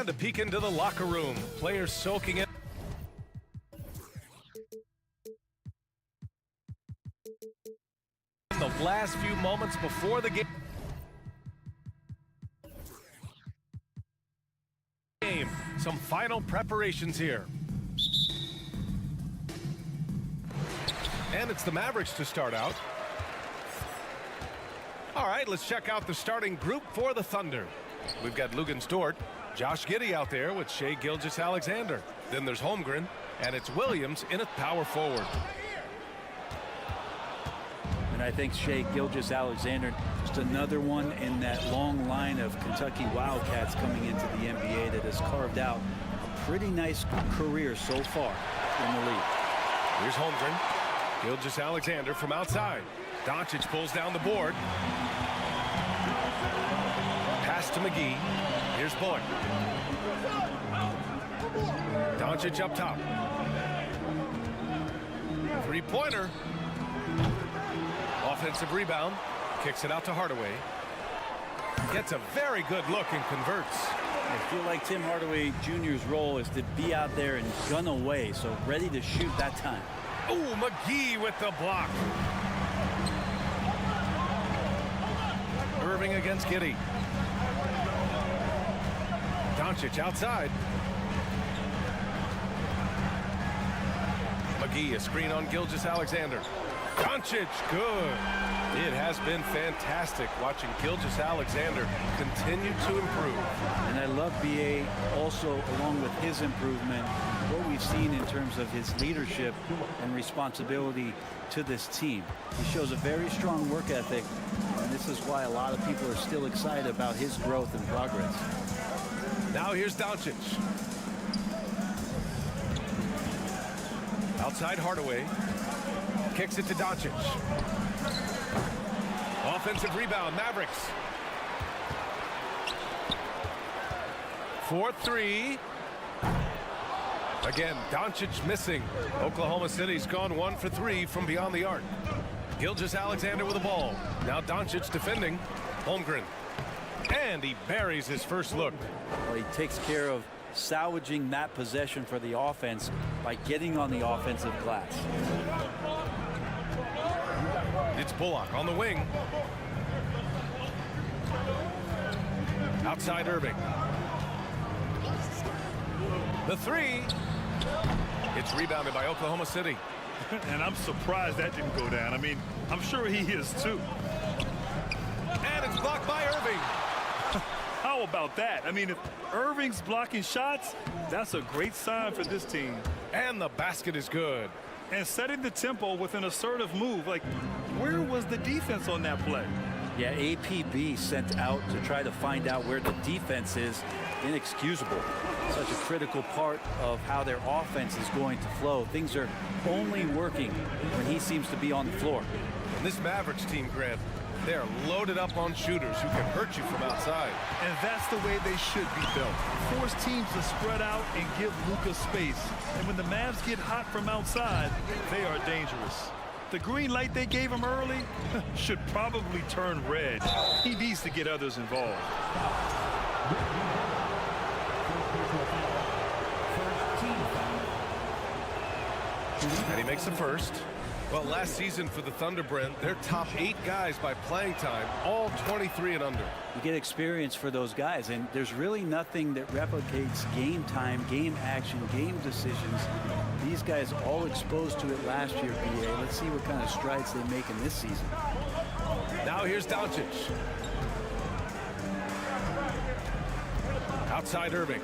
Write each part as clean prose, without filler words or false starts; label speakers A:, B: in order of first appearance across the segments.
A: And a peek into the locker room. Players soaking in. The last few moments before the game. Some final preparations here. And it's the Mavericks to start out. All right, let's check out the starting group for the Thunder. We've got Lukas Dort, Josh Giddey out there with Shai Gilgeous-Alexander. Then there's Holmgren, and it's Williams in at power forward.
B: And I think Shai Gilgeous-Alexander, just another one in that long line of Kentucky Wildcats coming into the NBA that has carved out a pretty nice career so far in the league.
A: Here's Holmgren. Gilgeous-Alexander from outside. Doncic pulls down the board. Pass to McGee. Here's Bullock. Doncic up top. Three-pointer. Offensive rebound. Kicks it out to Hardaway. Gets a very good look and converts.
B: I feel like Tim Hardaway Jr.'s role is to be out there and gun away, so ready to shoot that time.
A: Oh, McGee with the block. Irving against Giddey. Doncic outside. McGee, a screen on Gilgeous-Alexander. Doncic, good. It has been fantastic watching Gilgeous-Alexander continue to improve.
B: And I love B.A. also, along with his improvement, what we've seen in terms of his leadership and responsibility to this team. He shows a very strong work ethic, and this is why a lot of people are still excited about his growth and progress.
A: Now here's Doncic. Outside Hardaway. Kicks it to Doncic. Offensive rebound, Mavericks. 4-3. Again, Doncic missing. Oklahoma City's gone 1 for 3 from beyond the arc. Gilgeous-Alexander with the ball. Now Doncic defending. Holmgren. And he buries his first look.
B: Well, he takes care of salvaging that possession for the offense by getting on the offensive glass.
A: It's Bullock on the wing. Outside Irving. The three. It's rebounded by Oklahoma City.
C: And I'm surprised that didn't go down. I mean, I'm sure he is too.
A: And it's blocked by Irving.
C: How about that? I mean, if Irving's blocking shots, that's a great sign for this team.
A: And the basket is good.
C: And setting the tempo with an assertive move. Like, where was the defense on that play?
B: Yeah, APB sent out to try to find out where the defense is. Inexcusable. Such a critical part of how their offense is going to flow. Things are only working when he seems to be on the floor.
A: And this Mavericks team, Grant, they're loaded up on shooters who can hurt you from outside.
C: And that's the way they should be built. Force teams to spread out and give Lukas space. And when the Mavs get hot from outside, they are dangerous. The green light they gave him early should probably turn red. He needs to get others involved.
A: And he makes the first. Well, last season for the Thunder, Brent, their top 8 guys by playing time, all 23 and under.
B: You get experience for those guys, and there's really nothing that replicates game time, game action, game decisions. These guys all exposed to it last year, B.A. Let's see what kind of strides they make in this season.
A: Now here's Doncic. Outside Irving.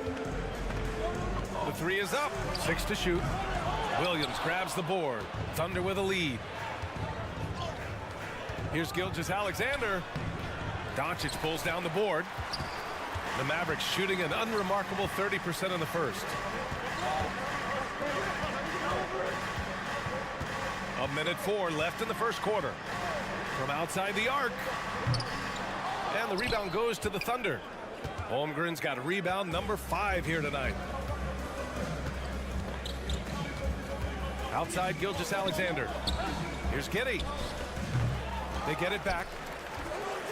A: The three is up. 6 to shoot. Williams grabs the board. Thunder with a lead. Here's Gilgeous-Alexander. Doncic pulls down the board. The Mavericks shooting an unremarkable 30% in the first. A minute 4 left in the first quarter. From outside the arc. And the rebound goes to the Thunder. Holmgren's got rebound number 5 here tonight. Outside Gilgeous-Alexander. Here's Giddey. They get it back.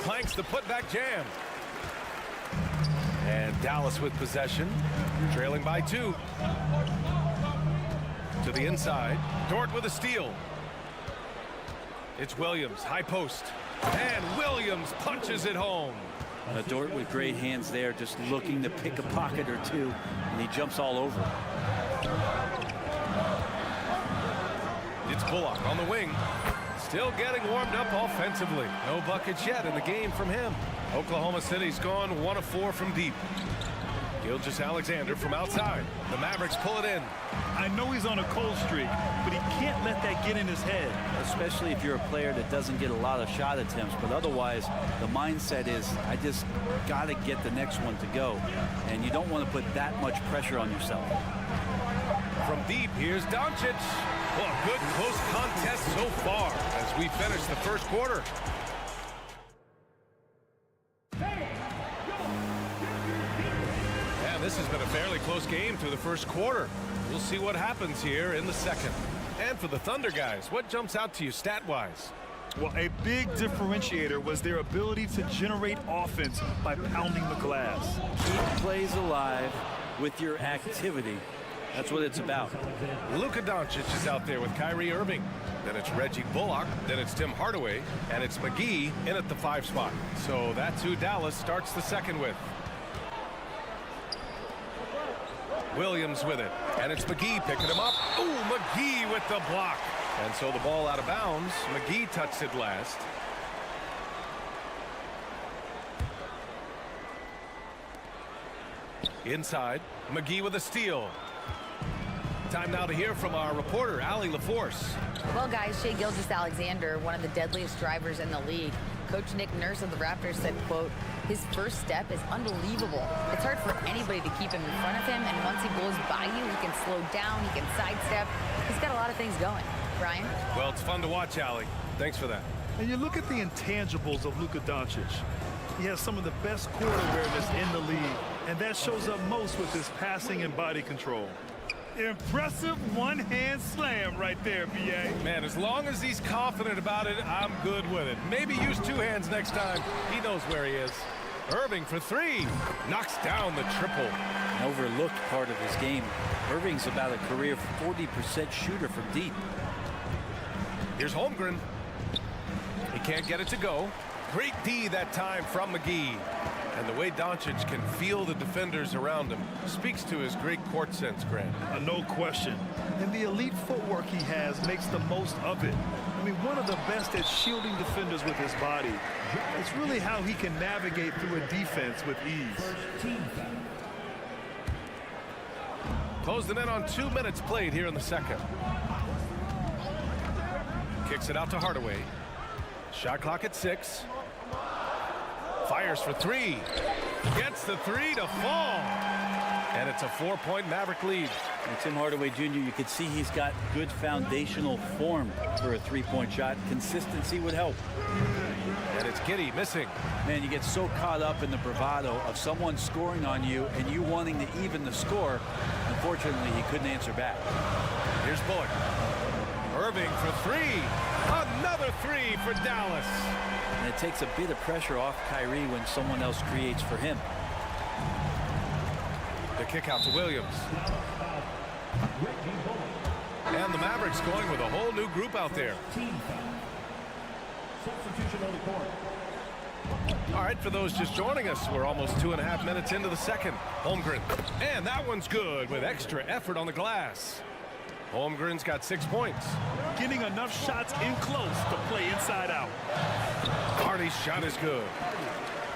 A: Clanks the putback jam. And Dallas with possession, trailing by 2. To the inside, Dort with a steal. It's Williams, high post, and Williams punches it home.
B: Dort with great hands there, just looking to pick a pocket or two, and he jumps all over.
A: It's Bullock on the wing, still getting warmed up offensively. No buckets yet in the game from him. Oklahoma City's gone 1 of 4 from deep. Gilgeous-Alexander from outside. The Mavericks pull it in.
C: I know he's on a cold streak, but he can't let that get in his head.
B: Especially if you're a player that doesn't get a lot of shot attempts, but otherwise the mindset is, I just got to get the next one to go. And you don't want to put that much pressure on yourself.
A: From deep, here's Doncic. Well, good close contest so far as we finish the first quarter. And this has been a fairly close game through the first quarter. We'll see what happens here in the second. And for the Thunder guys, what jumps out to you stat-wise?
C: Well, a big differentiator was their ability to generate offense by pounding the glass.
B: Keep plays alive with your activity. That's what it's about.
A: Luka Doncic is out there with Kyrie Irving. Then it's Reggie Bullock. Then it's Tim Hardaway. And it's McGee in at the 5 spot. So that's who Dallas starts the second with. Williams with it. And it's McGee picking him up. Ooh, McGee with the block. And so the ball out of bounds. McGee touched it last. Inside, McGee with a steal. Time now to hear from our reporter, Allie LaForce.
D: Well, guys, Shai Gilgeous-Alexander, one of the deadliest drivers in the league. Coach Nick Nurse of the Raptors said, quote, his first step is unbelievable. It's hard for anybody to keep him in front of him, and once he blows by you, he can slow down, he can sidestep. He's got a lot of things going. Brian?
A: Well, it's fun to watch, Allie. Thanks for that.
C: And you look at the intangibles of Luka Doncic. He has some of the best court awareness in the league, and that shows up most with his passing and body control. Impressive one-hand slam right there, B.A.
A: Man, as long as he's confident about it, I'm good with it. Maybe use 2 hands next time. He knows where he is. Irving for 3. Knocks down the triple.
B: An overlooked part of his game. Irving's about a career 40% shooter from deep.
A: Here's Holmgren. He can't get it to go. Great D that time from McGee. And the way Doncic can feel the defenders around him speaks to his great court sense, Grant.
C: No question. And the elite footwork he has makes the most of it. I mean, one of the best at shielding defenders with his body. It's really how he can navigate through a defense with ease.
A: Closed it in on 2 minutes played here in the second. Kicks it out to Hardaway. Shot clock at 6. Fires for 3. Gets the 3 to fall. And it's a 4-point Maverick lead.
B: And Tim Hardaway Jr., you can see he's got good foundational form for a 3-point shot. Consistency would help.
A: And it's Giddey missing.
B: Man, you get so caught up in the bravado of someone scoring on you and you wanting to even the score. Unfortunately, he couldn't answer back.
A: Here's Bullock. Irving for 3. Another 3 for Dallas.
B: And it takes a bit of pressure off Kyrie when someone else creates for him.
A: The kick out to Williams. And the Mavericks going with a whole new group out there. All right, for those just joining us, we're almost 2.5 minutes into the second. Holmgren. And that one's good with extra effort on the glass. Holmgren's got 6 points.
C: Getting enough shots in close to play inside out.
A: Hardy's shot is good.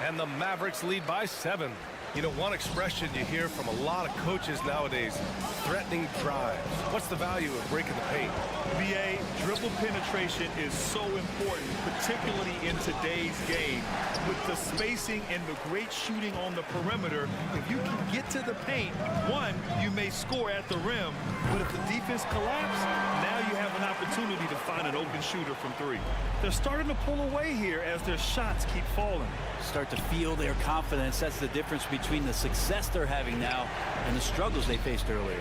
A: And the Mavericks lead by 7. You know, one expression you hear from a lot of coaches nowadays, threatening drives. What's the value of breaking the paint?
C: BA, dribble penetration is so important, particularly in today's game. With the spacing and the great shooting on the perimeter, if you can get to the paint, one, you may score at the rim, but if the defense collapses, now you have an opportunity to find an open shooter from 3. They're starting to pull away here as their shots keep falling.
B: Start to feel their confidence. That's the difference between the success they're having now and the struggles they faced earlier.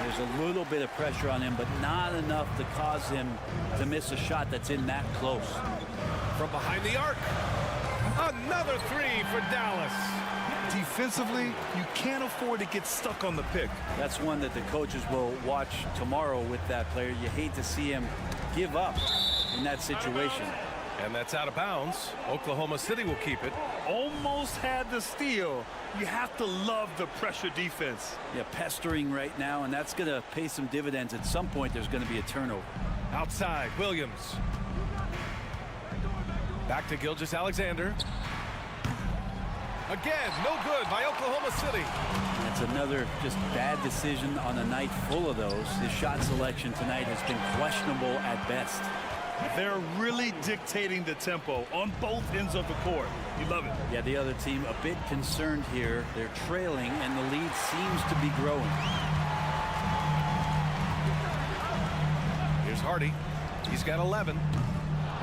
B: There's a little bit of pressure on him, but not enough to cause him to miss a shot that's in that close.
A: From behind the arc. Another 3 for Dallas.
C: Defensively, you can't afford to get stuck on the pick.
B: That's one that the coaches will watch tomorrow with that player. You hate to see him give up in that situation.
A: And that's out of bounds. Oklahoma City will keep it.
C: Almost had the steal. You have to love the pressure defense.
B: Yeah, pestering right now, and that's going to pay some dividends. At some point, there's going to be a turnover.
A: Outside, Williams. Back to Gilgeous-Alexander. Again, no good by Oklahoma City.
B: That's another just bad decision on a night full of those. His shot selection tonight has been questionable at best.
C: They're really dictating the tempo on both ends of the court. You love it.
B: Yeah, the other team a bit concerned here. They're trailing, and the lead seems to be growing.
A: Here's Hardy. He's got 11.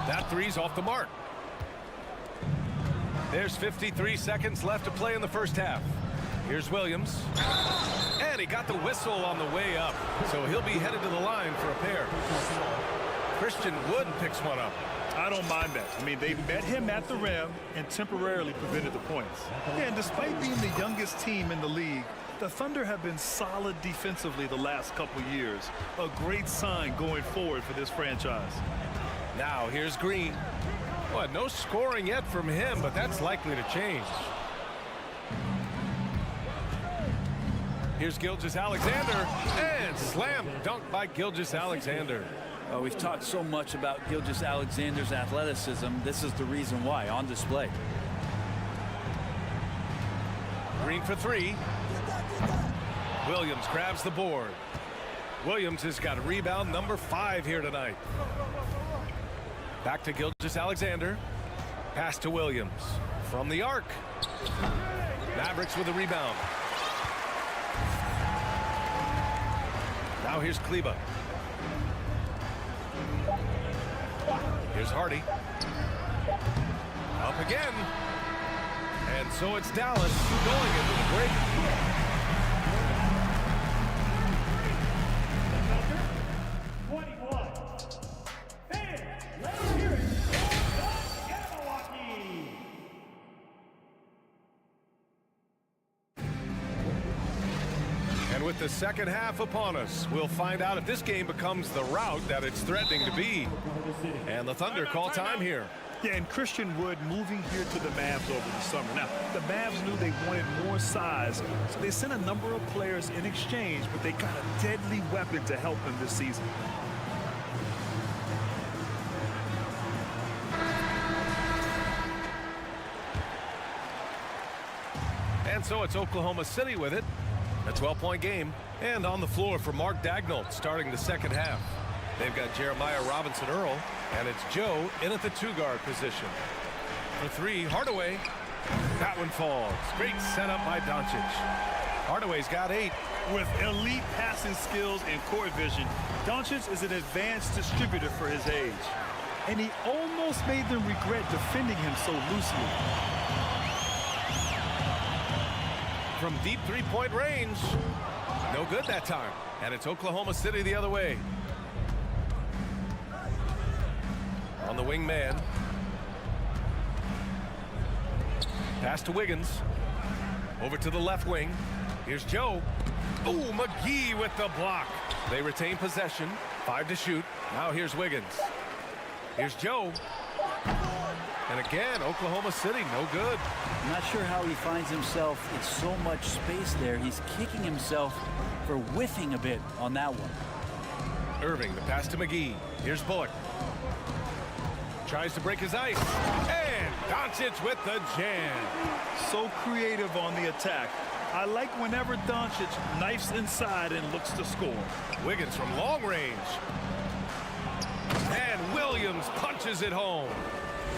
A: That three's off the mark. There's 53 seconds left to play in the first half. Here's Williams. And he got the whistle on the way up. So he'll be headed to the line for a pair. Christian Wood picks one up.
C: I don't mind that. I mean, they met him at the rim and temporarily prevented the points. Yeah, and despite being the youngest team in the league, the Thunder have been solid defensively the last couple years. A great sign going forward for this franchise.
A: Now here's Green. Well, no scoring yet from him, but that's likely to change. Here's Gilgeous-Alexander, and slam dunk by Gilgeous-Alexander.
B: We've talked so much about Gilgeous-Alexander's athleticism. This is the reason why, on display.
A: Green for three. Williams grabs the board. Williams has got rebound number 5 here tonight. Back to Gilgeous-Alexander. Pass to Williams. From the arc. Mavericks with a rebound. Now here's Kleba. Here's Hardy. Up again. And so it's Dallas going into the break. And with the second half upon us, we'll find out if this game becomes the rout that it's threatening to be. And the Thunder call time here.
C: Yeah, and Christian Wood moving here to the Mavs over the summer. Now, the Mavs knew they wanted more size, so they sent a number of players in exchange, but they got a deadly weapon to help them this season.
A: And so it's Oklahoma City with it. A 12-point game. And on the floor for Mark Daigneault starting the second half. They've got Jeremiah Robinson-Earl, and it's Joe in at the 2-guard position. For three, Hardaway. That one falls. Great setup by Doncic. Hardaway's got 8.
C: With elite passing skills and court vision, Doncic is an advanced distributor for his age. And he almost made them regret defending him so loosely.
A: From deep three-point range. No good that time. And it's Oklahoma City the other way. On the wing man. Pass to Wiggins. Over to the left wing. Here's Joe. Ooh, McGee with the block. They retain possession. 5 to shoot. Now here's Wiggins. Here's Joe. And again, Oklahoma City, no good.
B: I'm not sure how he finds himself in so much space there. He's kicking himself for whiffing a bit on that one.
A: Irving, the pass to McGee. Here's Bullock. Tries to break his ice. And Doncic with the jam.
C: So creative on the attack. I like whenever Doncic knifes inside and looks to score.
A: Wiggins from long range. And Williams punches it home.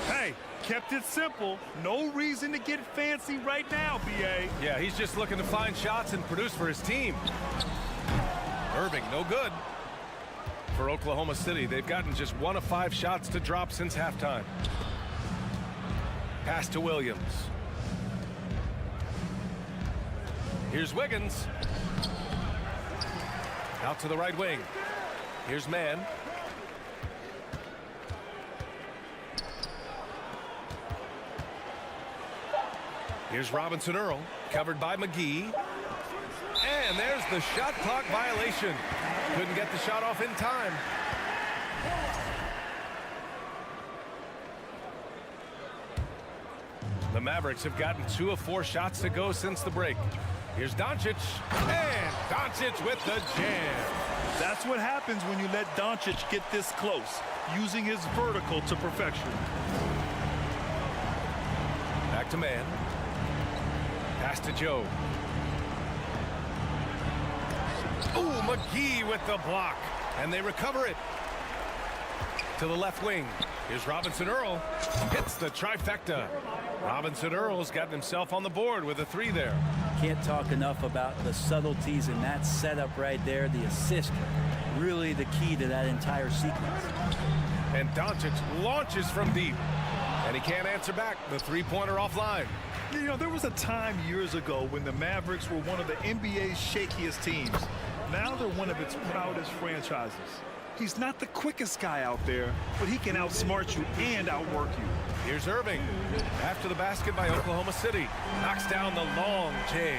C: Hey, kept it simple. No reason to get fancy right now, B.A.
A: Yeah, he's just looking to find shots and produce for his team. Irving, no good. For Oklahoma City, they've gotten just 1 of 5 shots to drop since halftime. Pass to Williams. Here's Wiggins. Out to the right wing. Here's Mann. Here's Robinson-Earl. Recovered by McGee. And there's the shot clock violation. Couldn't get the shot off in time. The Mavericks have gotten 2 of 4 shots to go since the break. Here's Doncic. And Doncic with the jam.
C: That's what happens when you let Doncic get this close, using his vertical to perfection.
A: Back to man. Pass to Joe. Ooh, McGee with the block. And they recover it. To the left wing. Here's Robinson Earl. Hits the trifecta. Robinson Earl's gotten himself on the board with a 3 there.
B: Can't talk enough about the subtleties in that setup right there. The assist, really the key to that entire sequence.
A: And Doncic launches from deep. And he can't answer back. The 3-pointer offline.
C: You know, there was a time years ago when the Mavericks were one of the NBA's shakiest teams. Now they're one of its proudest franchises. He's not the quickest guy out there, but he can outsmart you and outwork you.
A: Here's Irving. After the basket by Oklahoma City. Knocks down the long J.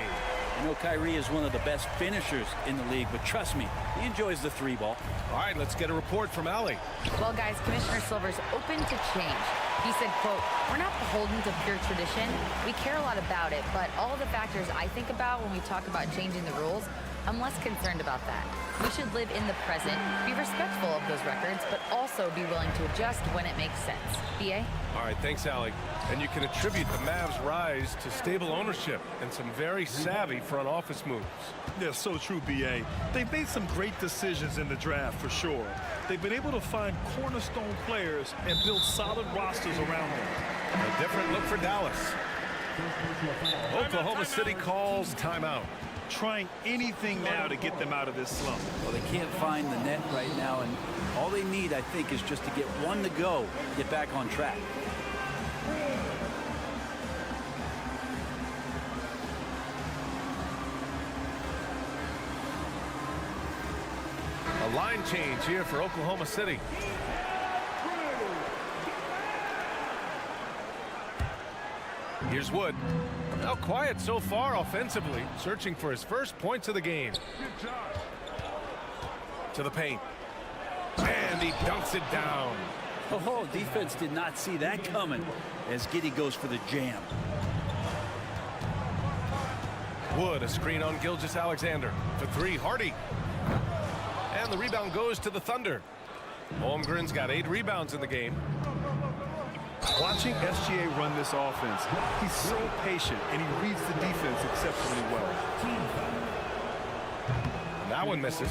B: I know Kyrie is one of the best finishers in the league, but trust me, he enjoys the 3-ball.
A: All right, let's get a report from Allie.
D: Well, guys, Commissioner Silver's open to change. He said, quote, "We're not beholden to pure tradition. We care a lot about it, but all the factors I think about when we talk about changing the rules, I'm less concerned about that. We should live in the present, be respectful of those records, but also be willing to adjust when it makes sense." BA?
A: All right, thanks, Allie. And you can attribute the Mavs' rise to stable ownership and some very savvy front office moves.
C: Yeah, so true, BA. They've made some great decisions in the draft, for sure. They've been able to find cornerstone players and build solid rosters around them.
A: A different look for Dallas. Oklahoma City calls timeout.
C: Trying anything now to get them out of this slump.
B: Well, they can't find the net right now, and all they need, I think, is just to get one to go, get back on track.
A: A line change here for Oklahoma City. Here's Wood. Now quiet so far offensively, searching for his first points of the game. To the paint. And he dunks it down.
B: Oh, defense did not see that coming as Giddey goes for the jam.
A: Wood, a screen on Gilgeous-Alexander. For 3, Hardy. And the rebound goes to the Thunder. Holmgren's got 8 rebounds in the game.
C: Watching SGA run this offense, he's so patient and he reads the defense exceptionally well.
A: And that one misses.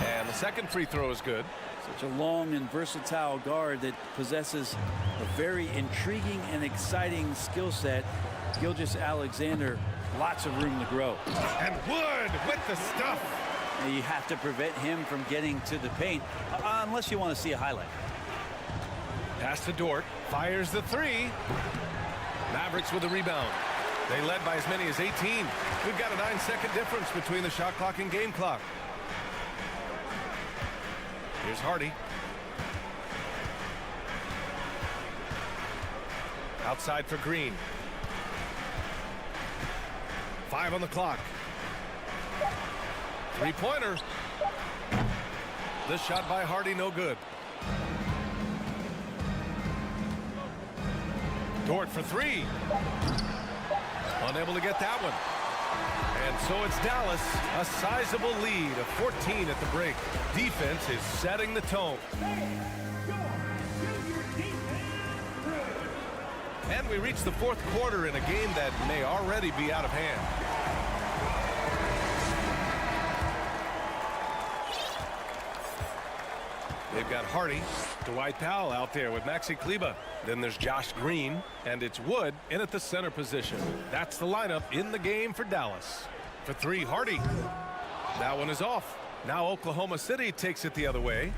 A: And the second free throw is good.
B: Such a long and versatile guard that possesses a very intriguing and exciting skill set. Gilgeous-Alexander, lots of room to grow.
A: And Wood with the stuff.
B: You have to prevent him from getting to the paint, unless you want to see a highlight.
A: Pass to Dort. Fires the 3. Mavericks with the rebound. They led by as many as 18. We've got a 9-second difference between the shot clock and game clock. Here's Hardy. Outside for Green. 5 on the clock. 3-pointer. This shot by Hardy, no good. Dort for 3. Unable to get that one. And so it's Dallas, a sizable lead of 14 at the break. Defense is setting the tone. And we reach the 4th quarter in a game that may already be out of hand. They've got Hardy, Dwight Powell out there with Maxi Kleber. Then there's Josh Green, and it's Wood in at the center position. That's the lineup in the game for Dallas. For 3, Hardy. That one is off. Now Oklahoma City takes it the other way.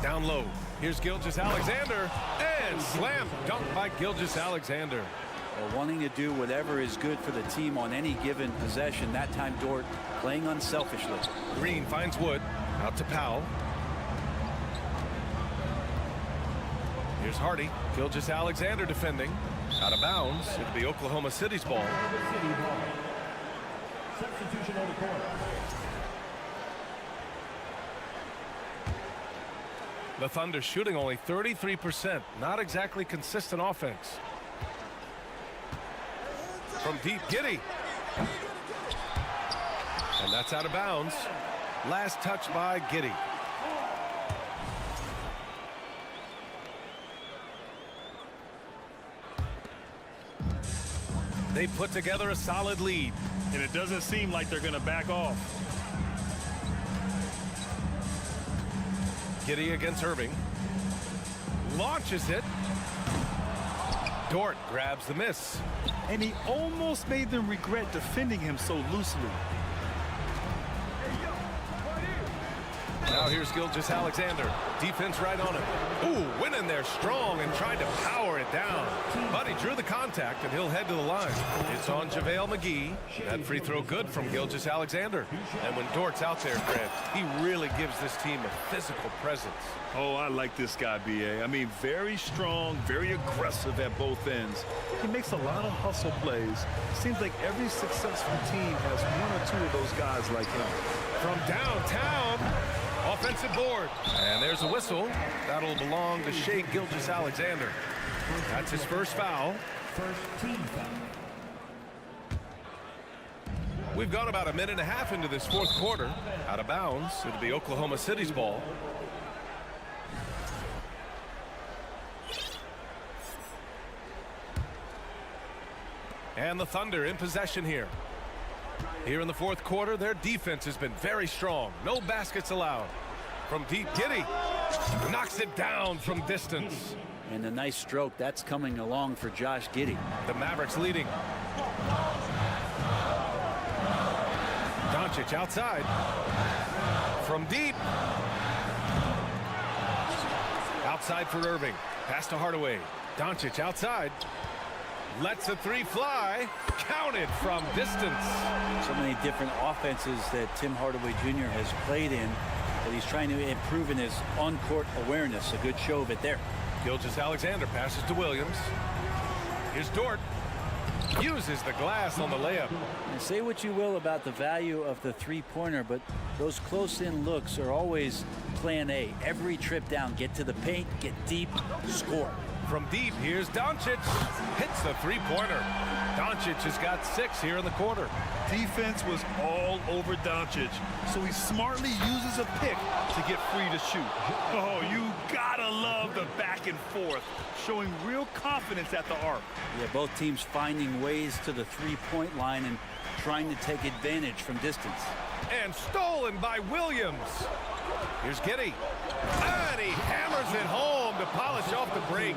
A: Down low. Here's Gilgeous-Alexander, and slam dunk by Gilgeous-Alexander.
B: Well, wanting to do whatever is good for the team on any given possession. That time Dort playing unselfishly.
A: Green finds Wood. Out to Powell. Here's Hardy. Gilgeous Alexander defending. Out of bounds. It'll be Oklahoma City's ball.
E: Substitution on the court.
A: The Thunder shooting only 33%. Not exactly consistent offense. From deep, Giddey. And that's out of bounds. Last touch by Giddey. They put together a solid lead.
C: And it doesn't seem like they're going to back off.
A: Giddey against Irving. Launches it. Dort grabs the miss.
C: And he almost made them regret defending him so loosely.
A: Now here's Gilgeous Alexander. Defense right on him. Ooh, went in there strong and tried to power it down. But he drew the contact, and he'll head to the line. It's on JaVale McGee. That free throw good from Gilgeous Alexander. And when Dort's out there, Grant, he really gives this team a physical presence.
C: Oh, I like this guy, B.A. I mean, very strong, very aggressive at both ends. He makes a lot of hustle plays. Seems like every successful team has one or two of those guys like him.
A: From downtown, offensive board. And there's a whistle. That'll belong to Shai Gilgeous-Alexander. That's his first foul.
E: First team foul.
A: We've gone about a minute and a half into this fourth quarter. Out of bounds. It'll be Oklahoma City's ball. And the Thunder in possession here. Here in the fourth quarter, their defense has been very strong. No baskets allowed. From deep, Giddey knocks it down from distance.
B: And a nice stroke that's coming along for Josh Giddey.
A: The Mavericks leading. Doncic outside. From deep. Outside for Irving. Pass to Hardaway. Doncic outside. Lets a three fly. Counted from distance.
B: So many different offenses that Tim Hardaway Jr. has played in that he's trying to improve in his on-court awareness. A good show of it there.
A: Gilgeous-Alexander passes to Williams. Here's Dort. Uses the glass on the layup.
B: And say what you will about the value of the three-pointer, but those close-in looks are always plan A. Every trip down, get to the paint, get deep, score.
A: From deep, here's Doncic. Hits the three-pointer. Doncic has got 6 here in the quarter.
C: Defense was all over Doncic, so he smartly uses a pick to get free to shoot. Oh, you gotta love the back and forth, showing real confidence at the arc.
B: Yeah, both teams finding ways to the three-point line and trying to take advantage from distance.
A: And stolen by Williams. Here's Giddey. And he hammers it home to polish off the break.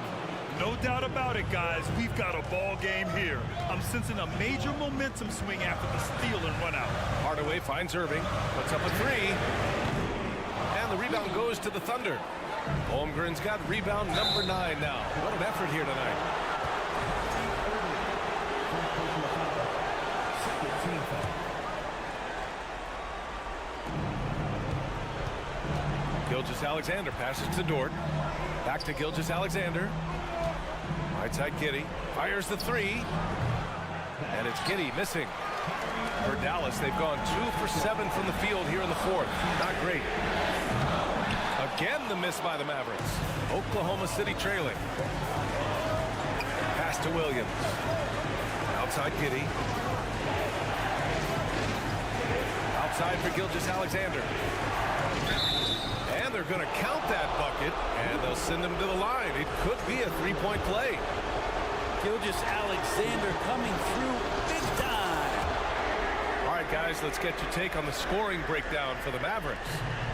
C: No doubt about it, guys. We've got a ball game here. I'm sensing a major momentum swing after the steal and run out.
A: Hardaway finds Irving. Puts up a 3. And the rebound goes to the Thunder. Holmgren's got rebound number 9 now. What an effort here tonight.
E: Second team foul.
A: Gilgeous-Alexander passes to Dort. Back to Gilgeous-Alexander. Right side Giddey. Fires the 3. And it's Giddey missing. For Dallas, they've gone 2 for 7 from the field here in the fourth. Not great. Again, the miss by the Mavericks. Oklahoma City trailing. Pass to Williams. Outside Giddey. Outside for Gilgeous-Alexander. And they're going to count that bucket, and they'll send him to the line. It could be a three-point play.
B: Gilgeous-Alexander coming through big time.
A: All right, guys, let's get your take on the scoring breakdown for the Mavericks.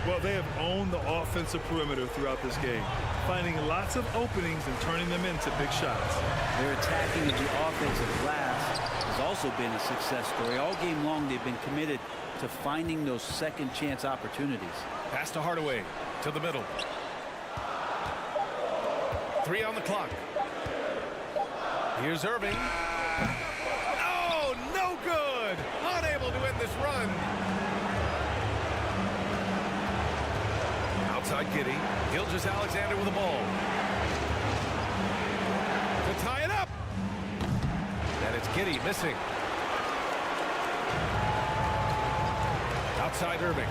C: Well, they have owned the offensive perimeter throughout this game, finding lots of openings and turning them into big shots.
B: Their attacking of the offensive glass has also been a success story. All game long, they've been committed to finding those second chance opportunities.
A: Pass to Hardaway, to the middle. 3 on the clock. Here's Irving. Oh, no good! Unable to end this run. Outside Giddey. Gilgeous-Alexander with the ball. Giddey missing. Outside Irving.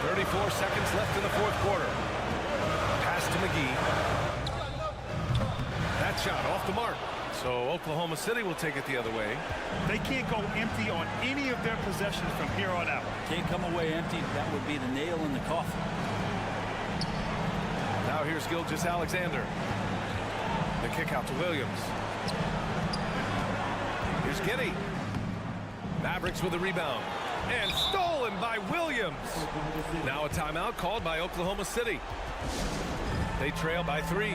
A: 34 seconds left in the fourth quarter. Pass to McGee. That shot off the mark. So Oklahoma City will take it the other way.
C: They can't go empty on any of their possessions from here on out.
B: Can't come away empty. That would be the nail in the coffin.
A: Now here's Gilgeous-Alexander. The kick out to Williams. Here's Giddey. Mavericks with a rebound. And stolen by Williams. Now a timeout called by Oklahoma City. They trail by 3.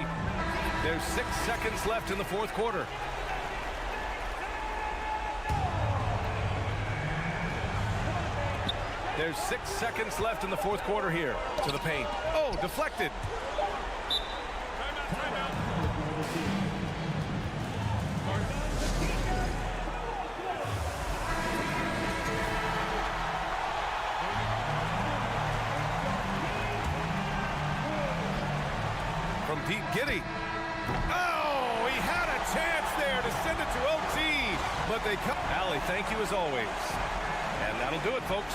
A: There's 6 seconds left in the fourth quarter. There's 6 seconds left in the fourth quarter here. To the paint. Oh, deflected. From deep, Giddey. Oh, he had a chance there to send it to OT, but they come. Allie, thank you as always. And that'll do it, folks.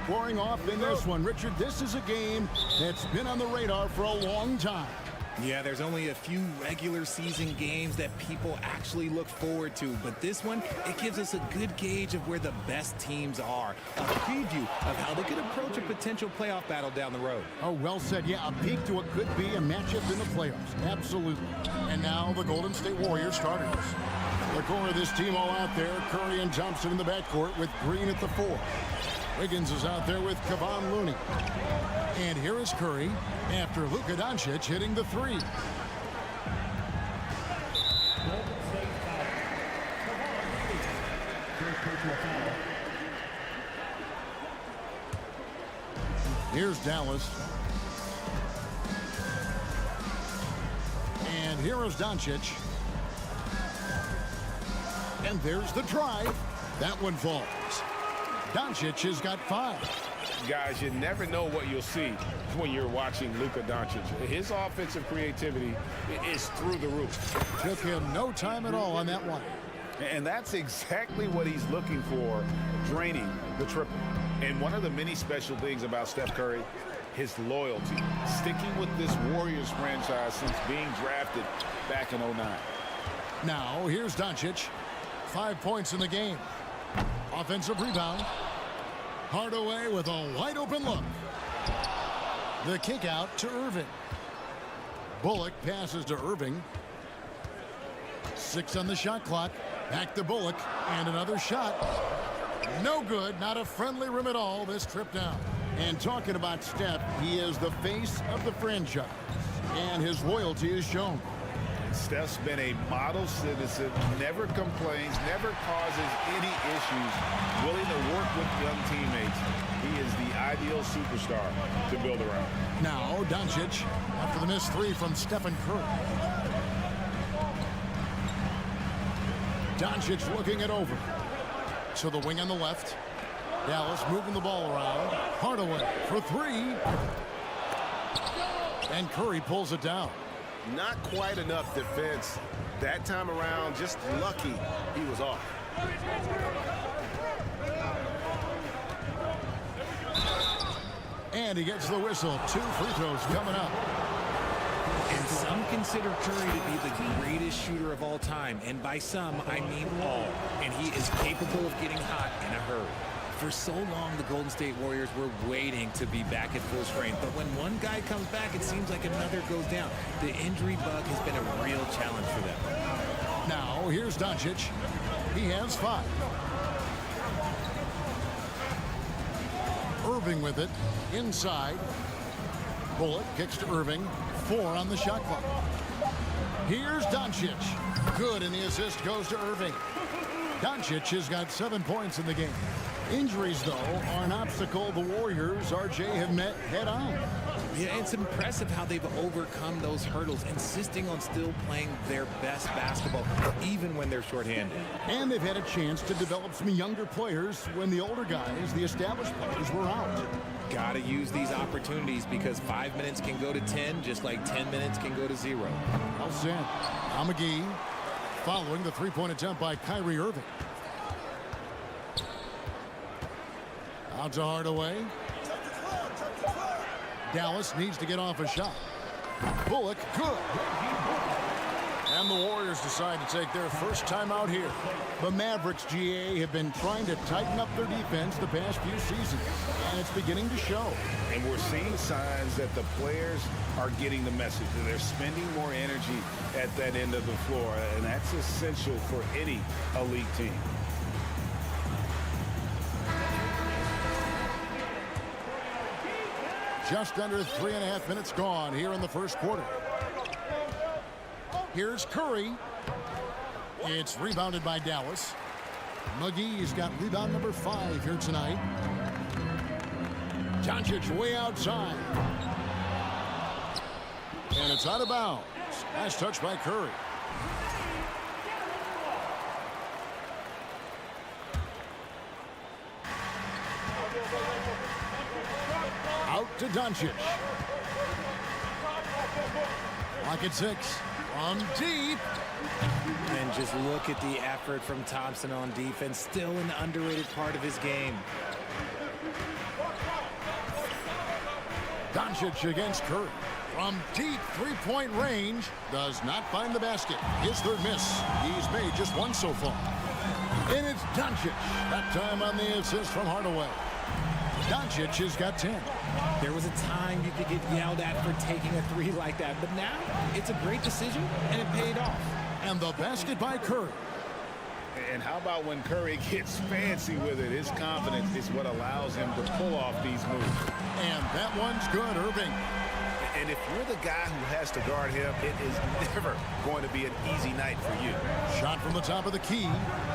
F: squaring off in this one. Richard, this is a game that's been on the radar for a long time.
G: Yeah, there's only a few regular season games that people actually look forward to, but this one, it gives us a good gauge of where the best teams are, a preview of how they could approach a potential playoff battle down the road.
F: Oh, well said. Yeah, a peek to what could be a matchup in the playoffs. Absolutely. And now the Golden State Warriors starters. The core of this team all out there. Curry and Thompson in the backcourt with Green at the 4. Wiggins is out there with Kevon Looney. And here is Curry after Luka Doncic hitting the 3. Here's Dallas. And here is Doncic. And there's the drive. That one falls. Doncic has got 5.
A: Guys, you never know what you'll see when you're watching Luka Doncic. His offensive creativity is through the roof.
F: Took him no time at all on that one.
H: And that's exactly what he's looking for, draining the triple.
A: And one of the many special things about Steph Curry, his loyalty. Sticking with this Warriors franchise since being drafted back in 09.
F: Now, here's Doncic. 5 points in the game. Offensive rebound. Hardaway with a wide open look. The kick out to Irving. Bullock passes to Irving. 6 on the shot clock. Back to Bullock. And another shot. No good. Not a friendly rim at all this trip down. And talking about Steph, he is the face of the franchise. And his loyalty is shown.
H: Steph's been a model citizen, never complains, never causes any issues, willing to work with young teammates. He is the ideal superstar to build around.
F: Now, Doncic, after the missed 3 from Stephen Curry. Doncic looking it over. To the wing on the left. Dallas moving the ball around. Hardaway for 3. And Curry pulls it down.
A: Not quite enough defense. That time around, just lucky he was off.
F: And he gets the whistle. 2 free throws coming up.
G: And some consider Curry to be the greatest shooter of all time. And by some, I mean all. And he is capable of getting hot in a hurry. For so long, the Golden State Warriors were waiting to be back at full strength. But when one guy comes back, it seems like another goes down. The injury bug has been a real challenge for them.
F: Now, here's Doncic. He has 5. Irving with it. Inside. Bullock kicks to Irving. 4 on the shot clock. Here's Doncic. Good, and the assist goes to Irving. Doncic has got 7 points in the game. Injuries, though, are an obstacle the Warriors, RJ, have met head-on.
G: Yeah, it's impressive how they've overcome those hurdles, insisting on still playing their best basketball, even when they're shorthanded.
F: And they've had a chance to develop some younger players when the older guys, the established players, were out.
G: Gotta use these opportunities because 5 minutes can go to 10, just like 10 minutes can go to 0.
F: Well said. McGee following the 3-point attempt by Kyrie Irving. Out to Hardaway. Dallas needs to get off a shot. Bullock, good. And the Warriors decide to take their first time out here. The Mavericks, GA, have been trying to tighten up their defense the past few seasons, and it's beginning to show.
A: And we're seeing signs that the players are getting the message, that they're spending more energy at that end of the floor, and that's essential for any elite team.
F: Just under 3.5 minutes gone here in the first quarter. Here's Curry. It's rebounded by Dallas. McGee's got rebound number 5 here tonight. Doncic way outside. And it's out of bounds. Nice touch by Curry. Out to Doncic. Lock at 6. From deep.
G: And just look at the effort from Thompson on defense. Still an underrated part of his game.
F: Doncic against Curry. From deep three-point range, does not find the basket. His third miss. He's made just one so far. And it's Doncic. That time on the assist from Hardaway. Doncic has got 10.
G: There was a time you could get yelled at for taking a three like that, but now it's a great decision, and it paid off.
F: And the basket by Curry.
H: And how about when Curry gets fancy with it? His confidence is what allows him to pull off these moves.
F: And that one's good, Irving.
H: And if you're the guy who has to guard him, it is never going to be an easy night for you.
F: Shot from the top of the key.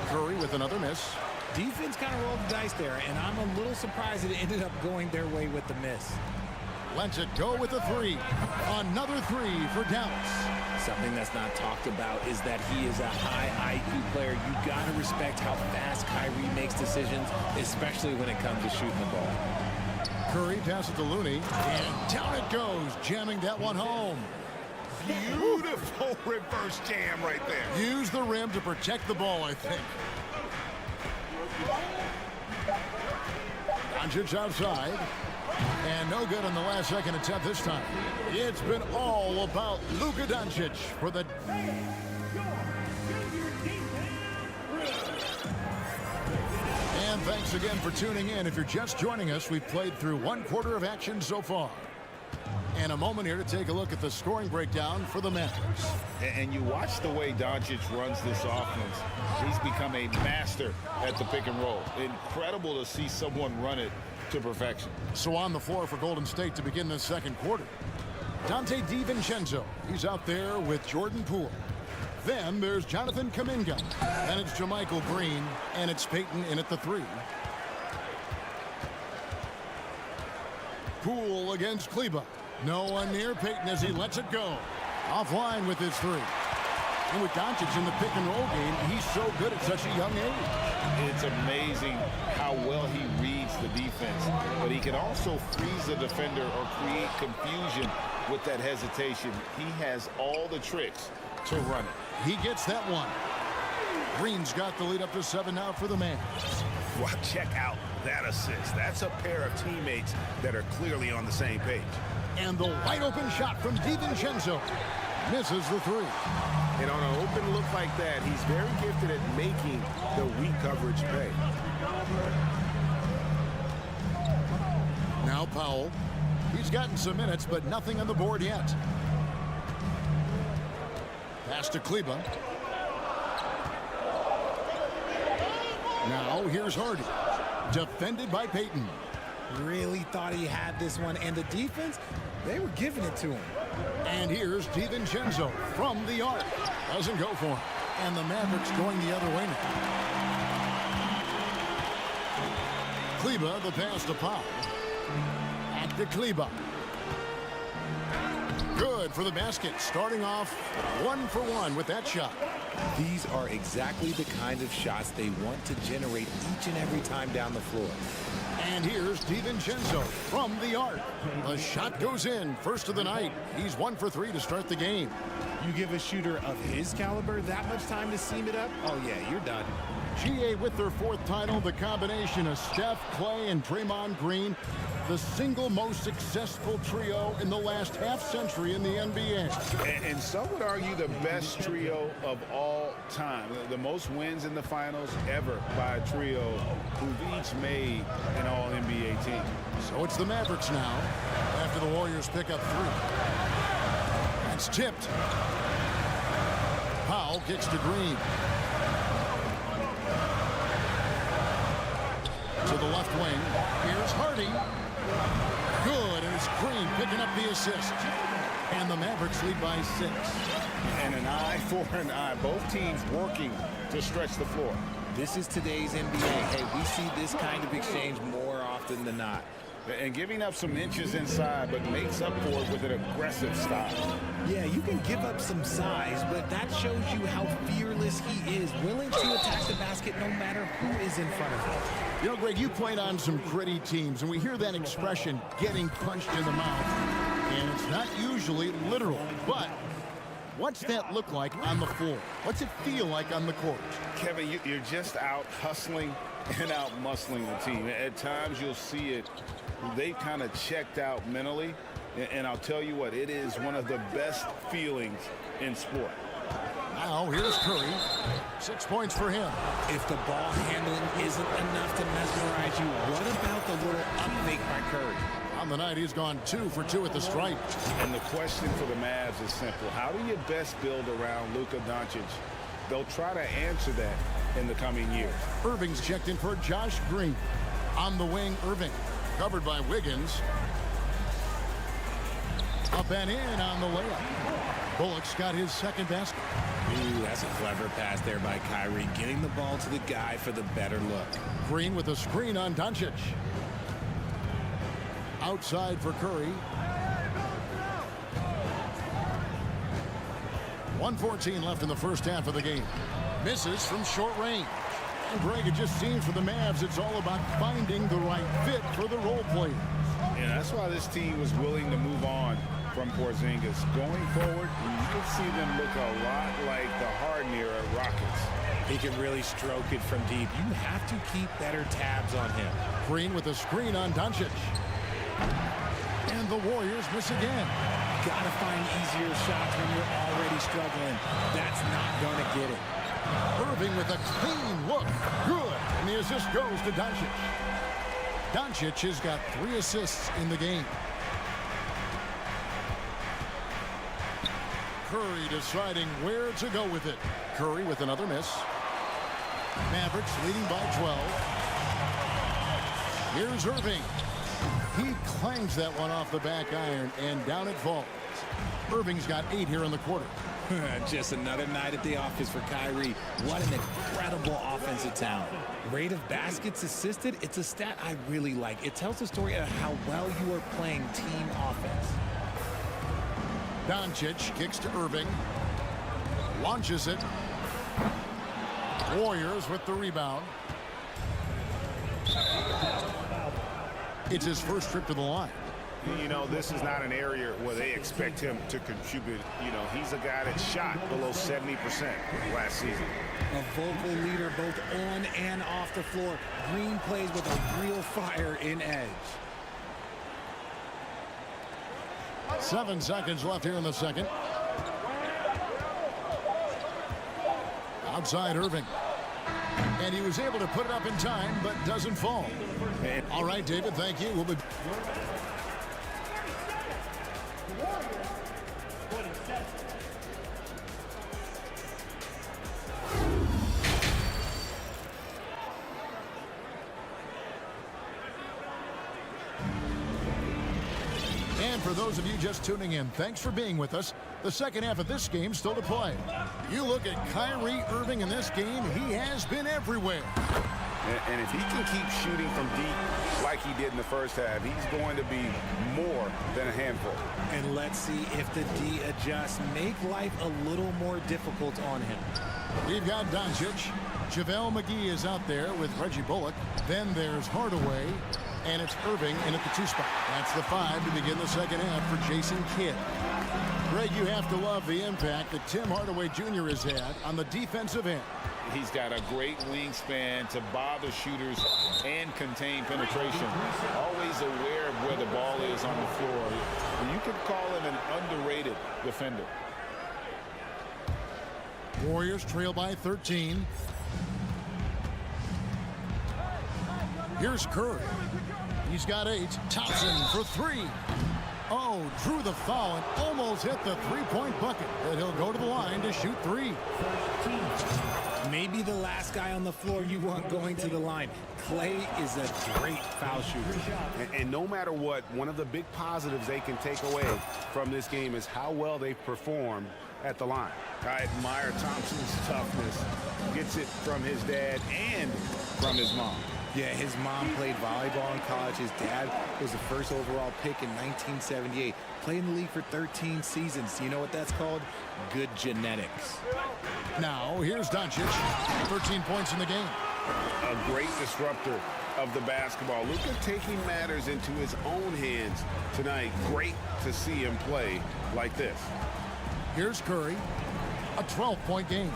F: Curry with another miss.
G: Defense kind of rolled the dice there, and I'm a little surprised it ended up going their way with the miss.
F: Lets it go with a three. Another three for Dallas.
G: Something that's not talked about is that he is a high IQ player. You got to respect how fast Kyrie makes decisions, especially when it comes to shooting the ball.
F: Curry passes to Looney, and down it goes, jamming that one home.
H: Beautiful reverse jam right there.
F: Use the rim to protect the ball, I think. Doncic outside. And no good on the last second attempt this time. It's been all about Luka Doncic for the... And thanks again for tuning in. If you're just joining us, we've played through one quarter of action so far. And a moment here to take a look at the scoring breakdown for the Mavericks.
H: And you watch the way Doncic runs this offense. He's become a master at the pick and roll. Incredible to see someone run it to perfection.
F: So on the floor for Golden State to begin this second quarter. Dante DiVincenzo. He's out there with Jordan Poole. Then there's Jonathan Kuminga. And it's JaMychal Green. And it's Payton in at the three. Poole against Kleber. No one near Payton as he lets it go. Offline with his three. And with Doncic in the pick and roll game, he's so good at such a young age.
H: It's amazing how well he reads the defense, but he can also freeze the defender or create confusion with that hesitation. He has all the tricks to run it.
F: He gets that one. Green's got the lead up to 7 now for the Mavs.
H: Well, check out that assist. That's a pair of teammates that are clearly on the same page.
F: And the wide open shot from DiVincenzo. Misses the three.
H: And on an open look like that, he's very gifted at making the weak coverage pay.
F: Now Powell. He's gotten some minutes, but nothing on the board yet. Pass to Kleber. Now here's Hardy. Defended by Payton.
G: Really thought he had this one, and the defense, they were giving it to him.
F: And here's DiVincenzo from the arc. Doesn't go for him. And the Mavericks going the other way now. Kleber, the pass to Powell. Back to Kleber. Good for the basket. Starting off 1 for 1 with that shot.
G: These are exactly the kind of shots they want to generate each and every time down the floor.
F: And here's DiVincenzo from the arc. The shot goes in. First of the night. He's 1 for 3 to start the game.
G: You give a shooter of his caliber that much time to seam it up? Oh, yeah, you're done.
F: GA with their 4th title. The combination of Steph, Clay, and Draymond Green. The single most successful trio in the last half-century in the NBA.
H: And some would argue the best trio of all time. The most wins in the finals ever by a trio who've each made an all-NBA team.
F: So it's the Mavericks now after the Warriors pick up 3. That's tipped. Powell kicks to Green. To the left wing. Here's Hardy. Good, and it's Green picking up the assist. And the Mavericks lead by 6.
H: And an eye for an eye. Both teams working to stretch the floor.
G: This is today's NBA. Hey, we see this kind of exchange more often than not.
H: And giving up some inches inside, but makes up for it with an aggressive style.
G: Yeah, you can give up some size, but that shows you how fearless he is, willing to attack the basket no matter who is in front of him.
F: You know, Greg, you played on some gritty teams, and we hear that expression, getting punched in the mouth. And it's not usually literal, but what's that look like on the floor? What's it feel like on the court?
H: Kevin, you're just out hustling and out muscling the team. At times you'll see it. They kind of checked out mentally, And I'll tell you what, it is one of the best feelings in sport.
F: Now here's Curry. 6 points for him.
G: If the ball handling isn't enough to mesmerize you, what about the little up fake by Curry?
F: On the night, he's gone 2 for 2 at the stripe.
H: And the question for the Mavs is simple. How do you best build around Luka Doncic? They'll try to answer that in the coming years.
F: Irving's checked in for Josh Green. On the wing, Irving. Covered by Wiggins. Up and in on the layup. Bullock's got his second basket.
G: Ooh, that's a clever pass there by Kyrie, getting the ball to the guy for the better look.
F: Green with a screen on Doncic. Outside for Curry. 1:14 left in the first half of the game. Misses from short range. And Greg, it just seems for the Mavs it's all about finding the right fit for the role players.
H: And that's why this team was willing to move on from Porzingis. Going forward, you can see them look a lot like the Harden-era Rockets.
G: He can really stroke it from deep. You have to keep better tabs on him.
F: Green with a screen on Doncic. And the Warriors miss again.
G: Gotta find easier shots when you're already struggling. That's not gonna get it.
F: Irving with a clean look. Good. And the assist goes to Doncic. Doncic has got 3 assists in the game. Curry deciding where to go with it. Curry with another miss. Mavericks leading by 12. Here's Irving. He clangs that one off the back iron, and down it falls. Irving's got 8 here in the quarter.
G: Just another night at the office for Kyrie. What an incredible offensive talent. Rate of baskets assisted, it's a stat I really like. It tells the story of how well you are playing team offense.
F: Doncic kicks to Irving. Launches it. Warriors with the rebound. It's his first trip to the line.
H: You know, this is not an area where they expect him to contribute. You know, he's a guy that shot below 70% last season.
G: A vocal leader both on and off the floor. Green plays with a real fire in edge.
F: 7 seconds left here in the second. Outside Irving. And he was able to put it up in time, but doesn't fall. All right, David, thank you. We'll be... And for those of you just tuning in, thanks for being with us. The second half of this game still to play. You look at Kyrie Irving in this game, he has been everywhere.
H: And if he can keep shooting from deep like he did in the first half, he's going to be more than a handful.
G: And let's see if the D adjusts, make life a little more difficult on him.
F: We've got Doncic. JaVale McGee is out there with Reggie Bullock. Then there's Hardaway. And it's Irving in at the 2 spot. That's the 5 to begin the second half for Jason Kidd. Greg, you have to love the impact that Tim Hardaway Jr. has had on the defensive end.
H: He's got a great wingspan to bother shooters and contain penetration. Always aware of where the ball is on the floor. You could call him an underrated defender.
F: Warriors trail by 13. Here's Curry. He's got 8. Thompson for 3. Oh, drew the foul and almost hit the 3-point bucket. But he'll go to the line to shoot 3.
G: Maybe the last guy on the floor you want going to the line. Clay is a great foul shooter.
H: And no matter what, one of the big positives they can take away from this game is how well they perform at the line. I admire Thompson's toughness. Gets it from his dad and from his mom.
G: Yeah, his mom played volleyball in college. His dad was the first overall pick in 1978. Played in the league for 13 seasons. You know what that's called? Good genetics.
F: Now, here's Doncic. 13 points in the game.
H: A great disruptor of the basketball. Luka taking matters into his own hands tonight. Great to see him play like this.
F: Here's Curry. A 12-point game.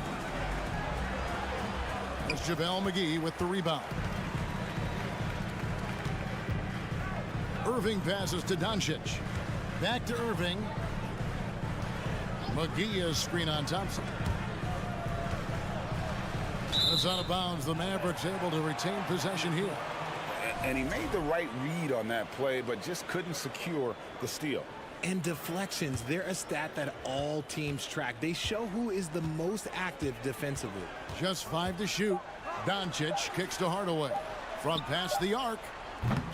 F: There's JaVale McGee with the rebound. Irving passes to Doncic. Back to Irving. McGee screen on Thompson. It's out of bounds. The Mavericks able to retain possession here.
H: And he made the right read on that play, but just couldn't secure the steal.
G: And deflections, they're a stat that all teams track. They show who is the most active defensively.
F: Just 5 to shoot. Doncic kicks to Hardaway. From past the arc.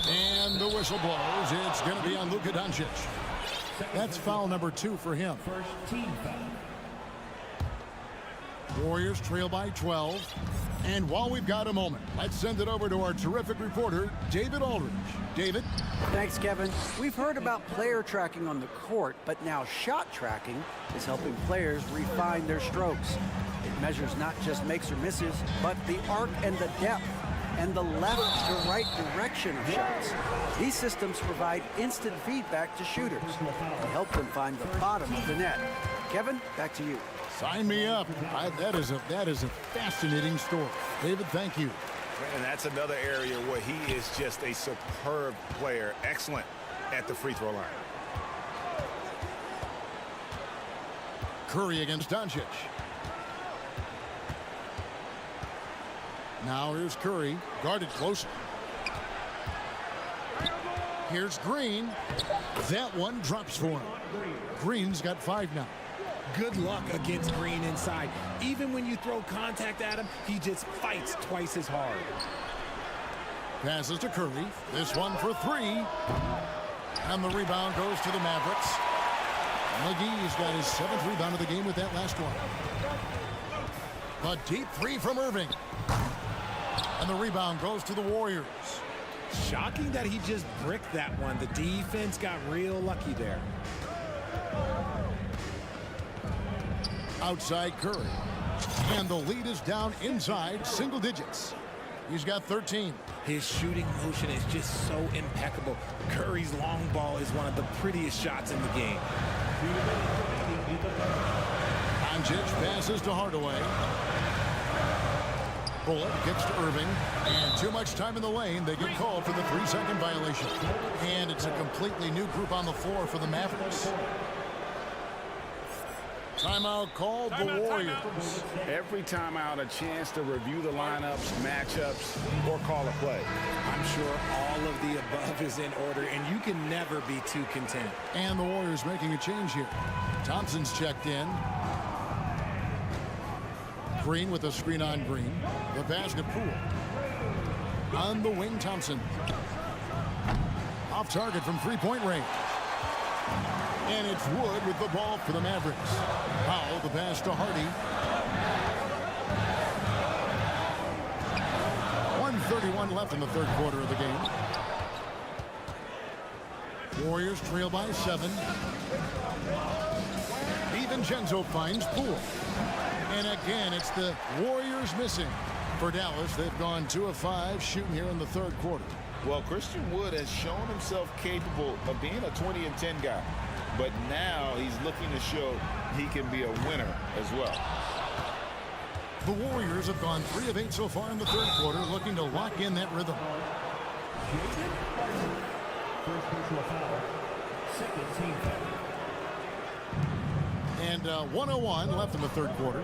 F: And the whistle blows. It's going to be on Luka Doncic. That's foul number 2 for him.
E: First team foul.
F: Warriors trail by 12. And while we've got a moment, let's send it over to our terrific reporter, David Aldridge. David?
I: Thanks, Kevin. We've heard about player tracking on the court, but now shot tracking is helping players refine their strokes. It measures not just makes or misses, but the arc and the depth and the left to right direction of shots. These systems provide instant feedback to shooters and help them find the bottom of the net. Kevin, back to you.
F: Sign me up. That is a fascinating story. David, thank you.
H: And that's another area where he is just a superb player. Excellent at the free throw line.
F: Curry against Doncic. Now here's Curry, guarded close. Here's Green. That one drops for him. Green's got 5 now.
G: Good luck against Green inside. Even when you throw contact at him, he just fights twice as hard.
F: Passes to Curry. This one for 3. And the rebound goes to the Mavericks. McGee's got his 7th rebound of the game with that last one. A deep 3 from Irving. And the rebound goes to the Warriors.
G: Shocking that he just bricked that one. The defense got real lucky there.
F: Outside Curry. And the lead is down inside single digits. He's got 13.
G: His shooting motion is just so impeccable. Curry's long ball is one of the prettiest shots in the game.
F: Doncic passes to Hardaway. Bullock gets to Irving. And too much time in the lane. They get called for the 3-second violation. And it's a completely new group on the floor for the Mavericks. Timeout called the Warriors.
H: Every timeout, a chance to review the lineups, matchups, or call a play.
G: I'm sure all of the above is in order, and you can never be too content.
F: And the Warriors making a change here. Thompson's checked in. Green with a screen on Green. The pass to Poole. On the wing, Thompson. Off target from 3-point range. And it's Wood with the ball for the Mavericks. Powell, the pass to Hardy. 1:31 left in the 3rd quarter of the game. Warriors trail by 7. DiVincenzo finds Poole. And again, it's the Warriors missing. For Dallas, they've gone 2 of 5 shooting here in the 3rd quarter.
H: Well, Christian Wood has shown himself capable of being a 20-10 guy. But now he's looking to show he can be a winner as well.
F: The Warriors have gone 3 of 8 so far in the 3rd quarter, looking to lock in that rhythm.
E: First personal foul. Second team foul.
F: And 1:01 left in the 3rd quarter.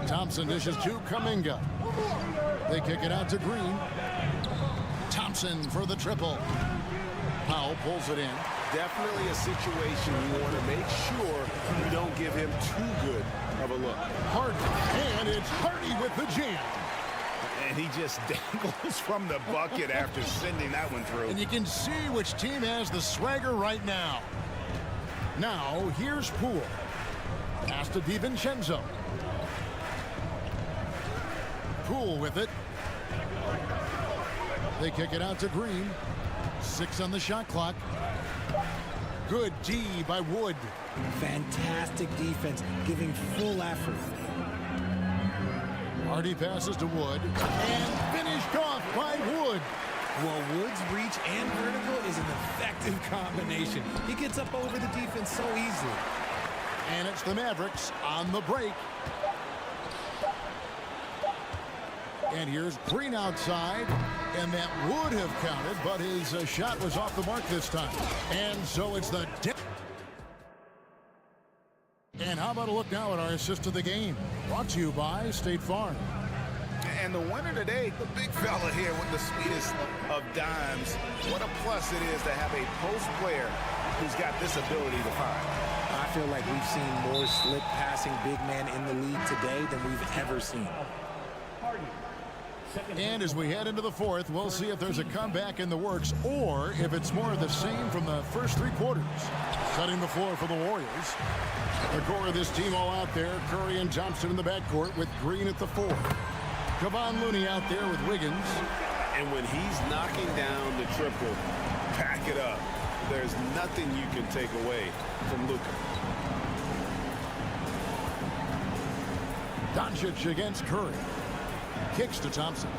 F: Thompson dishes to Kuminga. They kick it out to Green. Thompson for the triple. Powell pulls it in.
H: Definitely a situation you want to make sure you don't give him too good of a look.
F: Hardy. And it's Hardy with the jam.
H: And he just dangles from the bucket after sending that one through.
F: And you can see which team has the swagger right now. Now, here's Poole. Pass to DiVincenzo. Poole with it. They kick it out to Green. 6 on the shot clock. Good D by Wood.
G: Fantastic defense, giving full effort.
F: Hardy passes to Wood. And finished off by Wood.
G: Well, Wood's reach and vertical is an effective combination. He gets up over the defense so easily.
F: And it's the Mavericks on the break. And here's Green outside, and that would have counted, but his shot was off the mark this time. And so it's the... And how about a look now at our assist of the game? Brought to you by State Farm.
H: And the winner today, the big fella here with the sweetest of dimes. What a plus it is to have a post player who's got this ability to find.
G: I feel like we've seen more slick passing big men in the league today than we've ever seen.
F: And as we head into the fourth, we'll see if there's a comeback in the works or if it's more of the same from the first 3 quarters. Setting the floor for the Warriors. The core of this team all out there. Curry and Thompson in the backcourt with Green at the 4. Kevon Looney out there with Wiggins.
H: And when he's knocking down the triple, pack it up. There's nothing you can take away from Lukas.
F: Doncic against Curry. Kicks to Thompson.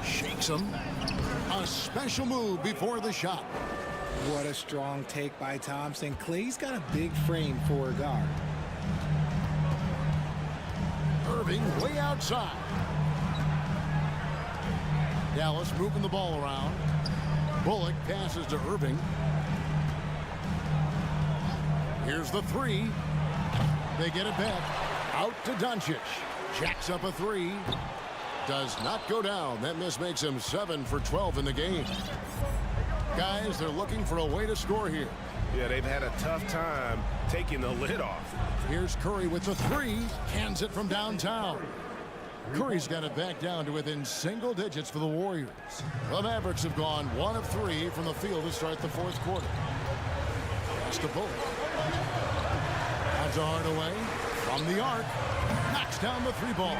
F: Shakes him. A special move before the shot.
G: What a strong take by Thompson. Clay's got a big frame for a guard.
F: Irving way outside. Dallas moving the ball around. Bullock passes to Irving. Here's the 3. They get it back. Out to Doncic. Jacks up a 3. Does not go down. That miss makes him 7 for 12 in the game. Guys, they're looking for a way to score here.
A: Yeah, they've had a tough time taking the lid off.
F: Here's Curry with the 3. Hands it from downtown. Curry's got it back down to within single digits for the Warriors. The Mavericks have gone 1 of 3 from the field to start the fourth quarter. Pass to Bullock. Out to Hardaway. From the arc. Knocks down the 3 ball.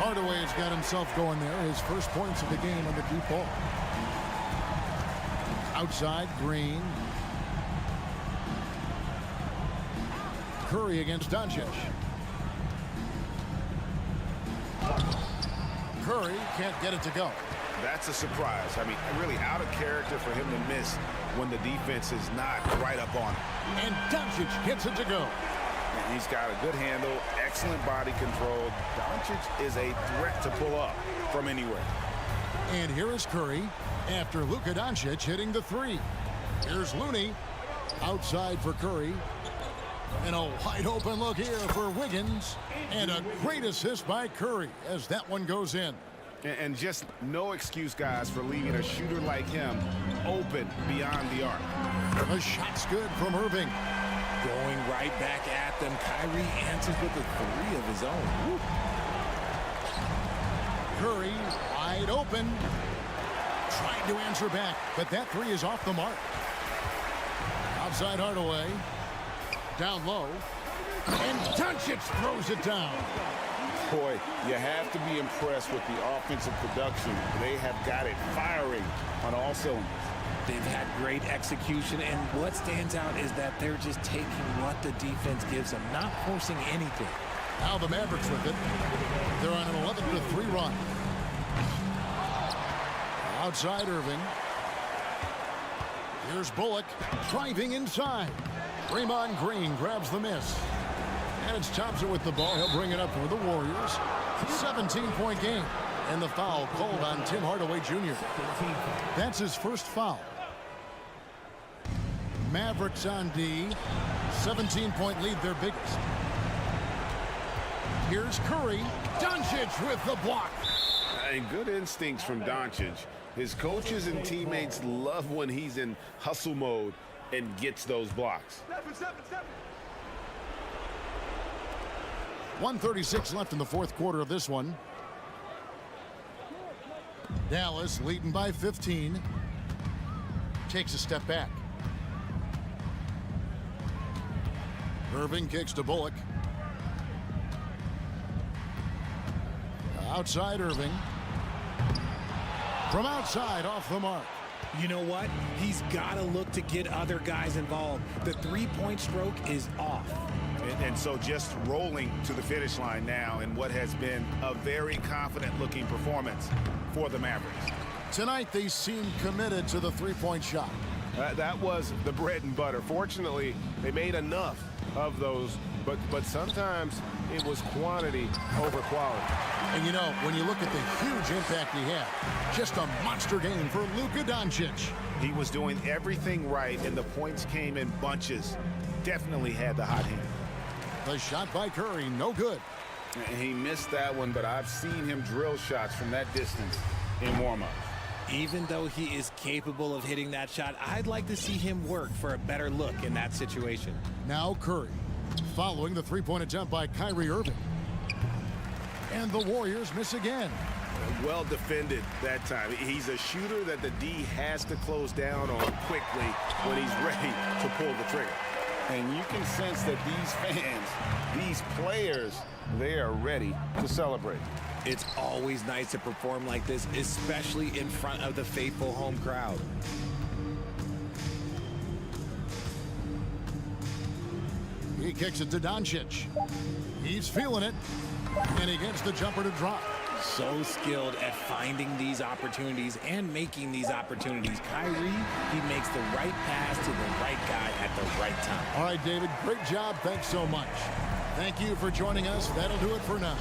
F: Hardaway's got himself going there. His first points of the game on the deep ball. Outside, Green. Curry against Doncic. Curry can't get it to go.
H: That's a surprise. I mean, really out of character for him to miss when the defense is not right up on him.
F: And Doncic gets it to go.
H: And he's got a good handle, excellent body control. Doncic is a threat to pull up from anywhere.
F: And here is Curry after Luka Doncic hitting the 3. Here's Looney outside for Curry. And a wide open look here for Wiggins. And a great assist by Curry as that one goes in.
H: And just no excuse, guys, for leaving a shooter like him open beyond the arc.
F: The shot's good from Irving.
G: Going right back at them. Kyrie answers with a 3 of his own. Woo.
F: Curry wide open. Trying to answer back, but that 3 is off the mark. Outside Hardaway. Down low. And Doncic throws it down.
H: Boy, you have to be impressed with the offensive production. They have got it firing on all cylinders.
G: They've had great execution, and what stands out is that they're just taking what the defense gives them, not forcing anything.
F: Now the Mavericks with it. They're on an 11-3 run. Outside Irving. Here's Bullock driving inside. Draymond Green grabs the miss. And it's Thompson with the ball. He'll bring it up for the Warriors. 17-point game. And the foul called on Tim Hardaway Jr. That's his first foul. Mavericks on D. 17-point lead, their biggest. Here's Curry. Doncic with the block.
H: And good instincts from Doncic. His coaches and teammates love when he's in hustle mode and gets those blocks.
F: 1:36 left in the fourth quarter of this one. Dallas leading by 15. Takes a step back. Irving kicks to Bullock. Outside Irving. From outside, off the mark.
G: You know what? He's got to look to get other guys involved. The three-point stroke is off.
H: And so just rolling to the finish line now in what has been a very confident-looking performance for the Mavericks.
F: Tonight, they seem committed to the three-point shot.
A: That was the bread and butter. Fortunately, they made enough
H: of those, but sometimes it was quantity over quality.
F: And you know, when you look at the huge impact he had, just a monster game for Luka Doncic.
H: He was doing everything right, and the points came in bunches. Definitely had the hot hand.
F: The shot by Curry, no good.
H: And he missed that one, but I've seen him drill shots from that distance in warm-ups.
G: Even though he is capable of hitting that shot, I'd like to see him work for a better look in that situation.
F: Now Curry, following the three-point attempt by Kyrie Irving. And the Warriors miss again.
H: Well defended that time. He's a shooter that the D has to close down on quickly when he's ready to pull the trigger. And you can sense that these fans, these players, they are ready to celebrate.
G: It's always nice to perform like this, especially in front of the faithful home crowd.
F: He kicks it to Doncic. He's feeling it. And he gets the jumper to drop.
G: So skilled at finding these opportunities and making these opportunities. Kyrie, he makes the right pass to the right guy at the right time.
F: All right, David, great job. Thanks so much. Thank you for joining us. That'll do it for now.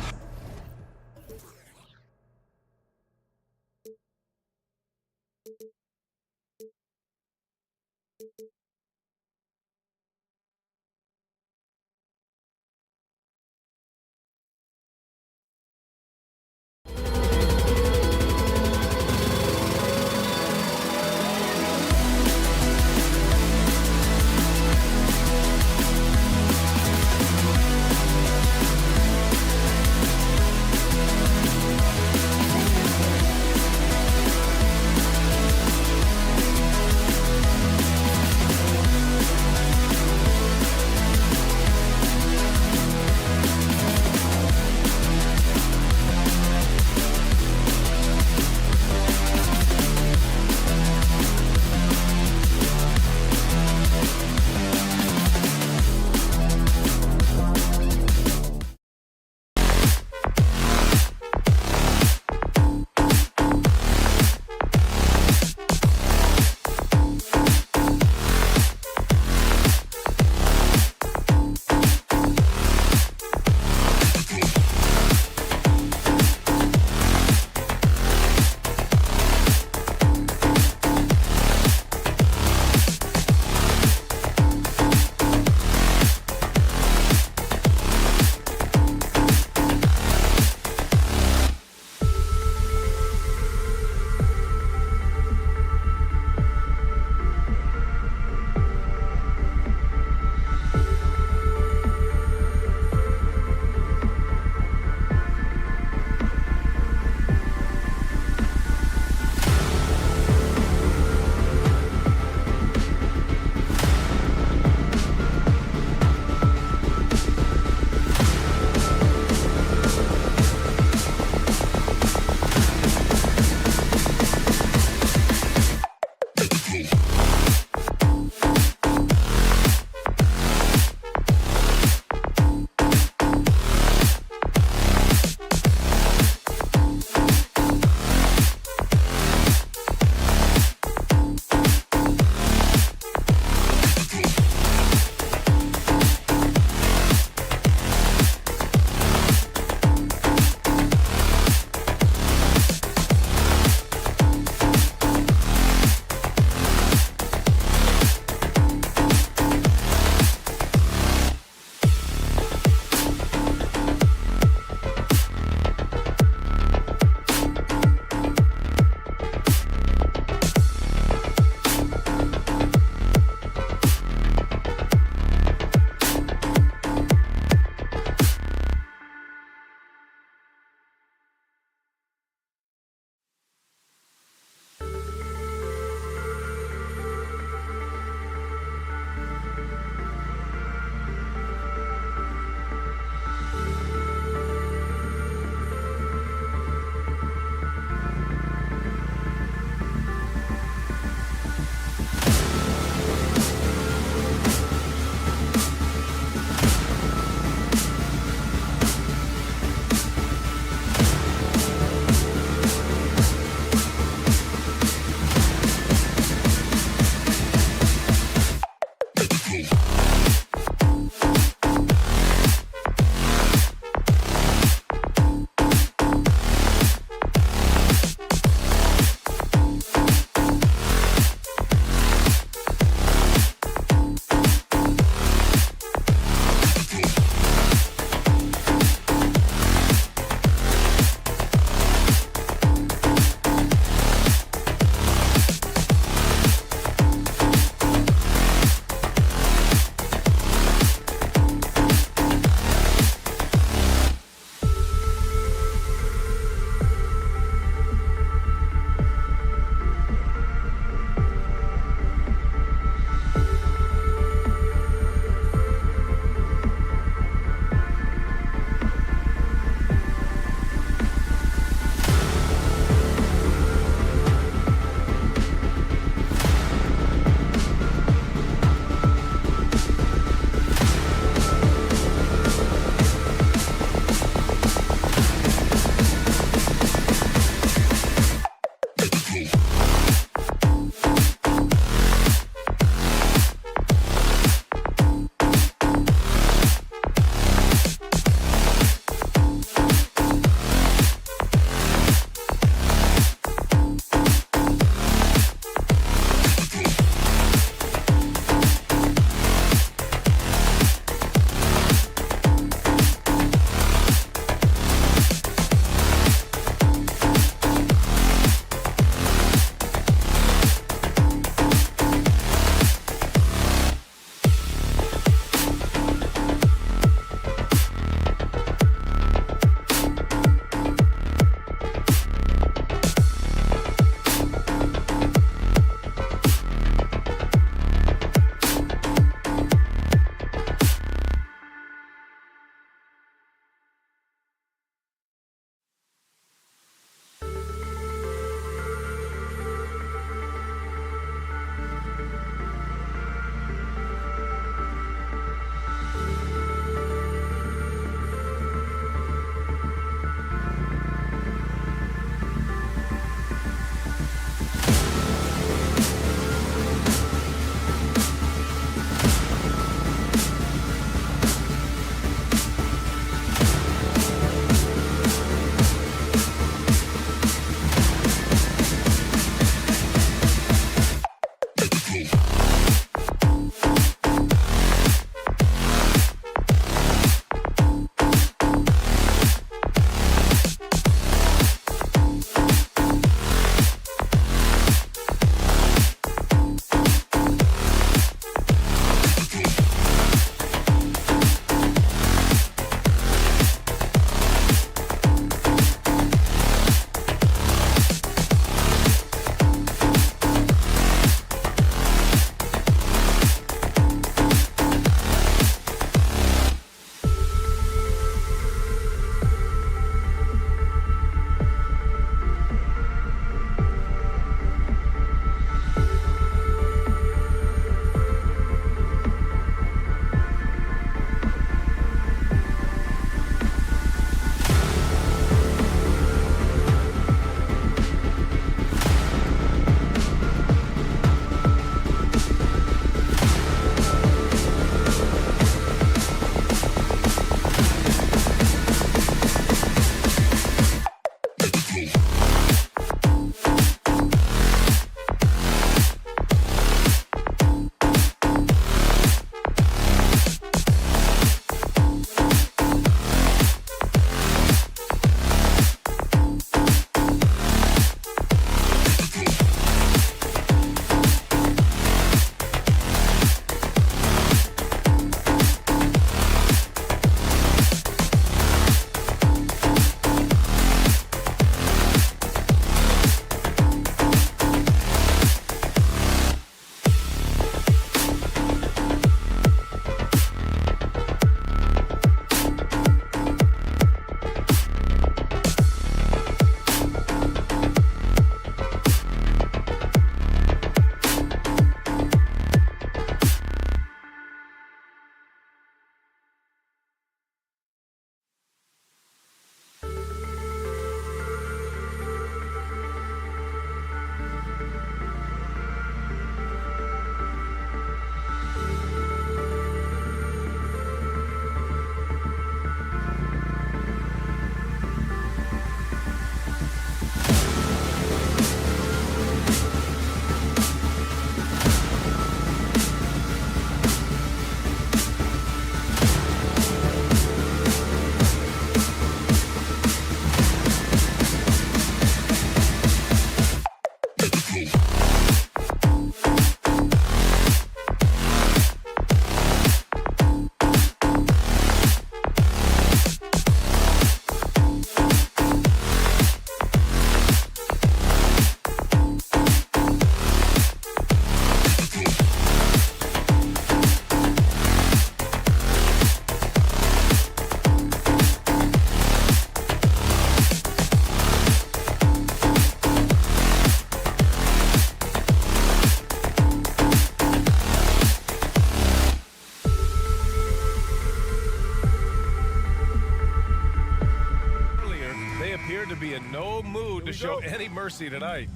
A: show any mercy tonight.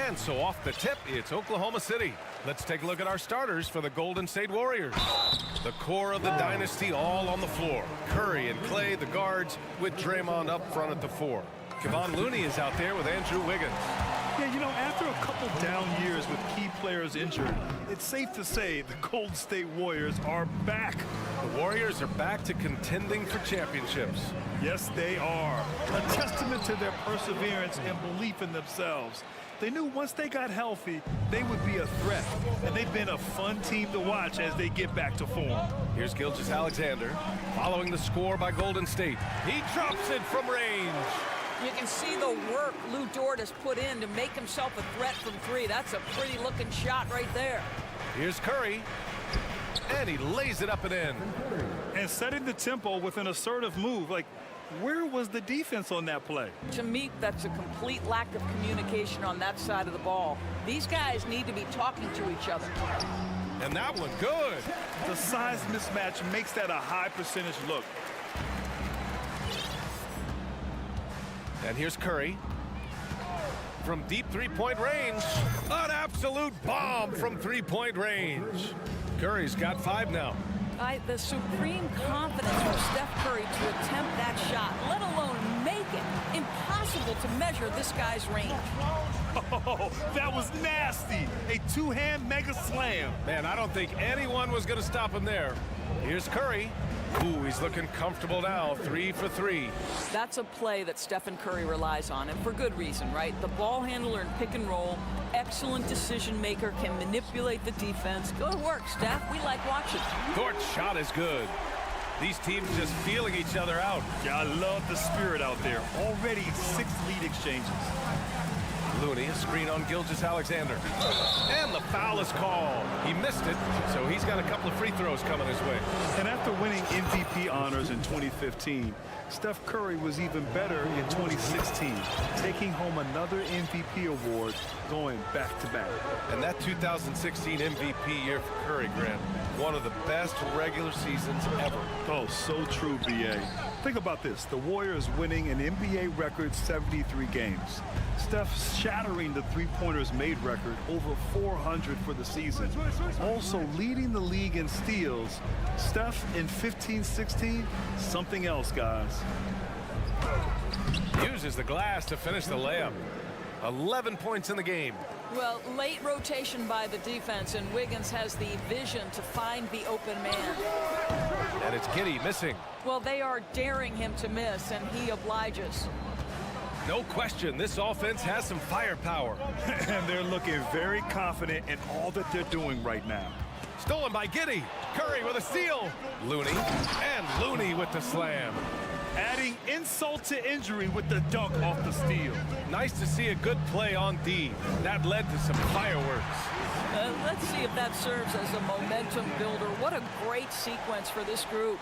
A: And so off the tip, it's Oklahoma City. Let's take a look at our starters for the Golden State Warriors. The core of the dynasty all on the floor. Curry and Clay, the guards, with Draymond up front at the 4. Kevon Looney is out there with Andrew Wiggins.
C: Yeah, you know, after a couple down years with key players injured, it's safe to say the Golden State Warriors are back.
A: The Warriors are back to contending for championships.
C: Yes, they are. A testament to their perseverance and belief in themselves. They knew once they got healthy, they would be a threat. And they've been a fun team to watch as they get back to form.
A: Here's Gilgeous-Alexander following the score by Golden State. He drops it from range.
J: You can see the work Lou Dort has put in to make himself a threat from 3. That's a pretty looking shot right there.
A: Here's Curry. And he lays it up and in.
C: And setting the tempo with an assertive move. Like, where was the defense on that play?
J: To me, that's a complete lack of communication on that side of the ball. These guys need to be talking to each other.
A: And that one good.
C: The size mismatch makes that a high percentage look.
A: And here's Curry. From deep three-point range. An absolute bomb from three-point range. Curry's got 5 now.
J: The supreme confidence from Steph Curry to attempt that shot, let alone make it. Impossible to measure this guy's range.
C: Oh, that was nasty. A 2-hand mega slam.
A: Man, I don't think anyone was going to stop him there. Here's Curry. Ooh, he's looking comfortable now. 3 for 3.
J: That's a play that Stephen Curry relies on, and for good reason, right? The ball handler in pick and roll, excellent decision maker, can manipulate the defense. Go to work, Steph. We like watching.
A: Dort's shot is good. These teams just feeling each other out.
C: Yeah, I love the spirit out there. Already 6 lead exchanges.
A: Looney, a screen on Gilgeous-Alexander. And the foul is called. He missed it, so he's got a couple of free throws coming his way.
C: And after winning MVP honors in 2015, Steph Curry was even better in 2016, taking home another MVP award, going back-to-back.
A: And that 2016 MVP year for Curry, Grant, one of the best regular seasons ever.
C: Oh, so true, B.A. Think about this. The Warriors winning an NBA record 73 games. Steph shattering the three-pointers made record, over 400 for the season. Also leading the league in steals. Steph in 15-16, something else, guys.
A: Uses the glass to finish the layup. 11 points in the game.
J: Well, late rotation by the defense, and Wiggins has the vision to find the open man.
A: And it's Giddey missing.
J: Well, they are daring him to miss, and he obliges.
A: No question, this offense has some firepower.
C: And they're looking very confident in all that they're doing right now.
A: Stolen by Giddey. Curry with a steal. Looney. And Looney with the slam.
C: Adding insult to injury with the dunk off the steal.
A: Nice to see a good play on D. That led to some fireworks.
J: Let's see if that serves as a momentum builder. What a great sequence for this group.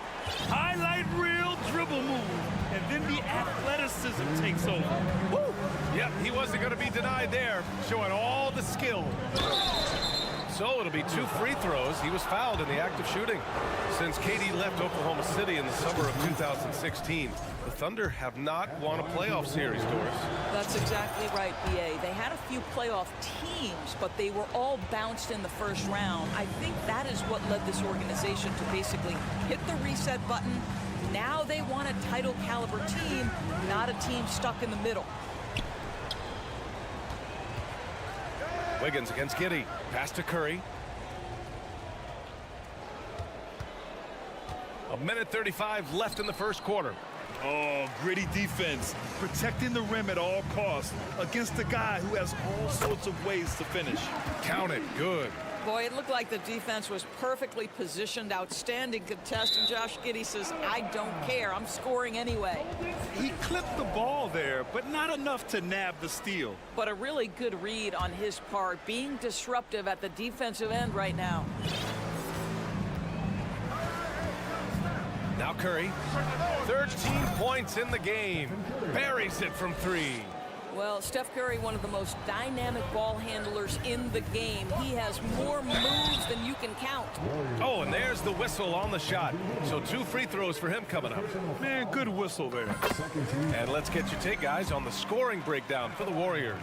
C: Highlight reel dribble move. And then the athleticism takes over.
A: Woo! Yep, he wasn't going to be denied there. Showing all the skill. So it'll be 2 free throws. He was fouled in the act of shooting. Since KD left Oklahoma City in the summer of 2016, the Thunder have not won a playoff series, Doris.
J: That's exactly right, B.A. They had a few playoff teams, but they were all bounced in the first round. I think that is what led this organization to basically hit the reset button. Now they want a title caliber team, not a team stuck in the middle.
A: Wiggins against Giddey. Pass to Curry. 1:35 left in the first quarter.
C: Oh, gritty defense. Protecting the rim at all costs against a guy who has all sorts of ways to finish.
A: Count it. Good.
J: Boy, it looked like the defense was perfectly positioned. Outstanding contest. And Josh Giddey says, I don't care. I'm scoring anyway.
C: He clipped the ball there, but not enough to nab the steal.
J: But a really good read on his part, being disruptive at the defensive end right now.
A: Now Curry, 13 points in the game. Buries it from 3.
J: Well, Steph Curry, one of the most dynamic ball handlers in the game. He has more moves than you can count.
A: Oh, and there's the whistle on the shot. So 2 free throws for him coming up.
C: Man, good whistle there.
A: And let's get your take, guys, on the scoring breakdown for the Warriors.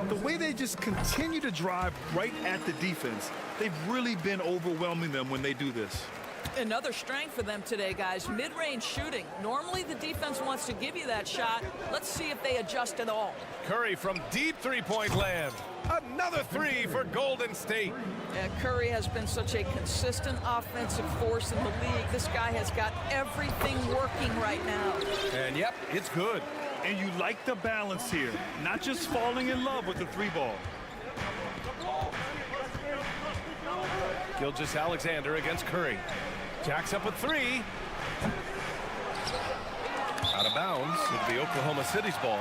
C: The way they just continue to drive right at the defense, they've really been overwhelming them when they do this.
J: Another strength for them today, guys. Mid-range shooting. Normally the defense wants to give you that shot. Let's see if they adjust at all.
A: Curry from deep three-point land. Another 3 for Golden State.
J: Yeah, Curry has been such a consistent offensive force in the league. This guy has got everything working right now.
A: And yep, it's good.
C: And you like the balance here, not just falling in love with the 3-ball.
A: Gilgeous-Alexander against Curry. Jacks up with 3. Out of bounds. It'll be Oklahoma City's ball.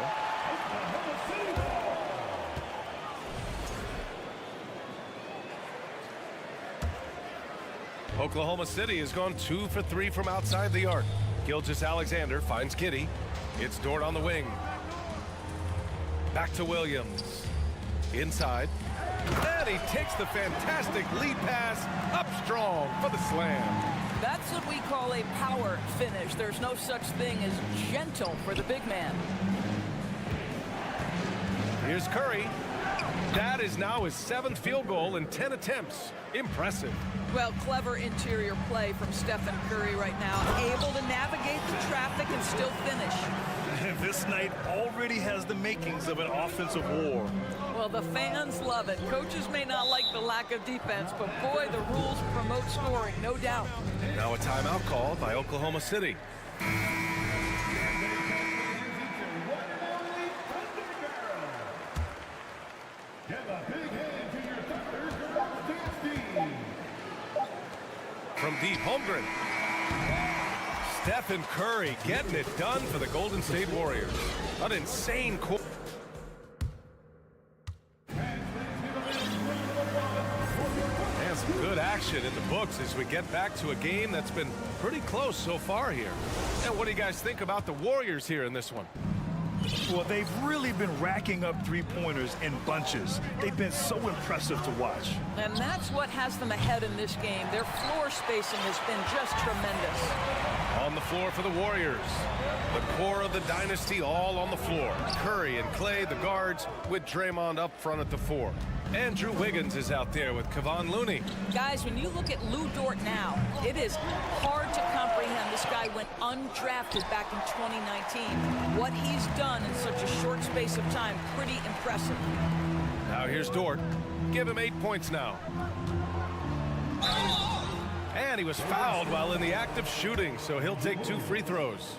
A: Oklahoma City has gone 2 for 3 from outside the arc. Gilgeous-Alexander finds Kitty. It's Dort on the wing. Back to Williams. Inside. And he takes the fantastic lead pass up strong for the slam.
J: That's what we call a power finish. There's no such thing as gentle for the big man.
A: Here's Curry. That is now his 7th field goal in 10 attempts. Impressive.
J: Well, clever interior play from Stephen Curry right now. Able to navigate the traffic and still finish.
C: And this night already has the makings of an offensive war.
J: Well, the fans love it. Coaches may not like the lack of defense, but boy, the rules promote scoring, no doubt.
A: Now a timeout called by Oklahoma City. From deep, Holmgren. Stephen Curry getting it done for the Golden State Warriors. An insane quarter. And some good action in the books as we get back to a game that's been pretty close so far here. And what do you guys think about the Warriors here in this one?
C: Well, they've really been racking up 3-pointers in bunches. They've been so impressive to watch.
J: And that's what has them ahead in this game. Their floor spacing has been just tremendous.
A: On the floor for the Warriors. The core of the dynasty all on the floor. Curry and Clay, the guards, with Draymond up front at the 4. Andrew Wiggins is out there with Kevon Looney.
J: Guys, when you look at Lou Dort now, it is hard to comprehend. This guy went undrafted back in 2019. What he's done in such a short space of time, pretty impressive.
A: Now here's Dort. Give him 8 points now. And he was fouled while in the act of shooting, so he'll take 2 free throws.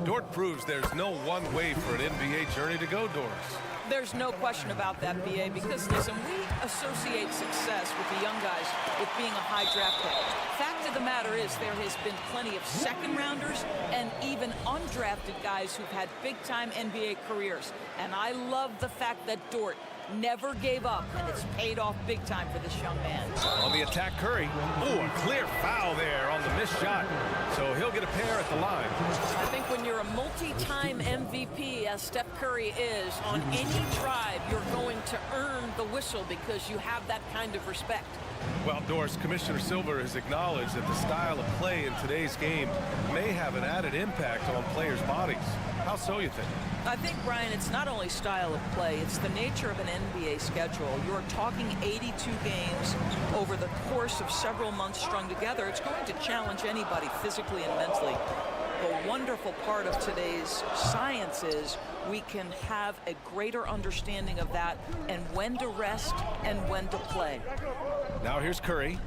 A: Dort proves there's no one way for an NBA journey to go, Doris.
J: There's no question about that, BA, because, listen, we associate success with the young guys with being a high draft pick. Fact of the matter is there has been plenty of second-rounders and even undrafted guys who've had big-time NBA careers. And I love the fact that Dort never gave up, and it's paid off big time for this young man.
A: On the attack, Curry. Oh, a clear foul there on the missed shot. So he'll get a pair at the line.
J: I think when you're a multi-time MVP, as Steph Curry is, on any drive, you're going to earn the whistle because you have that kind of respect.
A: Well, Doris, Commissioner Silver has acknowledged that the style of play in today's game may have an added impact on players' bodies. How so, you think?
J: I think, Brian, it's not only style of play, it's the nature of an NBA schedule. You're talking 82 games over the course of several months strung together. It's going to challenge anybody physically and mentally. The wonderful part of today's science is we can have a greater understanding of that and when to rest and when to play.
A: Now here's Curry.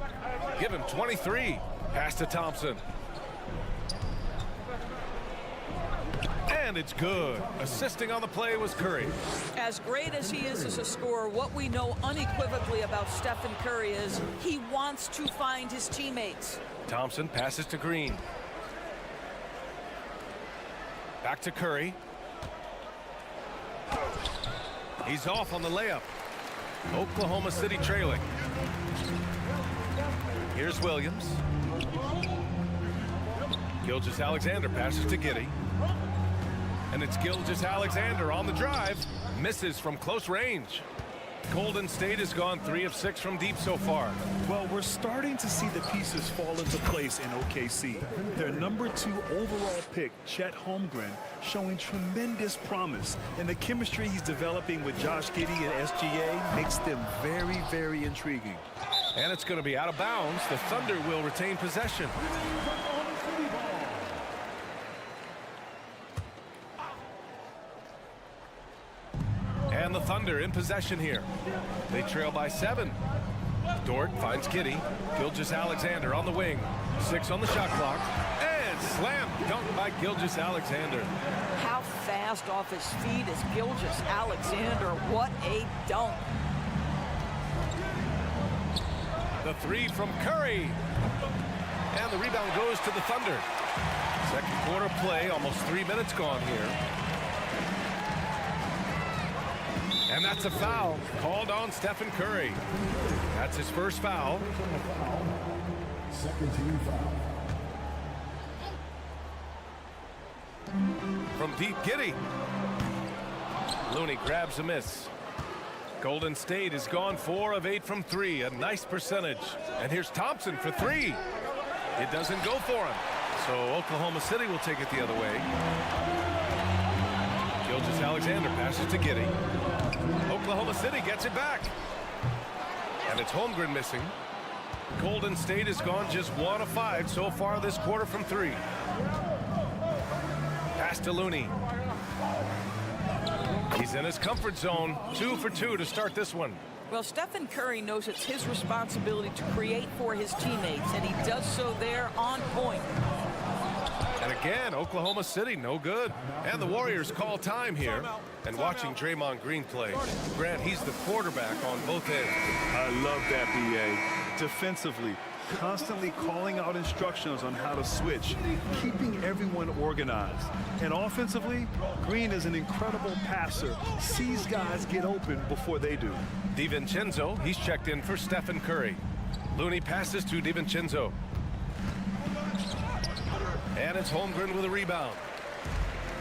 A: Give him 23. Pass to Thompson. And it's good. Assisting on the play was Curry.
J: As great as he is as a scorer, what we know unequivocally about Stephen Curry is he wants to find his teammates.
A: Thompson passes to Green. Back to Curry. He's off on the layup. Oklahoma City trailing. Here's Williams. Gilgeous-Alexander passes to Giddey. And it's Gilgeous-Alexander on the drive. Misses from close range. Golden State has gone 3 of 6 from deep so far.
C: Well, we're starting to see the pieces fall into place in OKC. Their #2 overall pick, Chet Holmgren, showing tremendous promise. And the chemistry he's developing with Josh Giddey and SGA makes them very, very intriguing.
A: And it's going to be out of bounds. The Thunder will retain possession. And the Thunder in possession here. They trail by 7. Dort finds Giddey. Gilgeous-Alexander on the wing. 6 on the shot clock. And slam dunk by Gilgeous-Alexander.
J: How fast off his feet is Gilgeous-Alexander. What a dunk.
A: The 3 from Curry. And the rebound goes to the Thunder. Second quarter play, almost 3 minutes gone here. And that's a foul called on Stephen Curry. That's his first foul.
E: Second team foul.
A: From deep, Giddey. Looney grabs a miss. Golden State has gone 4 of 8 from 3, a nice percentage. And here's Thompson for 3. It doesn't go for him. So Oklahoma City will take it the other way. Gilgeous-Alexander passes to Giddey. Oklahoma City gets it back. And it's Holmgren missing. Golden State has gone just 1 of 5 so far this quarter from 3. Pass to Looney. He's in his comfort zone. 2 for 2 to start this one.
J: Well, Stephen Curry knows it's his responsibility to create for his teammates, and he does so there on point.
A: And again, Oklahoma City, no good. And the Warriors call time here. And watching Draymond Green play, Grant, he's the quarterback on both ends.
C: I love that, BA. Defensively, constantly calling out instructions on how to switch, keeping everyone organized. And offensively, Green is an incredible passer, sees guys get open before they do.
A: DiVincenzo, he's checked in for Stephen Curry. Looney passes to DiVincenzo. And it's Holmgren with a rebound.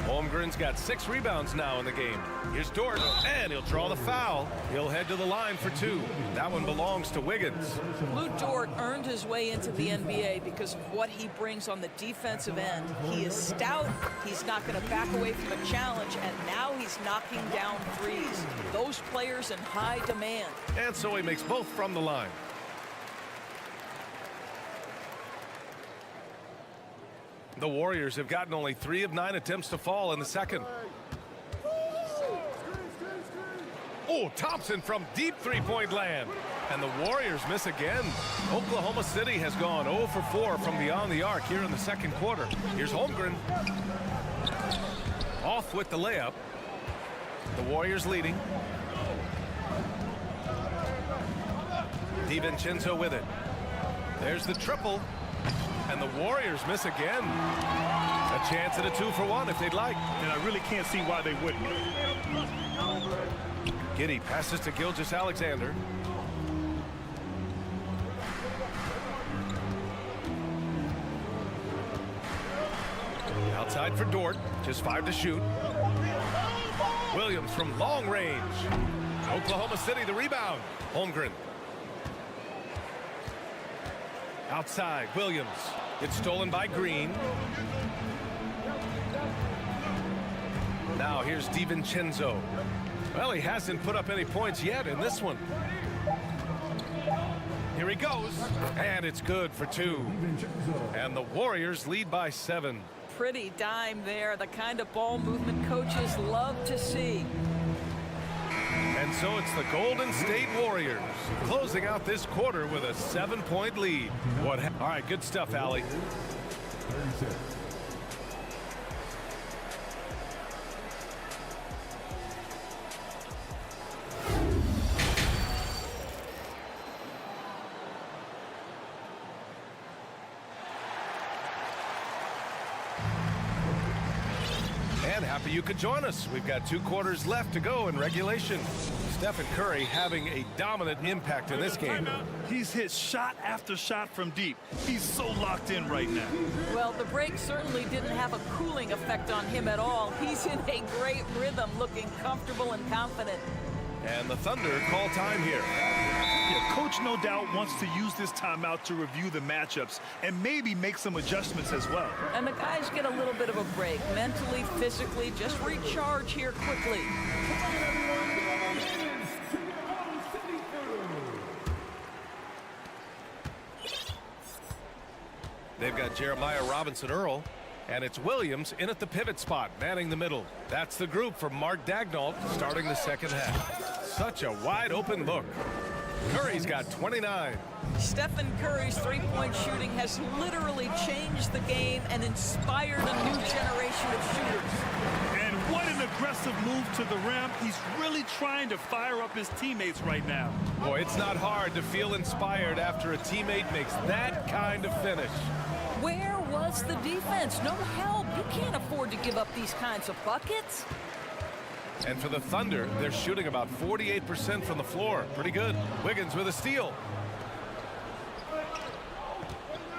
A: Holmgren's got 6 rebounds now in the game. Here's Dort, and he'll draw the foul. He'll head to the line for 2. That one belongs to Wiggins.
J: Lou Dort earned his way into the NBA because of what he brings on the defensive end. He is stout, he's not going to back away from a challenge, and now he's knocking down threes. Those players in high demand.
A: And so he makes both from the line. The Warriors have gotten only 3 of 9 attempts to fall in the second. Oh, Thompson from deep 3-point land. And the Warriors miss again. Oklahoma City has gone 0 for 4 from beyond the arc here in the second quarter. Here's Holmgren. Off with the layup. The Warriors leading. DiVincenzo with it. There's the triple. And the Warriors miss again. A chance at a 2-for-1 if they'd like.
C: And I really can't see why they wouldn't.
A: Giddey passes to Gilgeous-Alexander. Outside for Dort. Just 5 to shoot. Williams from long range. Oklahoma City the rebound. Holmgren. Outside, Williams. It's stolen by Green. Now here's DiVincenzo. Well, he hasn't put up any points yet in this one. Here he goes. And it's good for 2. And the Warriors lead by 7.
J: Pretty dime there, the kind of ball movement coaches love to see.
A: And so it's the Golden State Warriors closing out this quarter with a 7-point lead. All right, good stuff, Allie. And happy you could join us. We've got 2 quarters left to go in regulation. Stay Stephen Curry having a dominant impact in this game.
C: He's hit shot after shot from deep. He's so locked in right now.
J: Well, the break certainly didn't have a cooling effect on him at all. He's in a great rhythm, looking comfortable and confident.
A: And the Thunder call time here.
C: Yeah, coach no doubt wants to use this timeout to review the matchups and maybe make some adjustments as well.
J: And the guys get a little bit of a break, mentally, physically, just recharge here quickly.
A: They've got Jeremiah Robinson-Earl, and it's Williams in at the pivot spot, manning the middle. That's the group for Mark Daigneault starting the second half. Such a wide open look. Curry's got 29.
J: Stephen Curry's three-point shooting has literally changed the game and inspired a new generation of shooters.
C: And what an aggressive move to the rim. He's really trying to fire up his teammates right now.
A: Boy, it's not hard to feel inspired after a teammate makes that kind of finish.
J: Where was the defense? No help. You can't afford to give up these kinds of buckets.
A: And for the Thunder, they're shooting about 48% from the floor. Pretty good. Wiggins with a steal.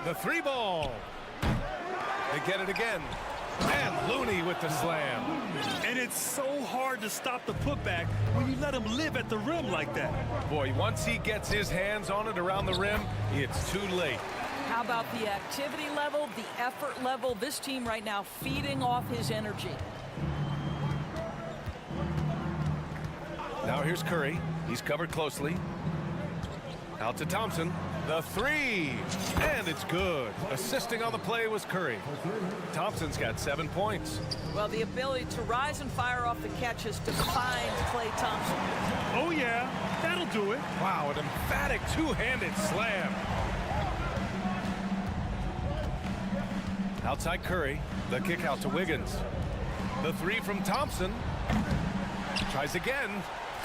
A: The three ball. They get it again. And Looney with the slam.
C: And it's so hard to stop the putback when you let him live at the rim like that.
A: Boy, once he gets his hands on it around the rim, it's too late.
J: How about the activity level, the effort level? This team right now feeding off his energy.
A: Now here's Curry. He's covered closely. Out to Thompson. The three. And it's good. Assisting on the play was Curry. Thompson's got 7 points.
J: Well, the ability to rise and fire off the catch has defined Klay Thompson.
C: Oh, yeah. That'll do it.
A: Wow, an emphatic two-handed slam. Outside Curry. The kick out to Wiggins. The three from Thompson. Tries again.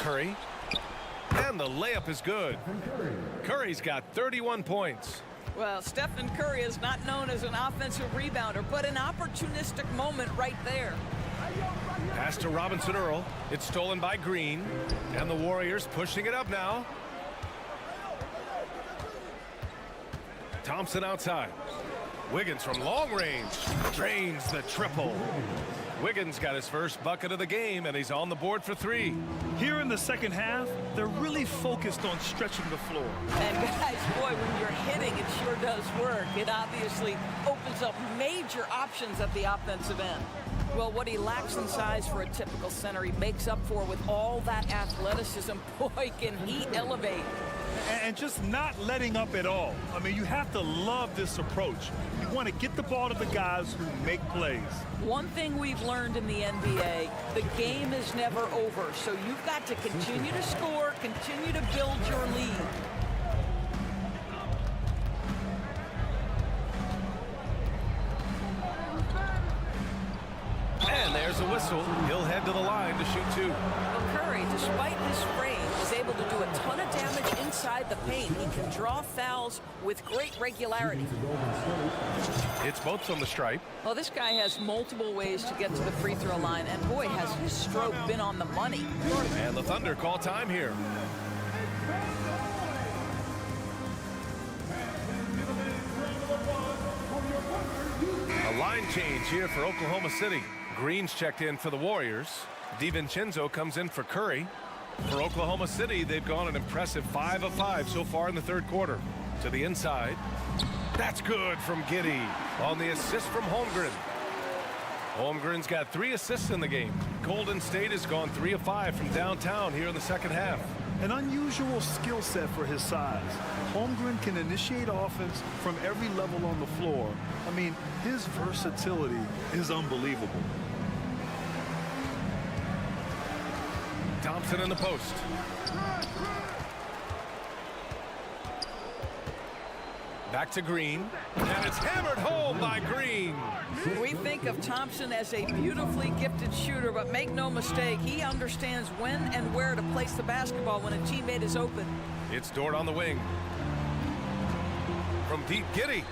A: Curry. And the layup is good. Curry's got 31 points.
J: Well, Stephen Curry is not known as an offensive rebounder, but an opportunistic moment right there.
A: Pass to Robinson-Earl. It's stolen by Green. And the Warriors pushing it up now. Thompson outside. Wiggins from long range. Drains the triple. Wiggins got his first bucket of the game, and he's on the board for three.
C: Here in the second half, they're really focused on stretching the floor.
J: And guys, boy, when you're hitting, it sure does work. It obviously opens up major options at the offensive end. Well, what he lacks in size for a typical center, he makes up for with all that athleticism. Boy, can he elevate.
C: And just not letting up at all. I mean, you have to love this approach. You want to get the ball to the guys who make plays.
J: One thing we've learned in the NBA, the game is never over. So you've got to continue to score, continue to build your lead.
A: And there's a whistle. He'll head to the line to shoot two.
J: Well, Curry, despite his frame, is able to do a ton of damage inside the paint. He can draw fouls with great regularity.
A: It's both from the stripe.
J: Well, this guy has multiple ways to get to the free throw line, and boy, has his stroke been on the money.
A: And the Thunder call time here. A line change here for Oklahoma City. Green's checked in for the Warriors. DiVincenzo comes in for Curry. For Oklahoma City, they've gone an impressive 5 of 5 so far in the third quarter. To the inside. That's good from Giddey on the assist from Holmgren. Holmgren's got 3 assists in the game. Golden State has gone 3 of 5 from downtown here in the second half.
C: An unusual skill set for his size. Holmgren can initiate offense from every level on the floor. I mean, his versatility is unbelievable.
A: Thompson in the post. Back to Green. And it's hammered home by Green.
J: We think of Thompson as a beautifully gifted shooter, but make no mistake, he understands when and where to place the basketball when a teammate is open.
A: It's Dort on the wing. From deep, Giddey.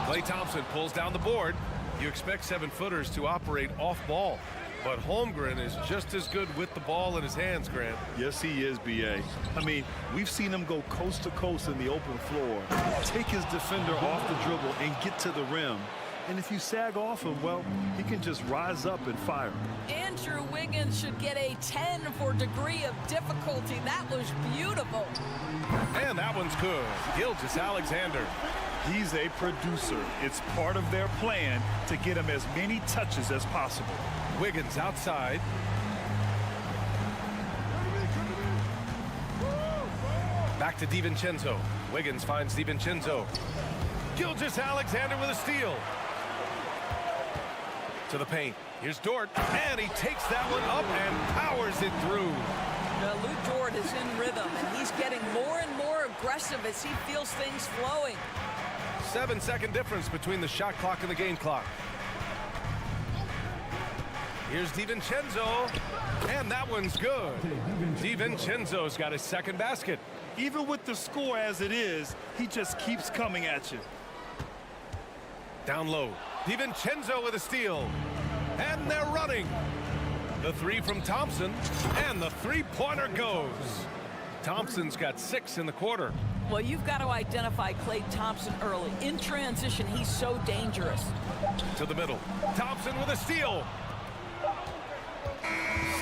A: Klay Thompson pulls down the board. You expect 7-footers to operate off ball. But Holmgren is just as good with the ball in his hands, Grant.
C: Yes, he is, B.A. I mean, we've seen him go coast to coast in the open floor, take his defender off the dribble and get to the rim. And if you sag off him, well, he can just rise up and fire.
J: Andrew Wiggins should get a 10 for degree of difficulty. That was beautiful.
A: And that one's good. Gilgeous-Alexander.
C: He's a producer. It's part of their plan to get him as many touches as possible.
A: Wiggins outside. Back to DiVincenzo. Wiggins finds DiVincenzo. Gilgeous-Alexander with a steal. To the paint. Here's Dort, and he takes that one up and powers it through.
J: Lou Dort is in rhythm, and he's getting more and more aggressive as he feels things flowing.
A: 7-second difference between the shot clock and the game clock. Here's DiVincenzo, and that one's good. DiVincenzo's got his second basket.
C: Even with the score as it is, he just keeps coming at you.
A: Down low. DiVincenzo with a steal. And they're running. The three from Thompson, and the three-pointer goes. Thompson's got 6 in the quarter.
J: Well, you've got to identify Klay Thompson early. In transition, he's so dangerous.
A: To the middle. Thompson with a steal.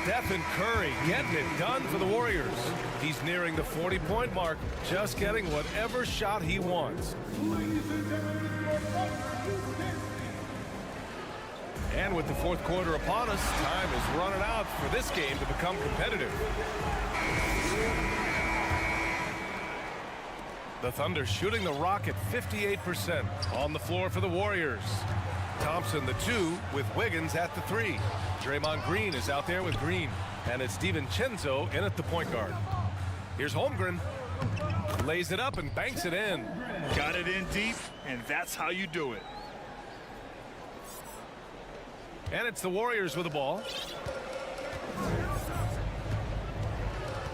A: Stephen Curry getting it done for the Warriors. He's nearing the 40-point mark, just getting whatever shot he wants. And with the fourth quarter upon us, time is running out for this game to become competitive. The Thunder shooting the rock at 58% on the floor for the Warriors. Thompson the 2 with Wiggins at the 3. Draymond Green is out there with Green, and it's DiVincenzo in at the point guard. Here's Holmgren. Lays it up and banks it in.
C: Got it in deep, and that's how you do it.
A: And it's the Warriors with the ball.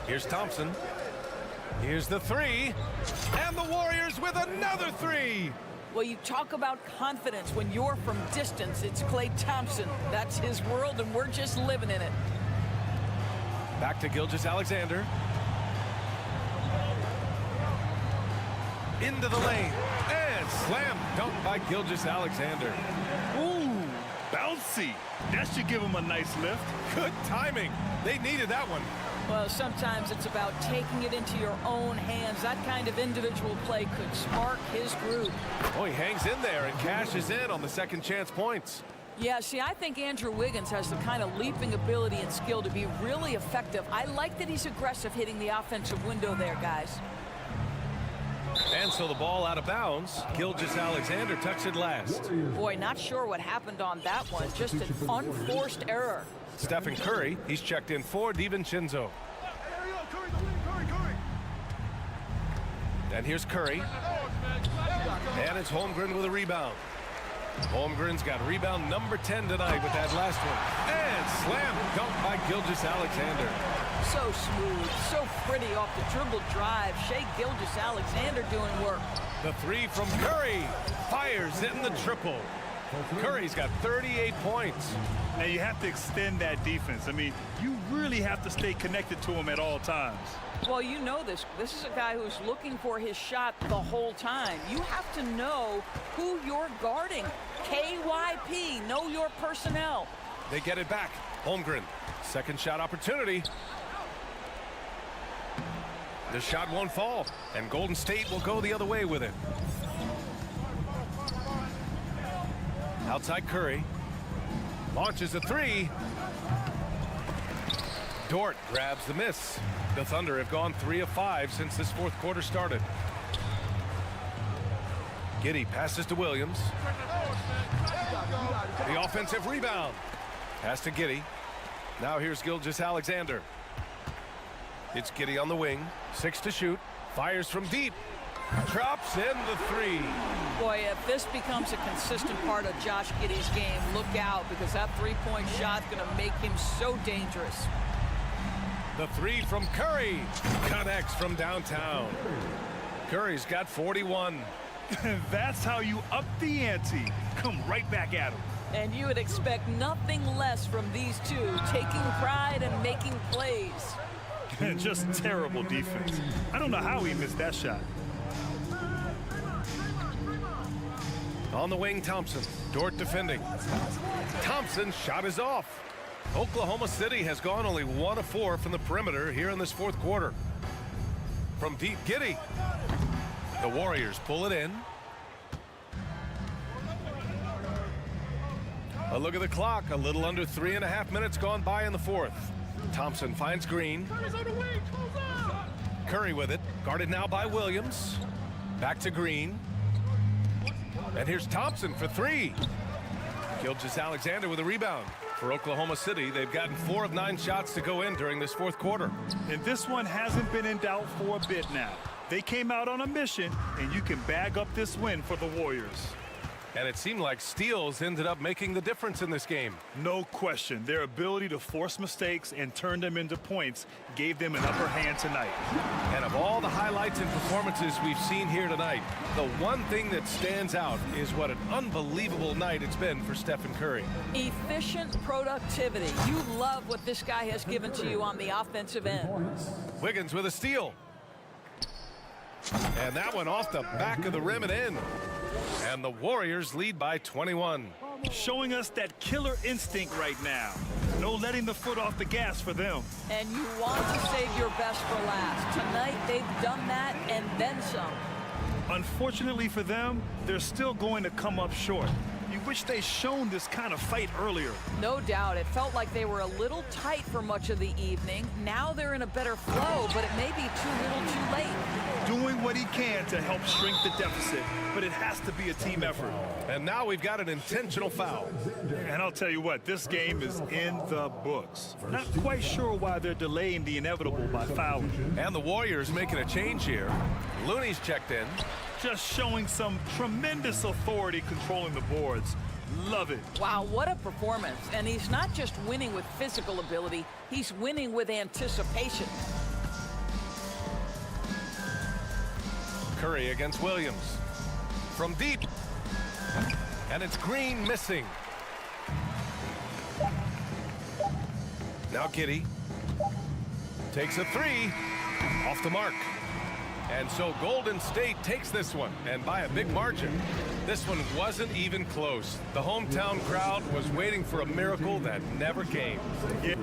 A: Here's Thompson. Here's the 3. And the Warriors with another 3.
J: Well, you talk about confidence when you're from distance. It's Klay Thompson. That's his world, and we're just living in it.
A: Back to Gilgeous-Alexander. Into the lane. And slam dunk by Gilgeous-Alexander.
C: Ooh, bouncy. That should give him a nice lift.
A: Good timing. They needed that one.
J: Well, sometimes it's about taking it into your own hands. That kind of individual play could spark his groove.
A: Oh, he hangs in there and cashes in on the second chance points.
J: Yeah, see, I think Andrew Wiggins has the kind of leaping ability and skill to be really effective. I like that he's aggressive hitting the offensive window there, guys.
A: And so the ball out of bounds. Gilgeous-Alexander tucks it last.
J: Boy, not sure what happened on that one. Just an unforced error.
A: Stephen Curry, he's checked in for DiVincenzo. And here's Curry. And it's Holmgren with a rebound. Holmgren's got rebound number 10 tonight with that last one. And slam dunk by Gilgeous-Alexander.
J: So smooth, so pretty off the dribble drive. Shai Gilgeous-Alexander doing work.
A: The 3 from Curry. Fires in the triple. Curry's got 38 points.
C: Now you have to extend that defense. I mean, you really have to stay connected to him at all times.
J: Well, you know this. This is a guy who's looking for his shot the whole time. You have to know who you're guarding. KYP, know your personnel.
A: They get it back. Holmgren, second shot opportunity. The shot won't fall, and Golden State will go the other way with it. Outside Curry. Launches a 3. Dort grabs the miss. The Thunder have gone 3 of 5 since this fourth quarter started. Giddey passes to Williams. The offensive rebound. Pass to Giddey. Now here's Gilgeous-Alexander. It's Giddey on the wing. 6 to shoot. Fires from deep. Drops in the 3.
J: Boy, if this becomes a consistent part of Josh Giddey's game, look out, because that three-point shot's going to make him so dangerous.
A: The 3 from Curry. Connects from downtown. Curry's got 41.
C: That's how you up the ante. Come right back at him.
J: And you would expect nothing less from these two, taking pride and making plays.
C: Just terrible defense. I don't know how he missed that shot.
A: On the wing, Thompson. Dort defending. Thompson's shot is off. Oklahoma City has gone only 1 of 4 from the perimeter here in this fourth quarter. From deep, Giddey. The Warriors pull it in. A look at the clock. A little under 3.5 minutes gone by in the fourth. Thompson finds Green. Curry with it. Guarded now by Williams. Back to Green. And here's Thompson for 3. Gilgeous-Alexander with a rebound. For Oklahoma City, they've gotten 4 of 9 shots to go in during this fourth quarter.
C: And this one hasn't been in doubt for a bit now. They came out on a mission, and you can bag up this win for the Warriors.
A: And it seemed like steals ended up making the difference in this game.
C: No question. Their ability to force mistakes and turn them into points gave them an upper hand tonight.
A: And of all the highlights and performances we've seen here tonight, the one thing that stands out is what an unbelievable night it's been for Stephen Curry.
J: Efficient productivity. You love what this guy has given to you on the offensive end.
A: Wiggins with a steal. And that one off the back of the rim and in. And the Warriors lead by 21.
C: Showing us that killer instinct right now. No letting the foot off the gas for them.
J: And you want to save your best for last. Tonight, they've done that and then some.
C: Unfortunately for them, they're still going to come up short. You wish they'd shown this kind of fight earlier.
J: No doubt. It felt like they were a little tight for much of the evening. Now they're in a better flow, but it may be too little too late.
C: Doing what he can to help shrink the deficit, but it has to be a team effort.
A: And now we've got an intentional foul.
C: And I'll tell you what, this game is in the books. Not quite sure why they're delaying the inevitable by fouling.
A: And the Warriors making a change here. Looney's checked in.
C: Just showing some tremendous authority controlling the boards. Love it.
J: Wow, what a performance. And he's not just winning with physical ability, he's winning with anticipation.
A: Curry against Williams. From deep. And it's Green missing. Now Giddey takes a 3. Off the mark. And so Golden State takes this one, and by a big margin. This one wasn't even close. The hometown crowd was waiting for a miracle that never came.
C: Yeah.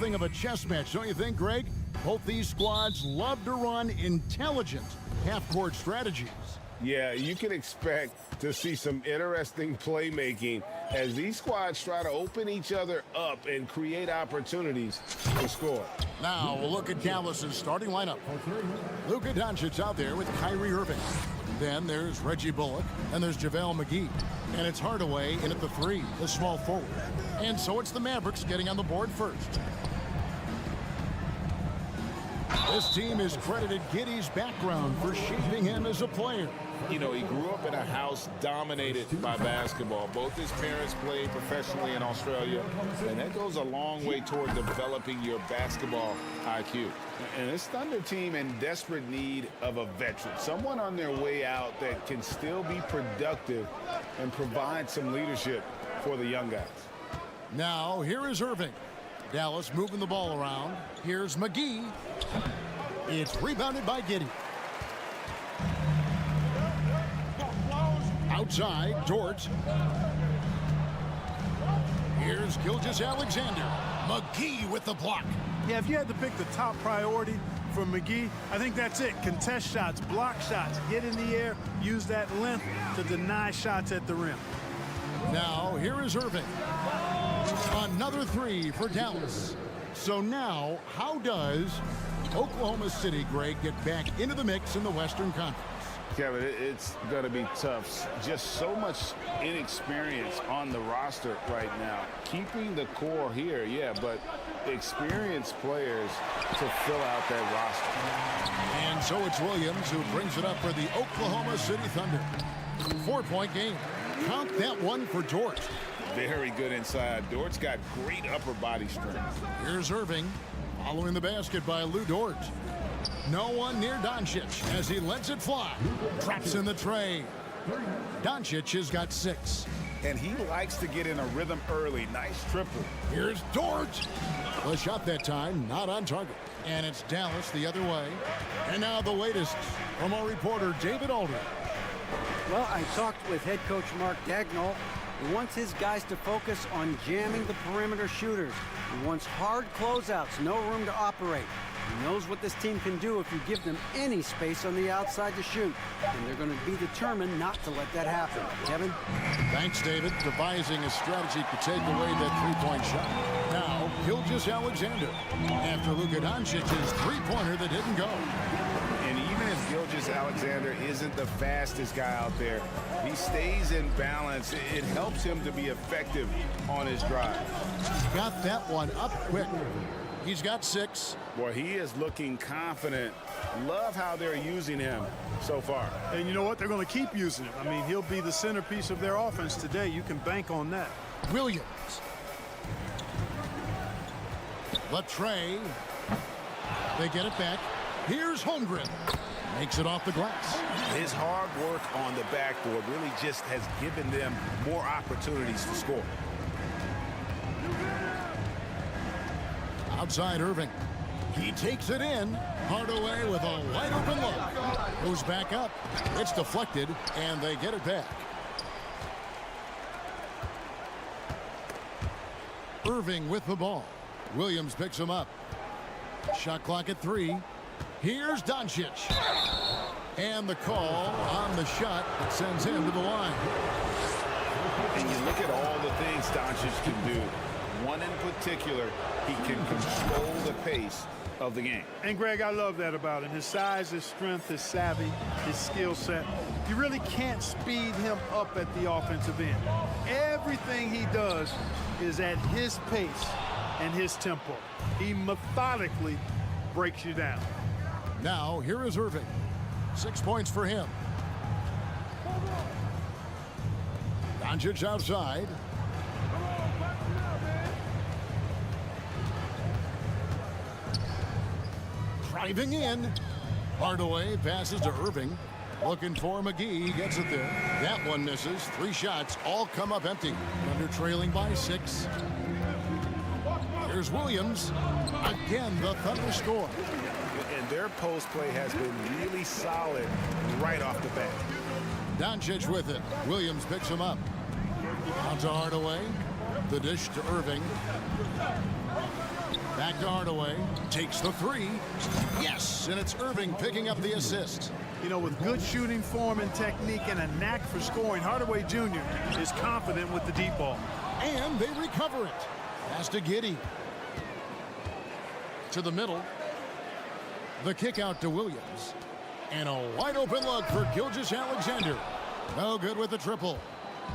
F: something of a chess match, don't you think, Greg? Both these squads love to run intelligent half-court strategies.
H: Yeah, you can expect to see some interesting playmaking as these squads try to open each other up and create opportunities to score.
F: Now we'll look at Dallas's starting lineup. Luka Doncic's out there with Kyrie Irving. Then there's Reggie Bullock, and there's JaVale McGee. And it's Hardaway in at the 3, the small forward. And so it's the Mavericks getting on the board first. This team is credited Giddey's background for shaping him as a player.
H: You know, he grew up in a house dominated by basketball. Both his parents played professionally in Australia, and that goes a long way toward developing your basketball IQ. And this Thunder team in desperate need of a veteran, someone on their way out that can still be productive and provide some leadership for the young guys.
F: Now, here is Irving. Dallas moving the ball around. Here's McGee. It's rebounded by Giddey. Outside, Dort. Here's Gilgeous-Alexander. McGee with the block.
K: Yeah, if you had to pick the top priority for McGee, I think that's it. Contest shots, block shots, get in the air, use that length to deny shots at the rim.
F: Now, here is Irving. Another 3 for Dallas. So now, how does Oklahoma City, Greg, get back into the mix in the Western Conference?
H: Kevin, it's going to be tough. Just so much inexperience on the roster right now. Keeping the core here, yeah, but experienced players to fill out that roster.
F: And so it's Williams who brings it up for the Oklahoma City Thunder. 4-point game. Count that one for Dort.
H: Very good inside. Dort's got great upper body strength.
F: Here's Irving, following the basket by Lou Dort. No one near Doncic as he lets it fly. Traps in the tray. Doncic has got 6.
H: And he likes to get in a rhythm early. Nice triple.
F: Here's Dort. The shot that time, not on target. And it's Dallas the other way. And now the latest from our reporter, David Aldridge.
I: Well, I talked with head coach Mark Dagnall. He wants his guys to focus on jamming the perimeter shooters. He wants hard closeouts, no room to operate. He knows what this team can do if you give them any space on the outside to shoot. And they're going to be determined not to let that happen. Kevin?
F: Thanks, David. Devising a strategy to take away that three-point shot. Now, Gilgeous-Alexander after Luka Doncic's three-pointer that didn't go.
H: And even if Gilgeous-Alexander isn't the fastest guy out there, he stays in balance. It helps him to be effective on his drive.
F: Got that one up quick. He's got 6.
H: Boy, he is looking confident. Love how they're using him so far.
K: And you know what? They're going to keep using him. I mean, he'll be the centerpiece of their offense today. You can bank on that.
F: Williams. Latrey. They get it back. Here's Holmgren. Makes it off the glass.
H: His hard work on the backboard really just has given them more opportunities to score.
F: Outside Irving. He takes it in. Hardaway with a wide open look. Goes back up. It's deflected, and they get it back. Irving with the ball. Williams picks him up. Shot clock at 3. Here's Doncic. And the call on the shot that sends him to the line.
H: And you look at all the things Doncic can do. One in particular, he can control the pace of the game.
K: And Greg, I love that about him. His size, his strength, his savvy, his skill set. You really can't speed him up at the offensive end. Everything he does is at his pace and his tempo. He methodically breaks you down.
F: Now, here is Irving. 6 points for him. Doncic outside. Driving in. Hardaway passes to Irving. Looking for McGee. He gets it there. That one misses. 3 shots. All come up empty. Thunder trailing by 6. Here's Williams. Again, the Thunder score.
H: And their post play has been really solid right off the bat.
F: Doncic with it. Williams picks him up. Out to Hardaway. The dish to Irving. Back to Hardaway. Takes the three. Yes, and it's Irving picking up the assist.
K: You know, with good shooting form and technique and a knack for scoring, Hardaway Jr. is confident with the deep ball.
F: And they recover it. Pass to Giddey. To the middle. The kick out to Williams. And a wide open look for Gilgeous-Alexander. No good with the triple.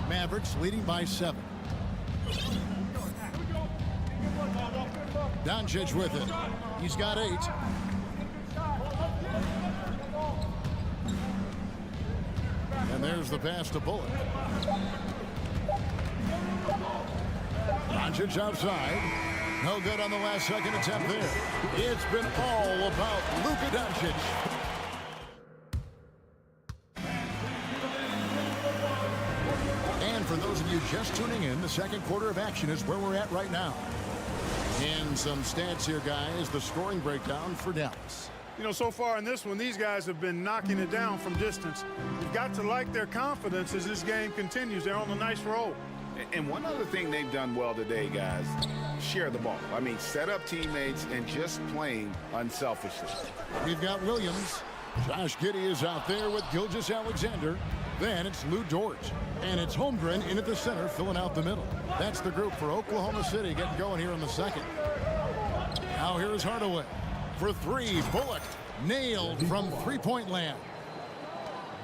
F: Mavericks leading by 7. Doncic with it. He's got 8. And there's the pass to Bullock. Doncic outside. No good on the last second attempt there. It's been all about Luka Doncic. And for those of you just tuning in, the second quarter of action is where we're at right now. And some stats here, guys. The scoring breakdown for Dallas.
K: You know, so far in this one, these guys have been knocking it down from distance. You've got to like their confidence as this game continues. They're on a nice roll.
H: And one other thing they've done well today, guys, share the ball. I mean, set up teammates and just playing unselfishly.
F: We've got Williams. Josh Giddey is out there with Gilgeous-Alexander. Then it's Lou Dort. And it's Holmgren in at the center, filling out the middle. That's the group for Oklahoma City getting going here in the second. Now here's Hardaway. For 3, Bullock nailed from three-point land.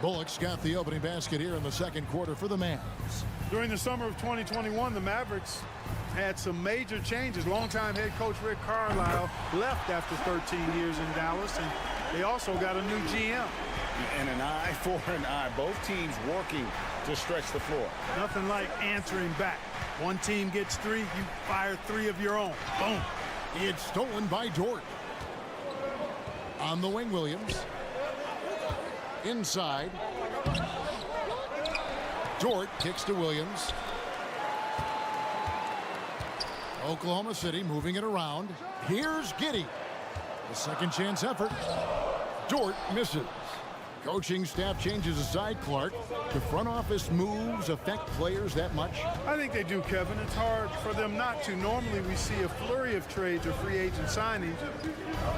F: Bullock's got the opening basket here in the second quarter for the Mavs.
K: During the summer of 2021, the Mavericks had some major changes. Longtime head coach Rick Carlisle left after 13 years in Dallas, and they also got a new GM.
H: And an eye for an eye. Both teams working to stretch the floor.
K: Nothing like answering back. One team gets 3, you fire 3 of your own. Boom.
F: It's stolen by Dort. On the wing, Williams. Inside. Dort kicks to Williams. Oklahoma City moving it around. Here's Giddey. The second chance effort. Dort misses. Coaching staff changes aside, Clark. The front office moves affect players that much?
K: I think they do, Kevin. It's hard for them not to. Normally we see a flurry of trades or free agent signings.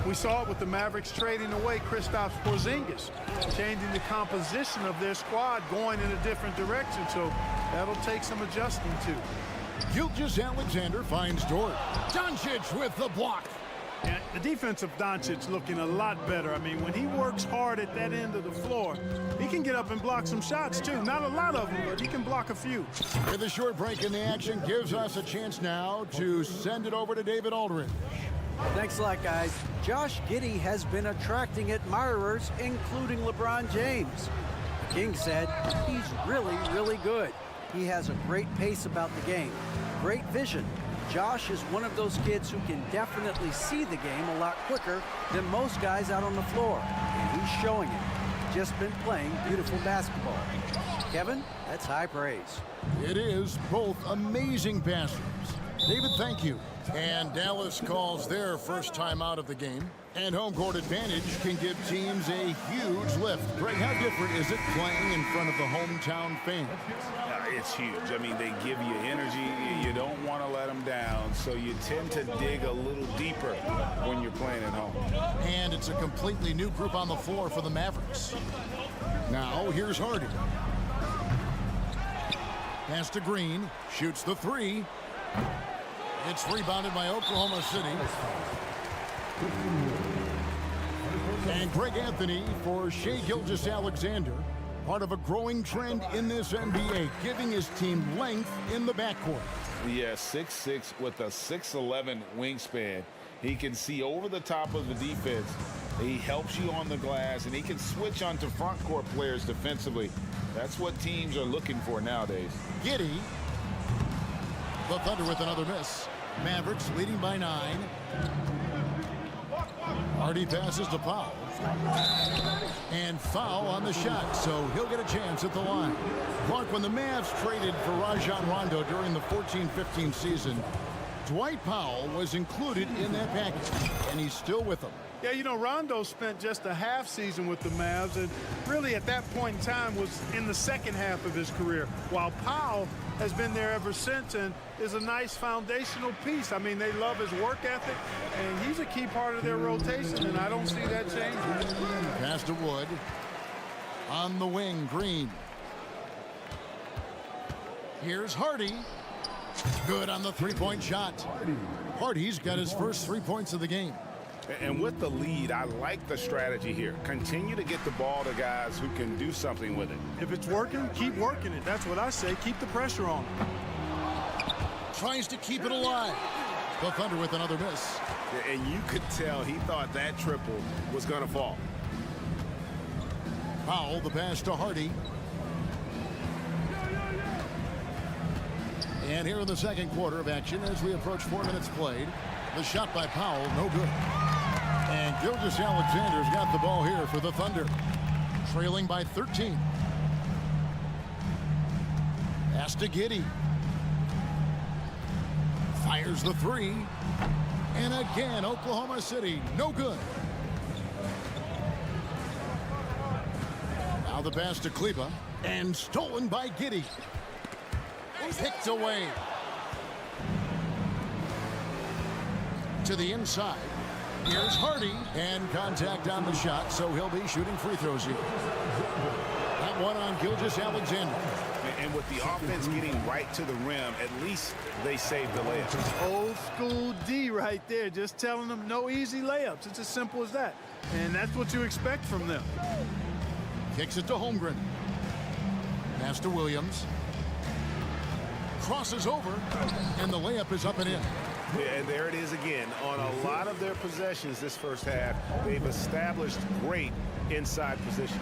K: We saw it with the Mavericks trading away Kristaps Porzingis, changing the composition of their squad, going in a different direction. So that'll take some adjusting to.
F: Gilgeous-Alexander finds Dort. Doncic with the block.
K: And the defense of Doncic looking a lot better. I mean, when he works hard at that end of the floor, he can get up and block some shots, too. Not a lot of them, but he can block a few.
F: With a short break in the action, gives us a chance now to send it over to David Aldridge.
I: Thanks a lot, guys. Josh Giddey has been attracting admirers, including LeBron James. The King said he's really, really good. He has a great pace about the game, great vision. Josh is one of those kids who can definitely see the game a lot quicker than most guys out on the floor. And he's showing it. Just been playing beautiful basketball. Kevin, that's high praise.
F: It is both amazing passers. David, thank you. And Dallas calls their first time out of the game. And home court advantage can give teams a huge lift. Greg, how different is it playing in front of the hometown fans?
H: It's huge. I mean, they give you energy. You don't want to let them down, so you tend to dig a little deeper when you're playing at home.
F: And it's a completely new group on the floor for the Mavericks. Now, here's Hardy. Pass to Green. Shoots the 3. It's rebounded by Oklahoma City. And Greg Anthony for Shai Gilgeous-Alexander. Part of a growing trend in this NBA, giving his team length in the backcourt.
H: Yeah, 6'6" with a 6'11" wingspan. He can see over the top of the defense. He helps you on the glass, and he can switch onto front court players defensively. That's what teams are looking for nowadays.
F: Giddey. The Thunder with another miss. Mavericks leading by 9. Hardy passes to Powell. And foul on the shot, so he'll get a chance at the line. Clark, when the Mavs traded for Rajon Rondo during the 14-15 season, Dwight Powell was included in that package, and he's still with them.
K: Yeah, you know, Rondo spent just a half season with the Mavs, and really at that point in time was in the second half of his career, while Powell has been there ever since and is a nice foundational piece. I mean, they love his work ethic, and he's a key part of their rotation, and I don't see that changing.
F: Pass to Wood. On the wing, Green. Here's Hardy. Good on the three-point shot. Hardy's got his first 3 points of the game.
H: And with the lead, I like the strategy here. Continue to get the ball to guys who can do something with it.
K: If it's working, keep working it. That's what I say. Keep the pressure on.
F: Tries to keep it alive. The Thunder with another miss.
H: And you could tell he thought that triple was going to fall.
F: Powell, the pass to Hardy. And here in the second quarter of action as we approach 4 minutes played. The shot by Powell, no good. And Gilgeous-Alexander's got the ball here for the Thunder. Trailing by 13. Pass to Giddey. Fires the three. And again, Oklahoma City, no good. Now the pass to Kleber. And stolen by Giddey. Picked away. To the inside. Here's Hardy. And contact on the shot, so he'll be shooting free throws here. That one on Gilgeous-Alexander.
H: And with the offense getting right to the rim, at least they saved the layup.
K: Old school D right there, just telling them no easy layups. It's as simple as that. And that's what you expect from them.
F: Kicks it to Holmgren. Pass to Williams. Crosses over, and the layup is up and in.
H: Yeah, and there it is again. On a lot of their possessions this first half, they've established great inside position.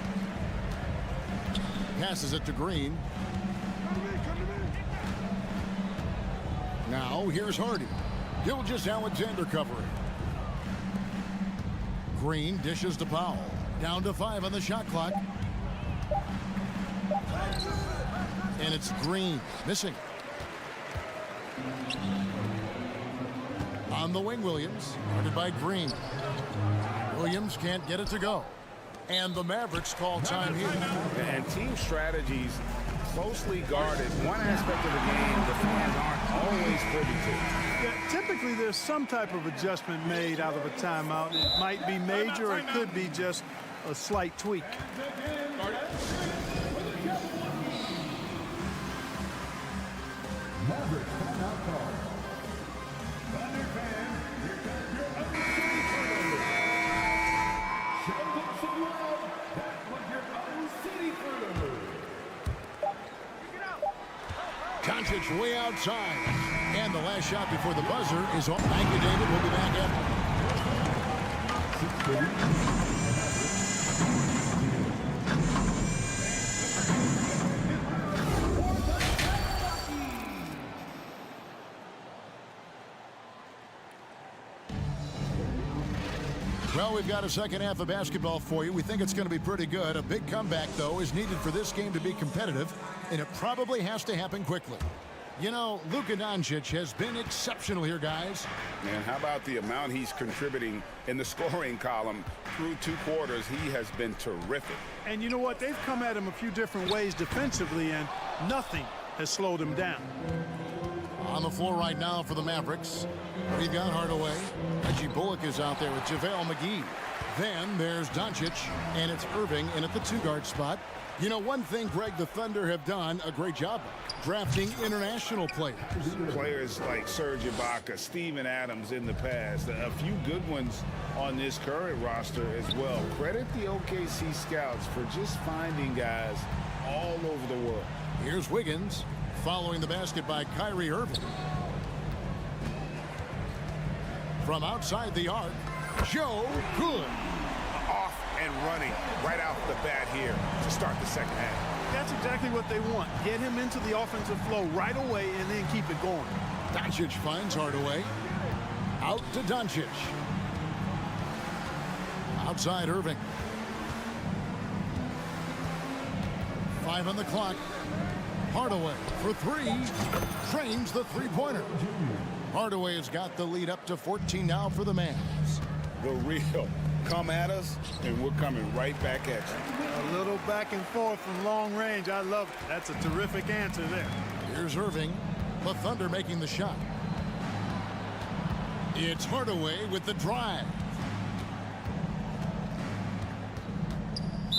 F: Passes it to Green. Now here's Hardy. Gilgeous-Alexander covering. Green dishes to Powell. Down to 5 on the shot clock. And it's Green missing. On the wing, Williams. Guarded by Green. Williams can't get it to go. And the Mavericks call time here.
H: And team strategies closely guarded. One aspect of the game the fans aren't always privy to.
K: Yeah, typically there's some type of adjustment made out of a timeout. It might be major or it could be just a slight tweak.
E: Mavericks timeout call. Thunder fans, here comes your Oklahoma City turnover. Show them some love. That was your Oklahoma City turnover.
F: Doncic way outside. And the last shot before the buzzer is on. Thank you, David. We'll be back after. Well, we've got a second half of basketball for you. We think it's going to be pretty good. A big comeback, though, is needed for this game to be competitive, and it probably has to happen quickly. You know, Luka Doncic has been exceptional here, guys.
H: And how about the amount he's contributing in the scoring column through 2 quarters? He has been terrific.
K: And you know what? They've come at him a few different ways defensively, and nothing has slowed him down.
F: On the floor right now for the Mavericks. We've got Hardaway. Reggie Bullock is out there with JaVale McGee. Then there's Doncic, and it's Irving in at the 2-guard spot. You know, one thing, Greg, the Thunder have done a great job drafting international players.
H: Players like Serge Ibaka, Steven Adams in the past, a few good ones on this current roster as well. Credit the OKC scouts for just finding guys all over the world.
F: Here's Wiggins following the basket by Kyrie Irving. From outside the arc, Joe Good.
H: Off and running right out the bat here to start the second half.
K: That's exactly what they want. Get him into the offensive flow right away and then keep it going.
F: Doncic finds Hardaway. Out to Doncic. Outside Irving. 5 on the clock. Hardaway for 3. Trains the three-pointer. Hardaway has got the lead up to 14 now for the Mavs.
H: The real Come at us, and we're coming right back at you.
K: A little back and forth from long range. I love it. That's a terrific answer there.
F: Here's Irving. The Thunder making the shot. It's Hardaway with the drive.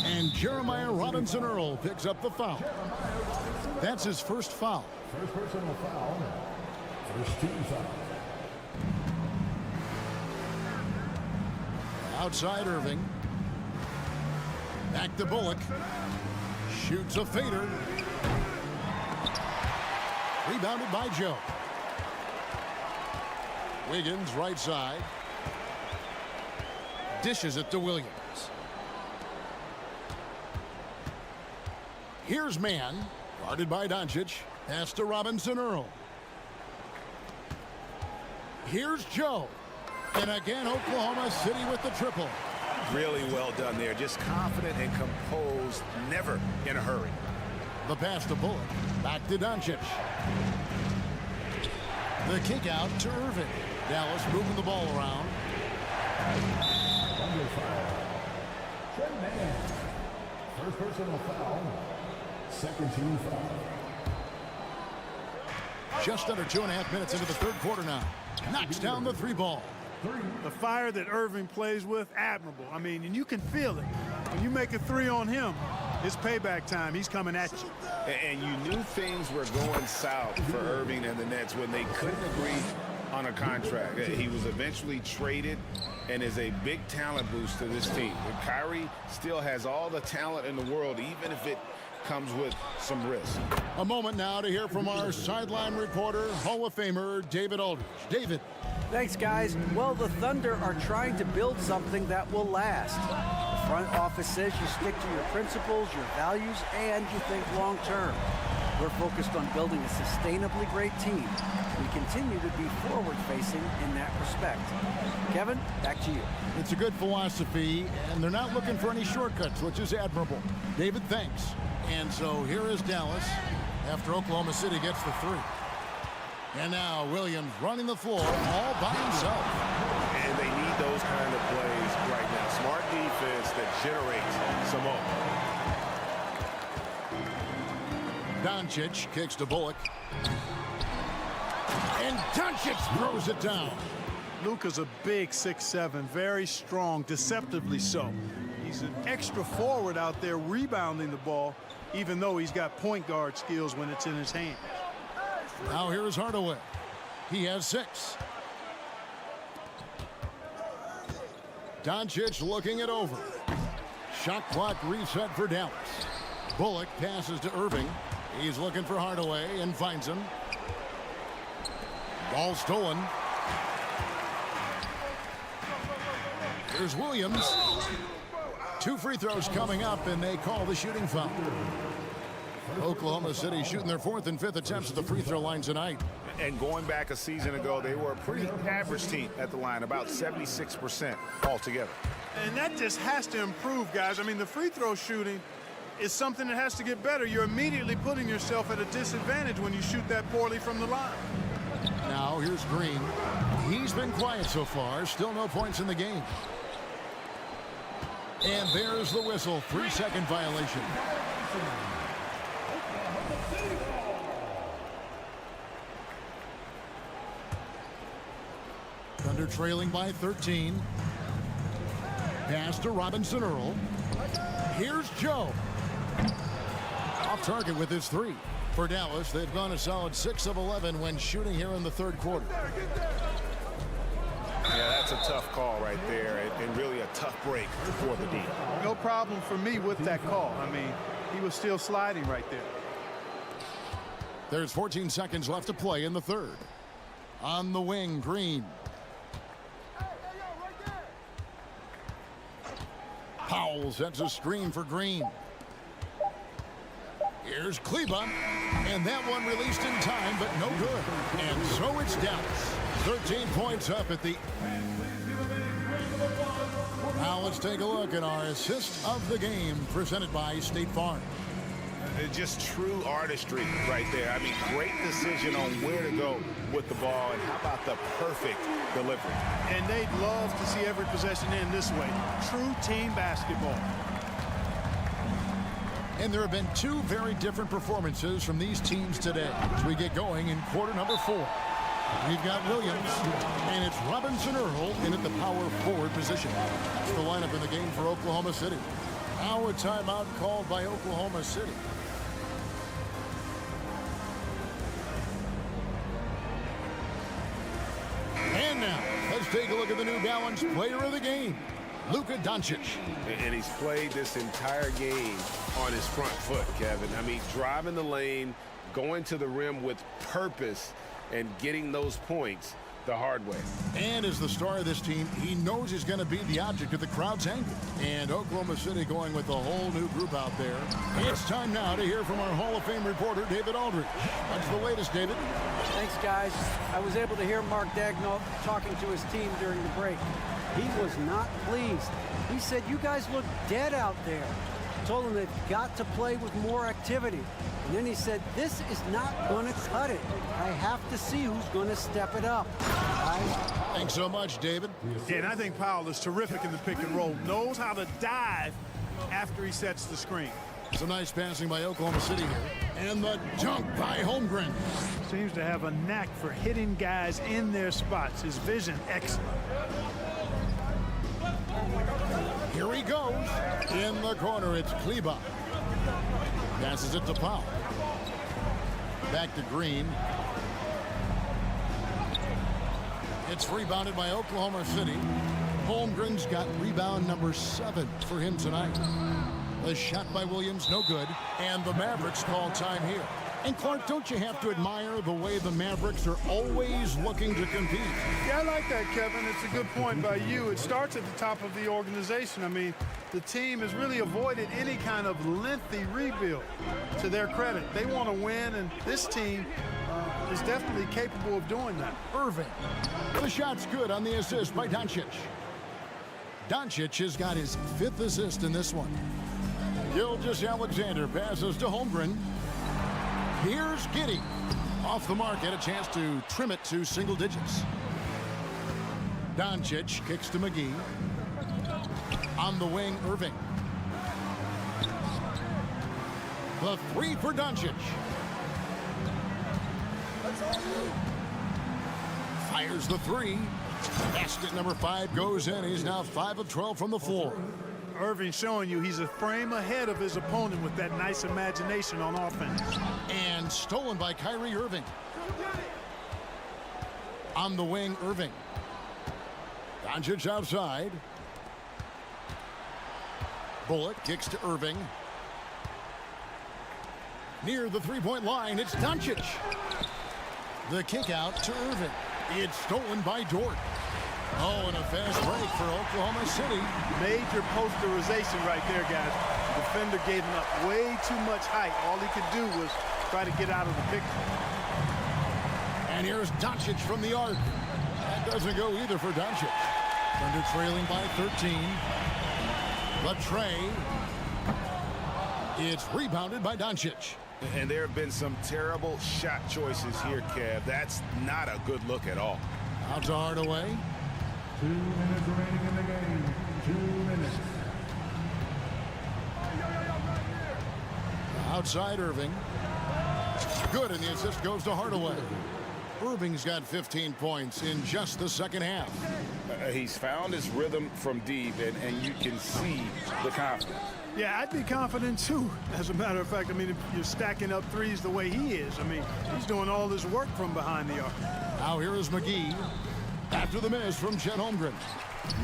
F: And Jeremiah Robinson Earl picks up the foul. That's his first foul.
E: First personal foul. First team foul.
F: Outside Irving. Back to Bullock. Shoots a fader. Rebounded by Joe. Wiggins right side. Dishes it to Williams. Here's Mann. Guarded by Doncic. Pass to Robinson Earl. Here's Joe. And again, Oklahoma City with the triple.
H: Really well done there. Just confident and composed, never in a hurry.
F: The pass to Bullock. Back to Doncic. The kick out to Irving. Dallas moving the ball around.
E: Under foul. Trey Mann. First personal foul. Second team foul.
F: Just under 2.5 minutes into the third quarter now. Knocks down the three ball.
K: The fire that Irving plays with, admirable. I mean, and you can feel it. When you make a three on him, it's payback time. He's coming at you.
H: And you knew things were going south for Irving and the Nets when they couldn't agree on a contract. He was eventually traded and is a big talent boost to this team. And Kyrie still has all the talent in the world, even if it comes with some risk.
F: A moment now to hear from our sideline reporter, Hall of Famer David Aldridge. David.
I: Thanks, guys. Well, the Thunder are trying to build something that will last. The front office says you stick to your principles, your values, and you think long term. We're focused on building a sustainably great team. We continue to be forward-facing in that respect. Kevin, back to you.
F: It's a good philosophy, and they're not looking for any shortcuts, which is admirable. David, thanks. And so here is Dallas after Oklahoma City gets the three. And now Williams running the floor all by himself.
H: And they need those kind of plays right now. Smart defense that generates some more.
F: Doncic kicks to Bullock. And Doncic throws it down.
K: Luka's a big 6'7", very strong, deceptively so. He's an extra forward out there rebounding the ball, even though he's got point guard skills when it's in his hands.
F: Now here is Hardaway. He has 6. Doncic looking it over. Shot clock reset for Dallas. Bullock passes to Irving. He's looking for Hardaway and finds him. Ball stolen. Here's Williams. 2 free throws coming up, and they call the shooting foul. Oklahoma City shooting their 4th and 5th attempts at the free throw line tonight.
H: And going back a season ago, they were a pretty average team at the line, about 76% altogether.
K: And that just has to improve, guys. I mean, the free throw shooting is something that has to get better. You're immediately putting yourself at a disadvantage when you shoot that poorly from the line.
F: Now here's Green. He's been quiet so far. Still no points in the game. And there's the whistle. 3-second violation. Thunder trailing by 13. Pass to Robinson Earl. Here's Joe. Off target with his 3. For Dallas, they've gone a solid 6 of 11 when shooting here in the third quarter.
H: Yeah, that's a tough call right there, and really a tough break for the D.
K: No problem for me with that call. I mean, he was still sliding right there.
F: There's 14 seconds left to play in the third. On the wing, Green. Powell sets a screen for Green. Here's Kleba, and that one released in time, but no good. And so it's Dallas. 13 points up at the... Now let's take a look at our assist of the game presented by State Farm.
H: Just true artistry right there. I mean, great decision on where to go with the ball, and how about the perfect delivery?
K: And they'd love to see every possession end this way. True team basketball.
F: And there have been two very different performances from these teams today as we get going in quarter number 4. We've got Williams, and it's Robinson Earl in at the power forward position. That's the lineup in the game for Oklahoma City. Now a timeout called by Oklahoma City. And now, let's take a look at the New Balance player of the game, Luka Doncic.
H: And he's played this entire game on his front foot, Kevin. I mean, driving the lane, going to the rim with purpose, and getting those points the hard way.
F: And as the star of this team, he knows he's going to be the object of the crowd's anger. And Oklahoma City going with a whole new group out there. It's time now to hear from our Hall of Fame reporter, David Aldridge. What's the latest, David?
I: Thanks, guys. I was able to hear Mark Daigneault talking to his team during the break. He was not pleased. He said, you guys look dead out there. Told him they've got to play with more activity. And then he said, this is not going to cut it. I have to see who's going to step it up. Guys.
F: Thanks so much, David.
K: Yeah, and I think Powell is terrific in the pick and roll. Knows how to dive after he sets the screen.
F: Some nice passing by Oklahoma City here. And the dunk by Holmgren.
K: Seems to have a knack for hitting guys in their spots. His vision, excellent.
F: Here he goes. In the corner, it's Kleba. Passes it to Powell. Back to Green. It's rebounded by Oklahoma City. Holmgren's got rebound number 7 for him tonight. The shot by Williams, no good. And the Mavericks call time here. And Clark, don't you have to admire the way the Mavericks are always looking to compete?
K: Yeah, I like that, Kevin. It's a good point by you. It starts at the top of the organization. I mean, the team has really avoided any kind of lengthy rebuild, to their credit. They want to win, and this team is definitely capable of doing that.
F: Irving. The shot's good on the assist by Doncic. Doncic has got his 5th assist in this one. Gilgeous-Alexander passes to Holmgren. Here's Giddey. Off the mark, had a chance to trim it to single digits. Doncic kicks to McGee. On the wing, Irving. The 3 for Doncic. Fires the 3. Basket number 5 goes in. He's now 5 of 12 from the floor.
K: Irving showing you he's a frame ahead of his opponent with that nice imagination on offense.
F: And stolen by Kyrie Irving. On the wing, Irving. Doncic outside. Bullock kicks to Irving. Near the three-point line, it's Doncic. The kick out to Irving. It's stolen by Dort. Oh, and a fast break for Oklahoma City.
K: Major posterization right there, guys. The defender gave him up way too much height. All he could do was try to get out of the picture.
F: And here's Doncic from the arc. That doesn't go either for Doncic. Thunder trailing by 13. Latrey. It's rebounded by Doncic.
H: And there have been some terrible shot choices here, Kev. That's not a good look at all.
F: Out to Hardaway.
E: 2 minutes remaining in the game. 2 minutes.
F: Outside Irving. Good, and the assist goes to Hardaway. Irving's got 15 points in just the second half.
H: He's found his rhythm from deep, and you can see the confidence.
K: Yeah, I'd be confident too. As a matter of fact, I mean, if you're stacking up threes the way he is, I mean, he's doing all this work from behind the arc.
F: Now here is McGee. After the miss from Chet Holmgren.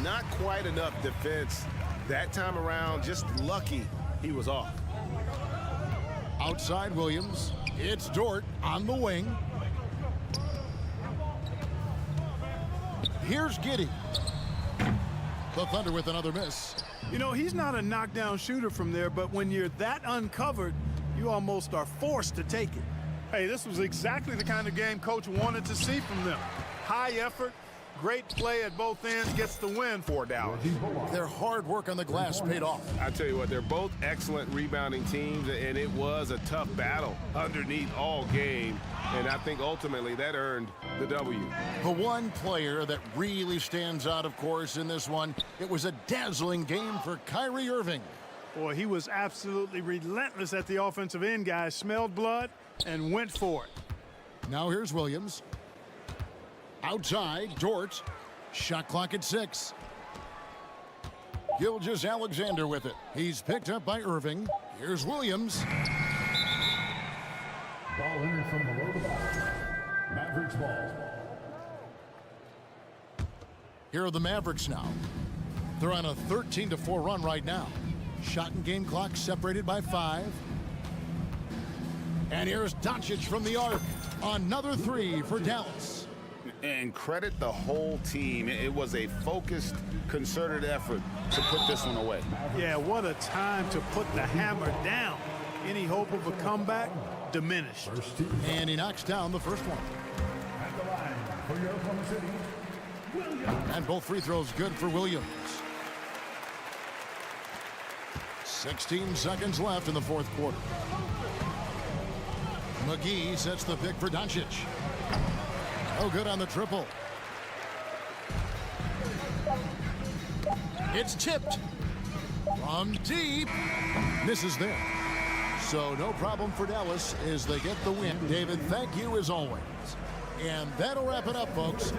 H: Not quite enough defense that time around. Just lucky he was off.
F: Outside Williams. It's Dort on the wing. Here's Giddey. The Thunder with another miss.
K: You know, he's not a knockdown shooter from there, but when you're that uncovered, you almost are forced to take it. Hey, this was exactly the kind of game Coach wanted to see from them. High effort, Great play at both ends gets the win for Dallas.
F: Their hard work on the glass paid off.
A: I tell you what, they're both excellent rebounding teams, and it was a tough battle underneath all game. And I think ultimately that earned the W.
F: The one player that really stands out, of course, in this one, it was a dazzling game for Kyrie Irving.
K: Boy, he was absolutely relentless at the offensive end, guys. Smelled blood and went for it.
F: Now here's Williams. Outside, Dort. Shot clock at 6. Gilgeous-Alexander with it. He's picked up by Irving. Here's Williams.
E: Ball entered from below the basket. Mavericks ball.
F: Here are the Mavericks now. They're on a 13-4 run right now. Shot and game clock separated by 5. And here's Doncic from the arc. Another 3 for Dallas.
H: And credit the whole team. It was a focused, concerted effort to put this one away.
K: Yeah, what a time to put the hammer down. Any hope of a comeback diminished.
F: And he knocks down the first one.
E: At the line for your Oklahoma City, Williams.
F: And both free throws good for Williams. 16 seconds left in the fourth quarter. McGee sets the pick for Doncic. No good on the triple. It's tipped. From deep. Misses there. So no problem for Dallas as they get the win. David, thank you as always. And that'll wrap it up, folks.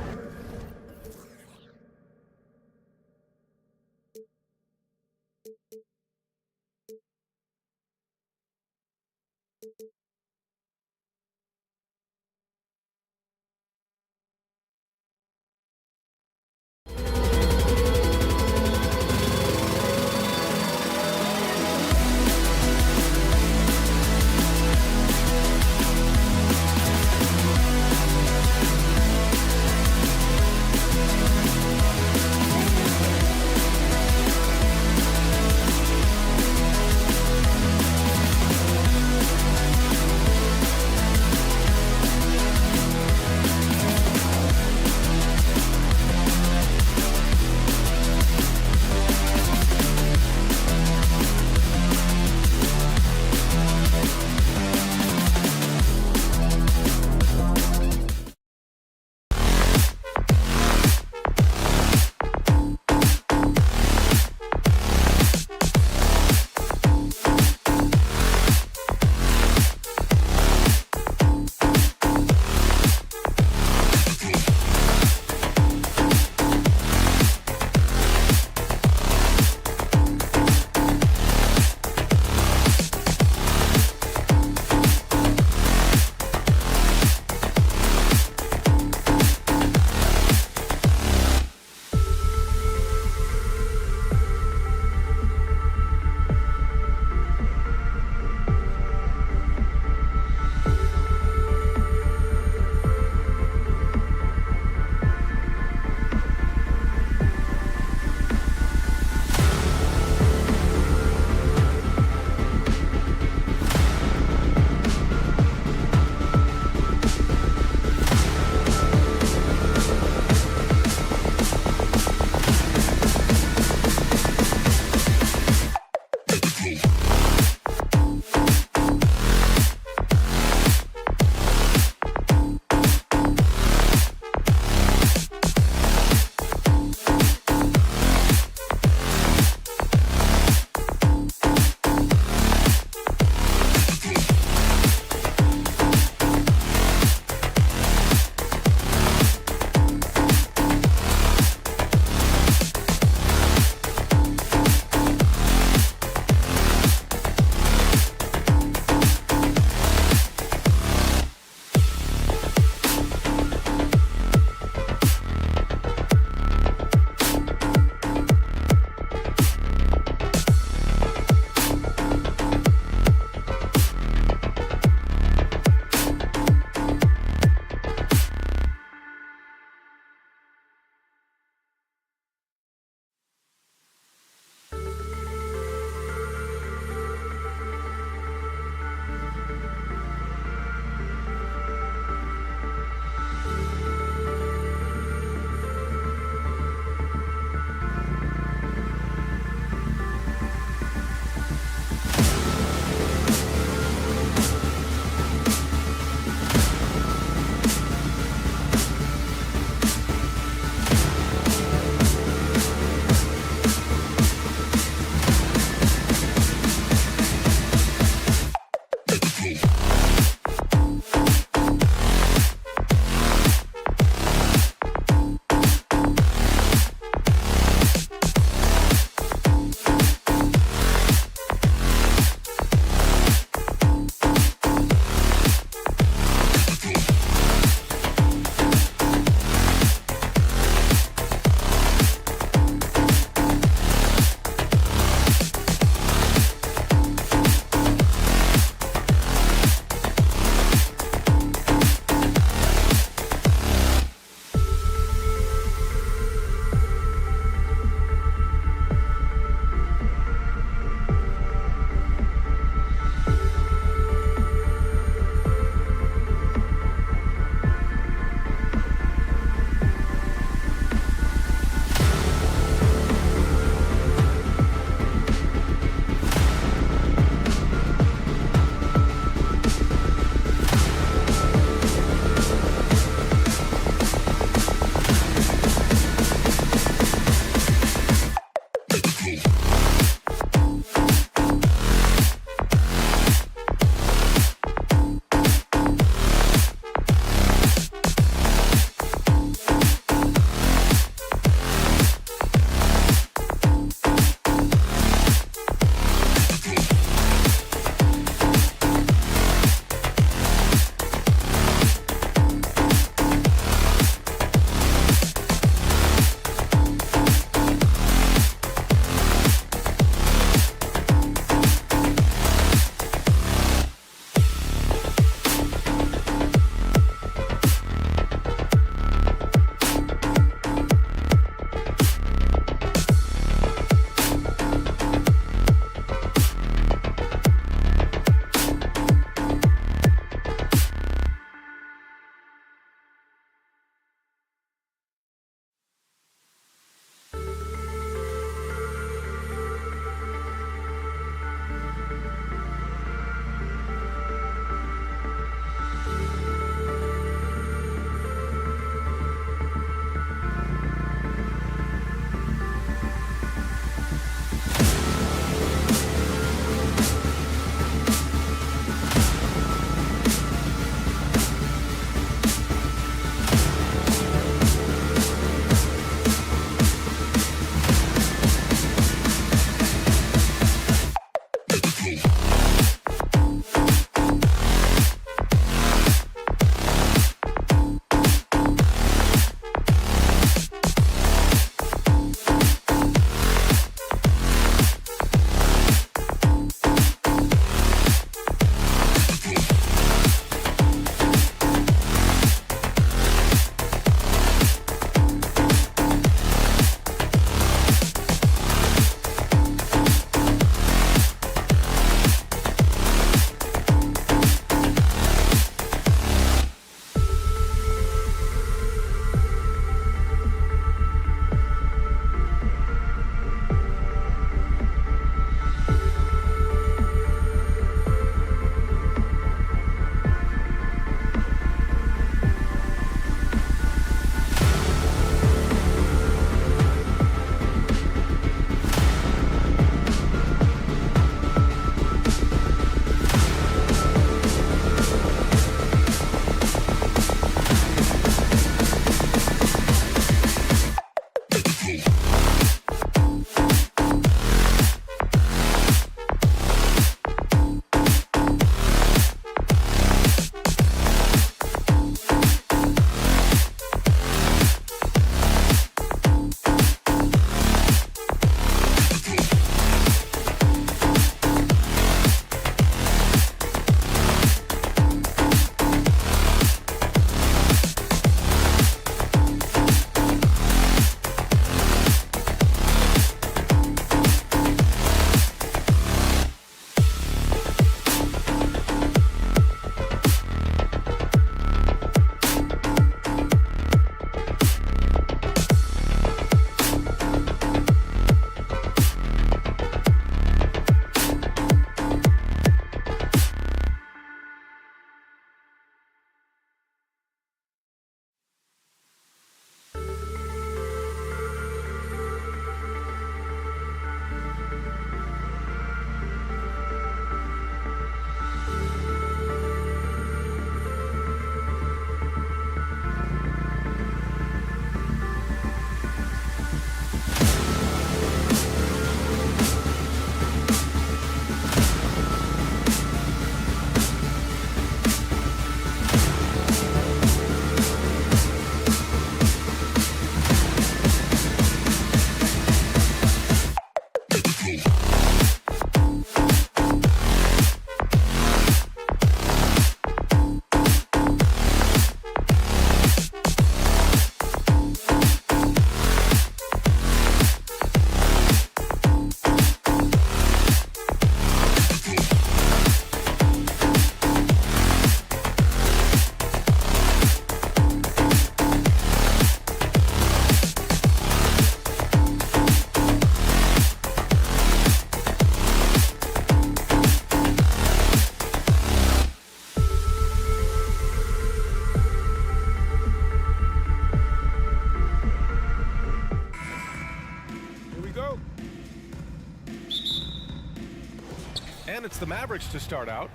A: the Mavericks to start out.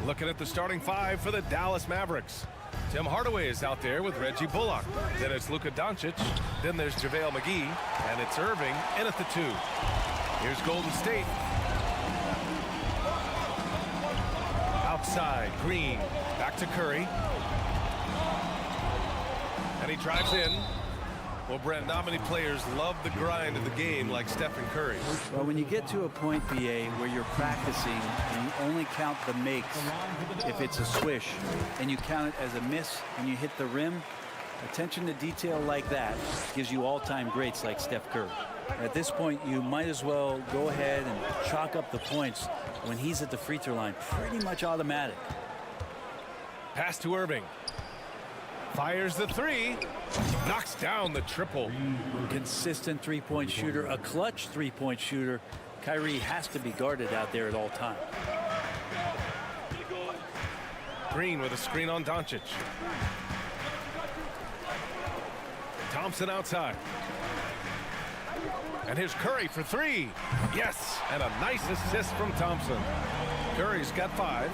A: Looking at the starting five for the Dallas Mavericks. Tim Hardaway is out there with Reggie Bullock. Then it's Luka Doncic. Then there's JaVale McGee. And it's Irving in at the 2. Here's Golden State. Outside, Green. Back to Curry. And he drives in. Well, Brent, not many players love the grind of the game like Stephen Curry.
B: Well, when you get to a point, BA, where you're practicing and you only count the makes if it's a swish, and you count it as a miss when you hit the rim, attention to detail like that gives you all-time greats like Steph Curry. At this point, you might as well go ahead and chalk up the points when he's at the free throw line. Pretty much automatic.
A: Pass to Irving. Fires the 3. Knocks down the triple.
B: Consistent three-point shooter, a clutch three-point shooter. Kyrie has to be guarded out there at all times.
A: Green with a screen on Doncic. Thompson outside. And here's Curry for 3. Yes, and a nice assist from Thompson. Curry's got 5.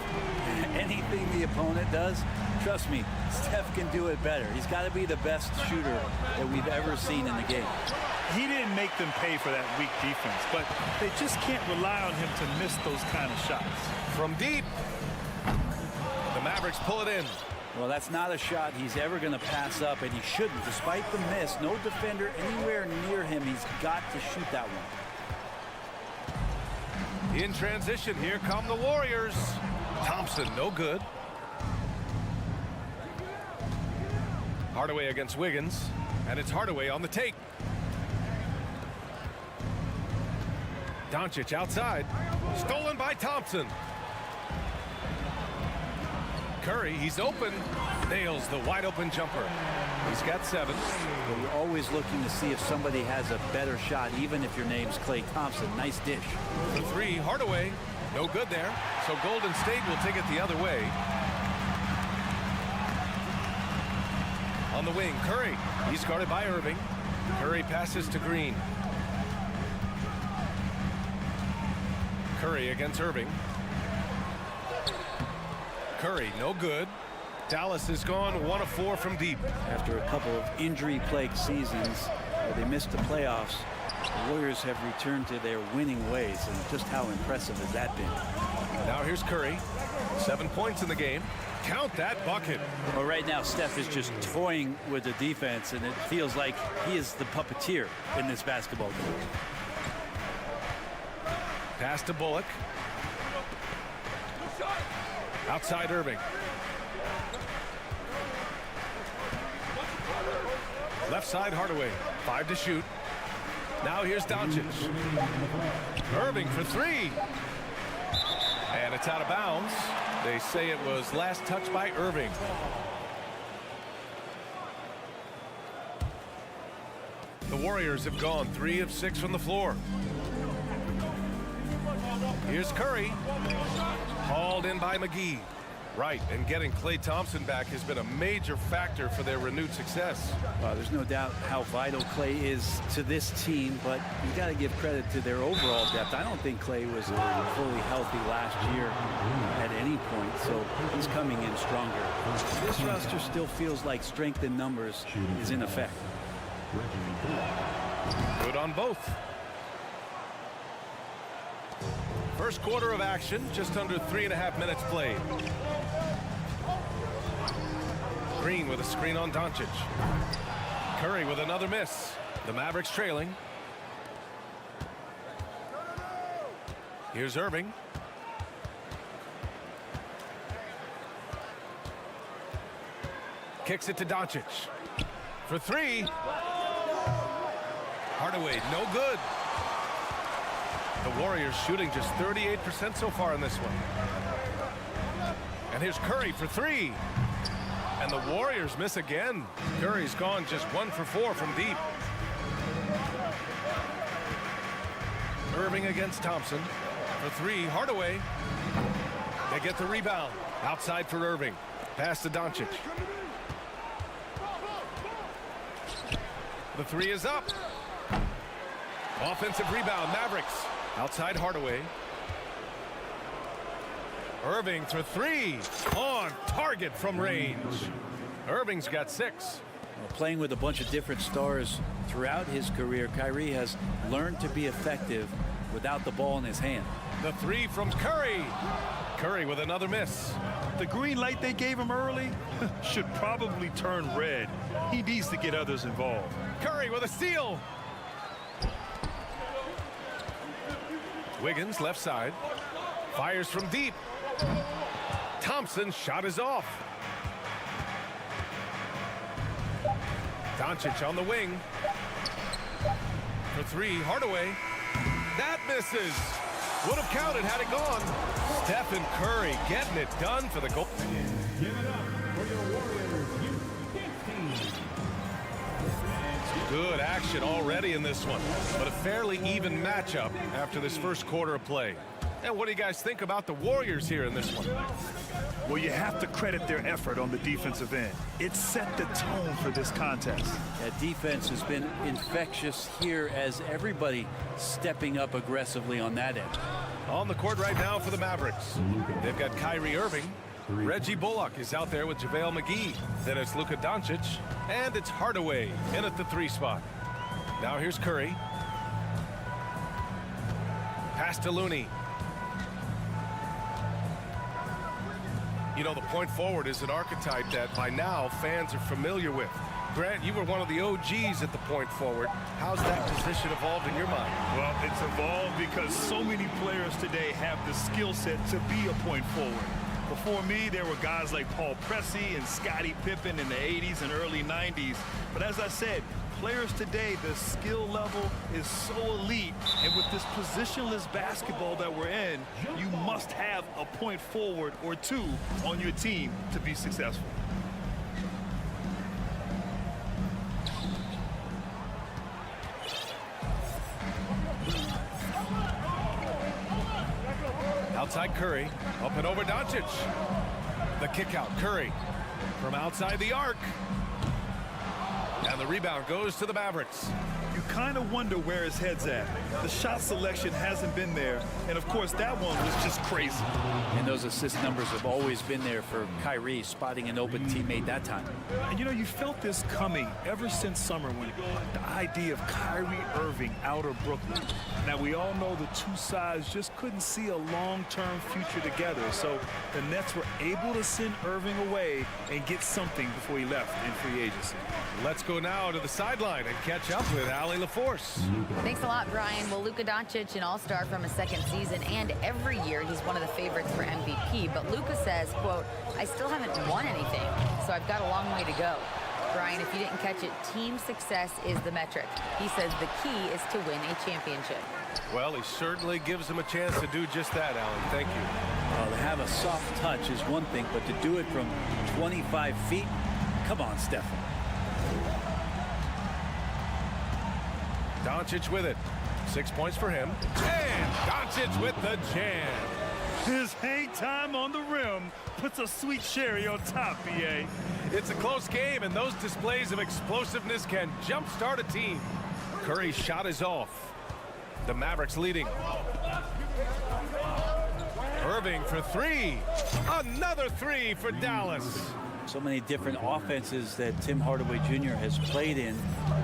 B: Anything the opponent does, trust me, Steph can do it better. He's got to be the best shooter that we've ever seen in the game.
C: He didn't make them pay for that weak defense, but they just can't rely on him to miss those kind of shots.
A: From deep, the Mavericks pull it in.
B: Well, that's not a shot he's ever going to pass up, and he shouldn't. Despite the miss, no defender anywhere near him. He's got to shoot that one.
A: In transition, here come the Warriors. Thompson, no good. Hardaway against Wiggins, and it's Hardaway on the take. Doncic outside, stolen by Thompson. Curry, he's open, nails the wide open jumper. He's got 7.
B: Well, you're always looking to see if somebody has a better shot, even if your name's Klay Thompson. Nice dish.
A: The 3, Hardaway, no good there. So Golden State will take it the other way. On the wing, Curry, he's guarded by Irving. Curry passes to Green. Curry against Irving. Curry, no good. Dallas has gone 1 of 4 from deep.
B: After a couple of injury-plagued seasons where they missed the playoffs, the Warriors have returned to their winning ways, and just how impressive has that been?
A: Now here's Curry. 7 points in the game. Count that bucket.
B: Well, right now, Steph is just toying with the defense, and it feels like he is the puppeteer in this basketball game.
A: Pass to Bullock. Outside Irving. Left side Hardaway. 5 to shoot. Now here's Doncic. Irving for 3. And it's out of bounds. They say it was last touched by Irving. The Warriors have gone 3 of 6 from the floor. Here's Curry. Hauled in by McGee. Right, and getting Klay Thompson back has been a major factor for their renewed success.
B: There's no doubt how vital Klay is to this team, but you got to give credit to their overall depth. I don't think Klay was fully healthy last year at any point, so he's coming in stronger. This roster still feels like strength in numbers is in effect.
A: Good on both. First quarter of action, just under 3.5 minutes played. Green with a screen on Doncic. Curry with another miss. The Mavericks trailing. Here's Irving. Kicks it to Doncic. For 3. Hardaway, no good. The Warriors shooting just 38% so far in this one. And here's Curry for 3. And the Warriors miss again. Curry's gone just 1 for 4 from deep. Irving against Thompson. For 3, Hardaway. They get the rebound. Outside for Irving. Pass to Doncic. The 3 is up. Offensive rebound, Mavericks. Outside Hardaway. Irving for three. On target from range. Irving's got 6.
B: Well, playing with a bunch of different stars throughout his career, Kyrie has learned to be effective without the ball in his hand.
A: The three from Curry. Curry with another miss.
C: The green light they gave him early should probably turn red. He needs to get others involved.
A: Curry with a steal. Wiggins left side. Fires from deep. Thompson's shot is off. Doncic on the wing. For three, Hardaway. That misses. Would have counted had it gone. Stephen Curry getting it done for the goal.
E: Give it up for your Warriors youth team.
A: Good action already in this one, but a fairly even matchup after this first quarter of play. And what do you guys think about the Warriors here in this one?
C: Well, you have to credit their effort on the defensive end. It set the tone for this contest.
B: That defense has been infectious here as everybody stepping up aggressively on that end.
A: On the court right now for the Mavericks. They've got Kyrie Irving. Reggie Bullock is out there with JaVale McGee. Then it's Luka Doncic. And it's Hardaway in at the 3 spot. Now here's Curry. Pass to Looney. You know, the point forward is an archetype that by now fans are familiar with. Grant, you were one of the OGs at the point forward. How's that position evolved in your mind?
C: Well, it's evolved because so many players today have the skill set to be a point forward. Before me, there were guys like Paul Pressey and Scottie Pippen in the 80s and early 90s. But as I said, players today, the skill level is so elite. And with this positionless basketball that we're in, you must have a point forward or two on your team to be successful.
A: Outside Curry, up and over Doncic. The kick out, Curry from outside the arc. And the rebound goes to the Mavericks.
C: You kind of wonder where his head's at. The shot selection hasn't been there. And of course, that one was just crazy.
B: And those assist numbers have always been there for Kyrie, spotting an open teammate that time.
C: And you know, you felt this coming ever since summer when the idea of Kyrie Irving out of Brooklyn. Now, we all know the two sides just couldn't see a long-term future together. So the Nets were able to send Irving away and get something before he left in free agency.
A: Let's go now to the sideline and catch up with Allie LaForce.
D: Thanks a lot, Brian. Well, Luka Doncic, an all-star from his second season, and every year he's one of the favorites for MVP. But Luka says, quote, I still haven't won anything, so I've got a long way to go. Brian, if you didn't catch it, team success is the metric. He says the key is to win a championship.
A: Well, he certainly gives him a chance to do just that, Allen. Thank you.
B: Well, to have a soft touch is one thing, but to do it from 25 feet, come on, Stephen.
A: Doncic with it. 6 points for him. And Doncic with the jam.
C: His hang time on the rim puts a sweet cherry on top, BA.
A: It's a close game, and those displays of explosiveness can jumpstart a team. Curry's shot is off. The Mavericks leading. Irving for three. Another three for Dallas.
B: So many different offenses that Tim Hardaway Jr. has played in,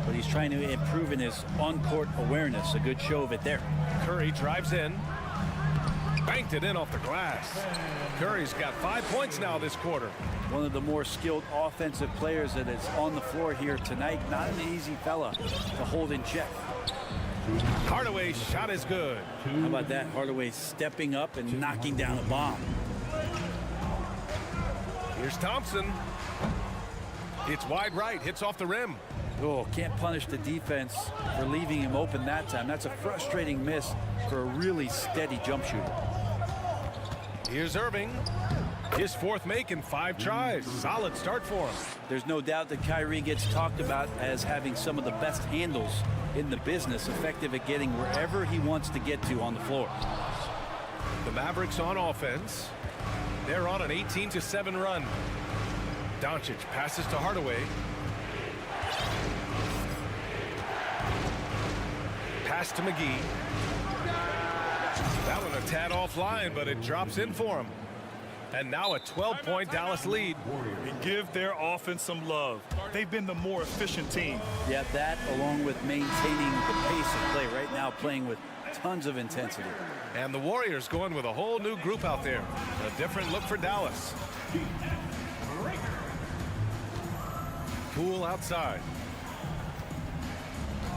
B: but he's trying to improve in his on-court awareness. A good show of it there.
A: Curry drives in. Banked it in off the glass. Curry's got 5 points now this quarter.
B: One of the more skilled offensive players that is on the floor here tonight. Not an easy fella to hold in check.
A: Hardaway's shot is good.
B: How about that? Hardaway stepping up and knocking down a bomb.
A: Here's Thompson. It's wide right, hits off the rim.
B: Oh, can't punish the defense for leaving him open that time. That's a frustrating miss for a really steady jump shooter.
A: Here's Irving. His fourth make in 5 tries. Solid start for him.
B: There's no doubt that Kyrie gets talked about as having some of the best handles in the business, effective at getting wherever he wants to get to on the floor.
A: The Mavericks on offense. They're on an 18-7 run. Doncic passes to Hardaway. Pass to McGee. That one a tad offline, but it drops in for him. And now a 12-point Dallas lead.
C: And give their offense some love. They've been the more efficient team.
B: Yeah, that along with maintaining the pace of play right now, playing with tons of intensity.
A: And the Warriors going with a whole new group out there. A different look for Dallas. Poole outside.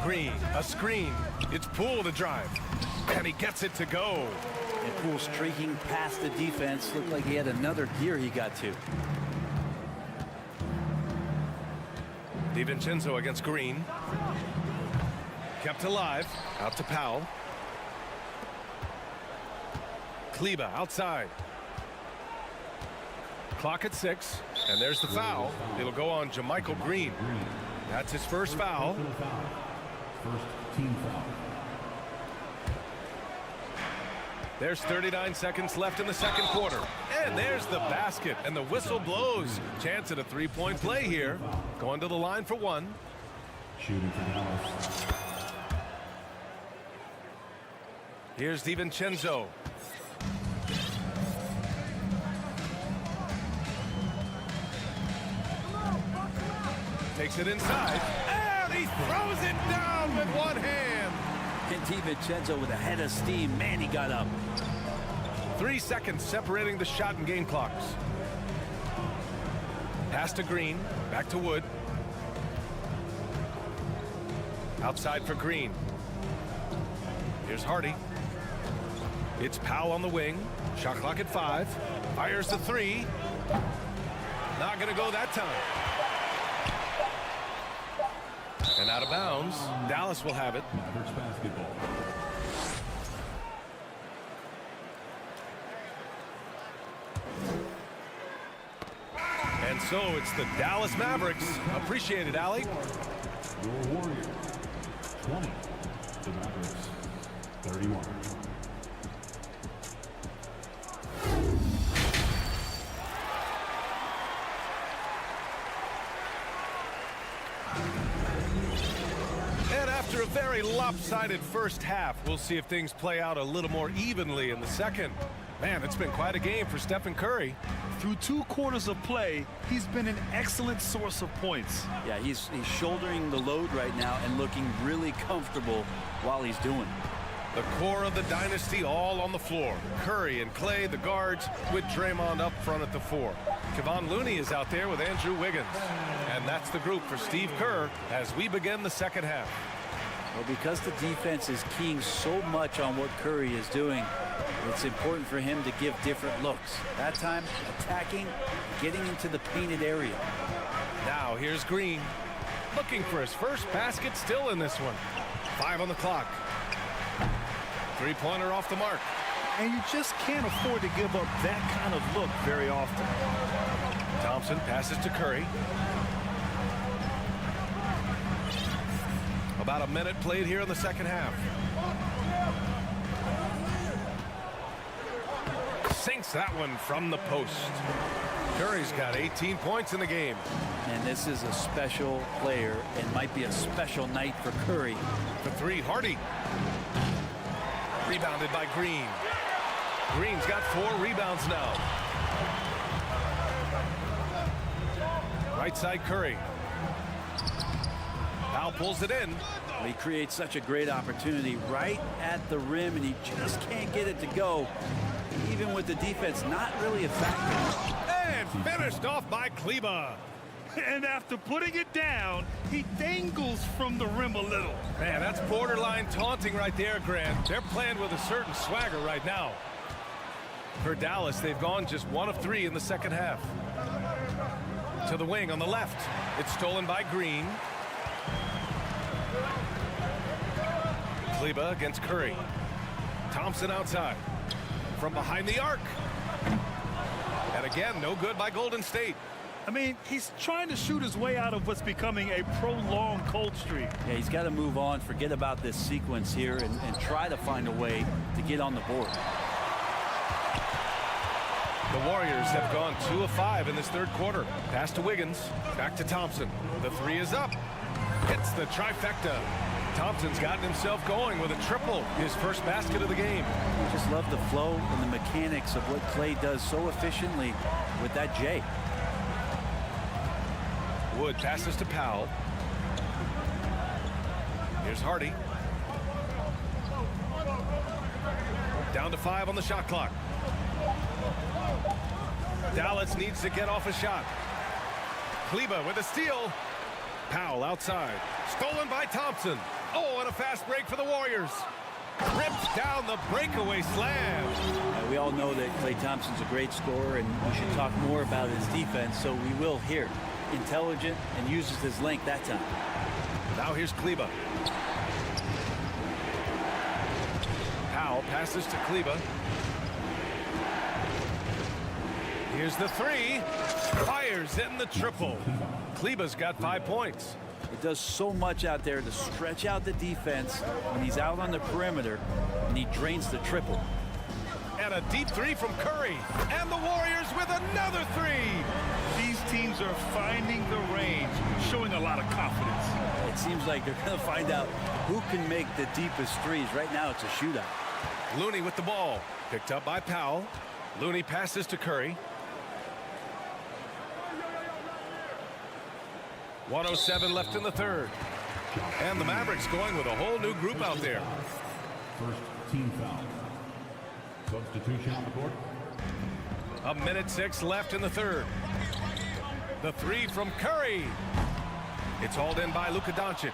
A: Green, a screen. It's Poole to drive. And he gets it to go.
B: And Poole streaking past the defense. Looked like he had another gear he got to.
A: DiVincenzo against Green. Kept alive. Out to Powell. Kleber outside. Clock at 6. And there's the foul. It'll go on JaMychal Green. That's his first foul.
E: First team foul.
A: There's 39 seconds left in the second quarter. And there's the basket. And the whistle blows. Chance at a three-point play here. Going to the line for one.
E: Shooting for Dallas.
A: Here's DiVincenzo. Takes it inside. And he throws it down with one hand.
B: And DiVincenzo with a head of steam. Man, he got up.
A: 3 seconds separating the shot and game clocks. Pass to Green. Back to Wood. Outside for Green. Here's Hardy. It's Powell on the wing. Shot clock at 5. Fires the 3. Not going to go that time. And out of bounds. Dallas will have it.
E: Mavericks basketball.
A: And so it's the Dallas Mavericks. Appreciate it, Allie.
E: Your Warriors, 20. The Mavericks, 31.
A: And after a very lopsided first half, we'll see if things play out a little more evenly in the second. Man, it's been quite a game for Stephen Curry.
C: Through 2 quarters of play, he's been an excellent source of points.
B: Yeah, he's shouldering the load right now and looking really comfortable while he's doing it.
A: The core of the dynasty all on the floor. Curry and Clay, the guards, with Draymond up front at the 4. Kevon Looney is out there with Andrew Wiggins. And that's the group for Steve Kerr as we begin the second half.
B: Well, because the defense is keying so much on what Curry is doing, it's important for him to give different looks. That time, attacking, getting into the painted area.
A: Now here's Green. Looking for his first basket, still in this one. 5 on the clock. Three-pointer off the mark.
C: And you just can't afford to give up that kind of look very often.
A: Thompson passes to Curry. About a minute played here in the second half. Sinks that one from the post. Curry's got 18 points in the game.
B: And this is a special player and might be a special night for Curry.
A: For 3, Hardy. Rebounded by Green. Green's got 4 rebounds now. Right side Curry. Powell pulls it in.
B: He creates such a great opportunity right at the rim, and he just can't get it to go. Even with the defense not really a factor.
A: And finished off by Kleber.
C: And after putting it down, he dangles from the rim a little.
A: Man, that's borderline taunting right there, Grant. They're playing with a certain swagger right now. For Dallas, they've gone just 1 of 3 in the second half. To the wing on the left. It's stolen by Green. Kleber against Curry. Thompson outside. From behind the arc. And again, no good by Golden State.
C: I mean, he's trying to shoot his way out of what's becoming a prolonged cold streak.
B: Yeah, he's got to move on, forget about this sequence here, and try to find a way to get on the board.
A: The Warriors have gone 2 of 5 in this third quarter. Pass to Wiggins. Back to Thompson. The 3 is up. Hits the trifecta. Thompson's gotten himself going with a triple, his first basket of the game.
B: I just love the flow and the mechanics of what Clay does so efficiently with that J.
A: Wood passes to Powell. Here's Hardy. Down to 5 on the shot clock. Dallas needs to get off a shot. Kleber with a steal. Powell outside. Stolen by Thompson. Oh, and a fast break for the Warriors. Rips down the breakaway slam.
B: We all know that Klay Thompson's a great scorer, and we should talk more about his defense, so we will here. Intelligent and uses his length that time.
A: Now here's Kleber. Powell passes to Kleber. Here's the three. Fires in the triple. Kleber's got 5 points.
B: It does so much out there to stretch out the defense when he's out on the perimeter, and he drains the triple.
A: And a deep three from Curry. And the Warriors with another three.
C: These teams are finding the range, showing a lot of confidence.
B: It seems like they're going to find out who can make the deepest threes. Right now, it's a shootout.
A: Looney with the ball. Picked up by Powell. Looney passes to Curry. 1:07 left in the third. And the Mavericks going with a whole new group out there.
E: First team foul. Substitution on the court.
A: 1:06 left in the third. The three from Curry. It's hauled in by Luka Doncic.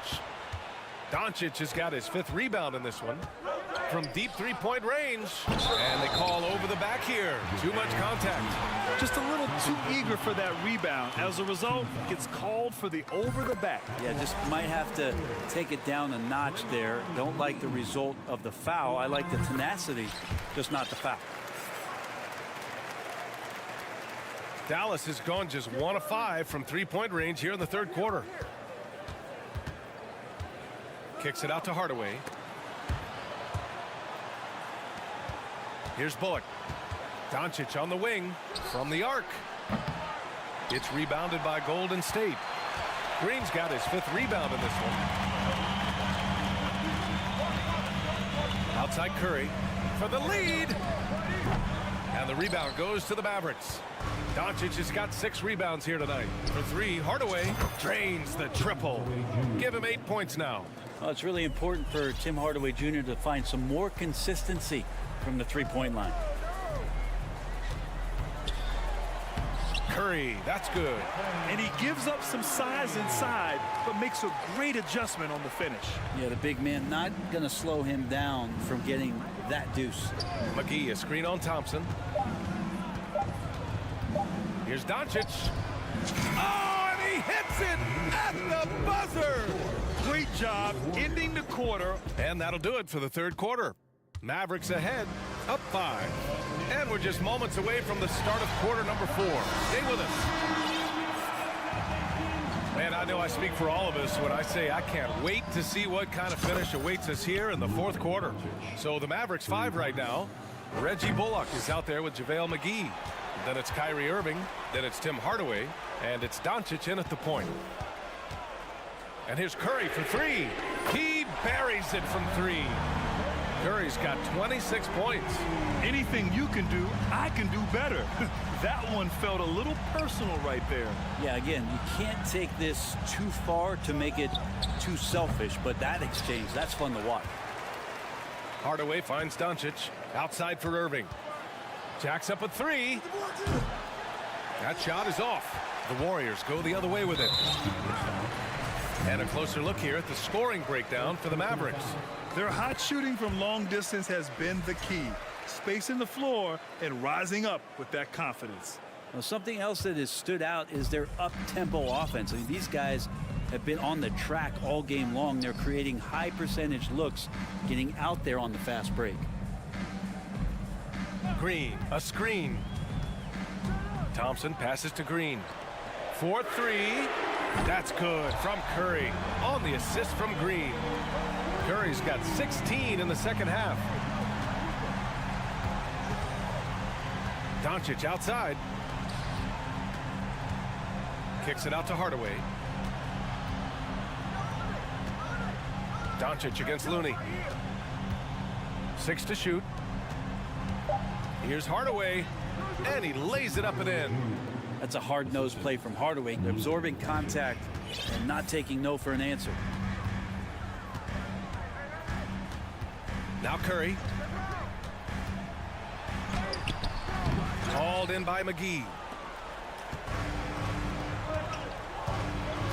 A: Doncic has got his 5th rebound in this one. From deep three-point range. And they call over the back here. Too much contact.
C: Just a little too eager for that rebound. As a result, gets called for the over the back.
B: Yeah, just might have to take it down a notch there. Don't like the result of the foul. I like the tenacity, just not the foul.
A: Dallas has gone just 1 of 5 from three-point range here in the third quarter. Kicks it out to Hardaway. Here's Bullock. Doncic on the wing from the arc. It's rebounded by Golden State. Green's got his 5th rebound in this one. Outside Curry for the lead. And the rebound goes to the Mavericks. Doncic has got 6 rebounds here tonight. For 3, Hardaway drains the triple. Give him 8 points now.
B: Well, it's really important for Tim Hardaway Jr. to find some more consistency from the three-point line.
A: Curry, that's good.
C: And he gives up some size inside, but makes a great adjustment on the finish.
B: Yeah, the big man not going to slow him down from getting that deuce.
A: McGee, a screen on Thompson. Here's Doncic. Oh, and he hits it at the buzzer.
C: Great job ending the quarter.
A: And that'll do it for the third quarter. Mavericks ahead, up 5. And we're just moments away from the start of quarter number 4. Stay with us. Man, I know I speak for all of us when I say I can't wait to see what kind of finish awaits us here in the fourth quarter. So the Mavericks 5 right now. Reggie Bullock is out there with JaVale McGee. Then it's Kyrie Irving. Then it's Tim Hardaway. And it's Doncic in at the point. And here's Curry for 3. He buries it from 3. Curry's got 26 points.
C: Anything you can do, I can do better. That one felt a little personal right there.
B: Yeah, again, you can't take this too far to make it too selfish, but that exchange, that's fun to watch.
A: Hardaway finds Doncic. Outside for Irving. Jacks up a 3. That shot is off. The Warriors go the other way with it. And a closer look here at the scoring breakdown for the Mavericks.
C: Their hot shooting from long distance has been the key. Spacing the floor and rising up with that confidence.
B: Well, something else that has stood out is their up-tempo offense. I mean, these guys have been on the track all game long. They're creating high percentage looks, getting out there on the fast break.
A: Green, a screen. Thompson passes to Green. 4-3. That's good from Curry on the assist from Green. Curry's got 16 in the second half. Doncic outside. Kicks it out to Hardaway. Doncic against Looney. 6 to shoot. Here's Hardaway, and he lays it up and in.
B: That's a hard-nosed play from Hardaway, absorbing contact and not taking no for an answer.
A: Now Curry. Called in by McGee.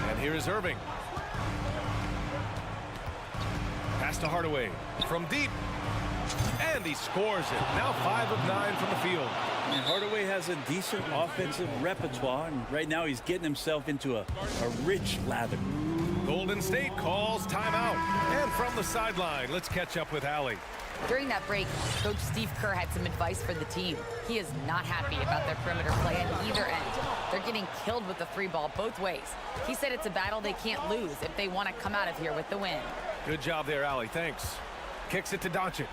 A: And here is Irving. Pass to Hardaway from deep. And he scores it. Now 5 of 9 from the field.
B: And Hardaway has a decent offensive repertoire, and right now he's getting himself into a rich lather.
A: Golden State calls timeout. And from the sideline, let's catch up with Allie.
D: During that break, Coach Steve Kerr had some advice for the team. He is not happy about their perimeter play at either end. They're getting killed with the 3 ball both ways. He said it's a battle they can't lose if they want to come out of here with the win.
A: Good job there, Allie. Thanks. Kicks it to Doncic.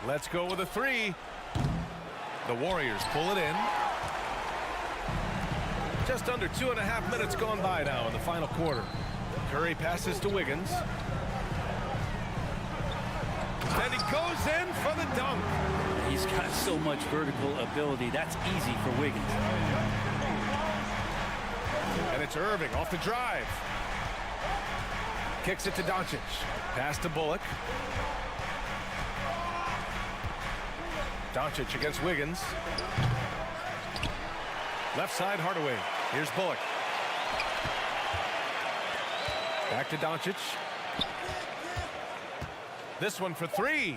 A: Let's go with a 3. The Warriors pull it in. Just under 2.5 minutes gone by now in the final quarter. Curry passes to Wiggins. And he goes in for the dunk.
B: He's got so much vertical ability. That's easy for Wiggins.
A: And it's Irving off the drive. Kicks it to Doncic. Pass to Bullock. Doncic against Wiggins. Left side, Hardaway. Here's Bullock. Back to Doncic. This one for 3.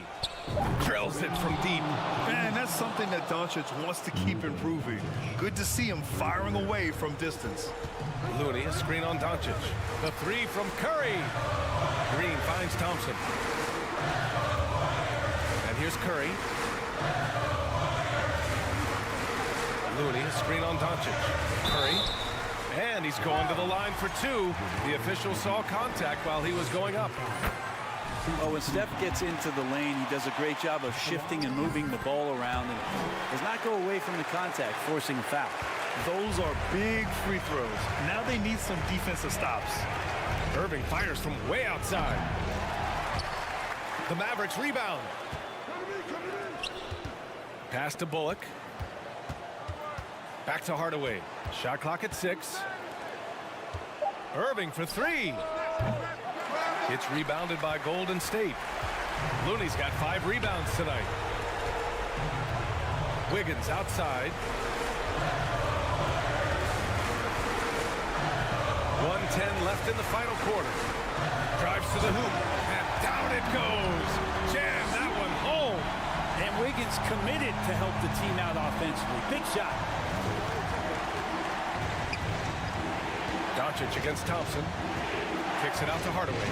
A: Drills it from deep.
C: Man, that's something that Doncic wants to keep improving. Good to see him firing away from distance.
A: Looney, a screen on Doncic. The 3 from Curry. Green finds Thompson. And here's Curry. Looney, a screen on Doncic. Curry. And he's going to the line for 2. The official saw contact while he was going up.
B: Oh, when Steph gets into the lane, he does a great job of shifting and moving the ball around and does not go away from the contact, forcing a foul.
C: Those are big free throws. Now they need some defensive stops.
A: Irving fires from way outside. The Mavericks rebound. Pass to Bullock. Back to Hardaway. Shot clock at 6. Irving for 3. It's rebounded by Golden State. Looney's got 5 rebounds tonight. Wiggins outside. 1:10 left in the final quarter. Drives to the hoop, and down it goes. Jam that one home.
B: And Wiggins committed to help the team out offensively. Big shot.
A: Doncic against Thompson. Kicks it out to Hardaway.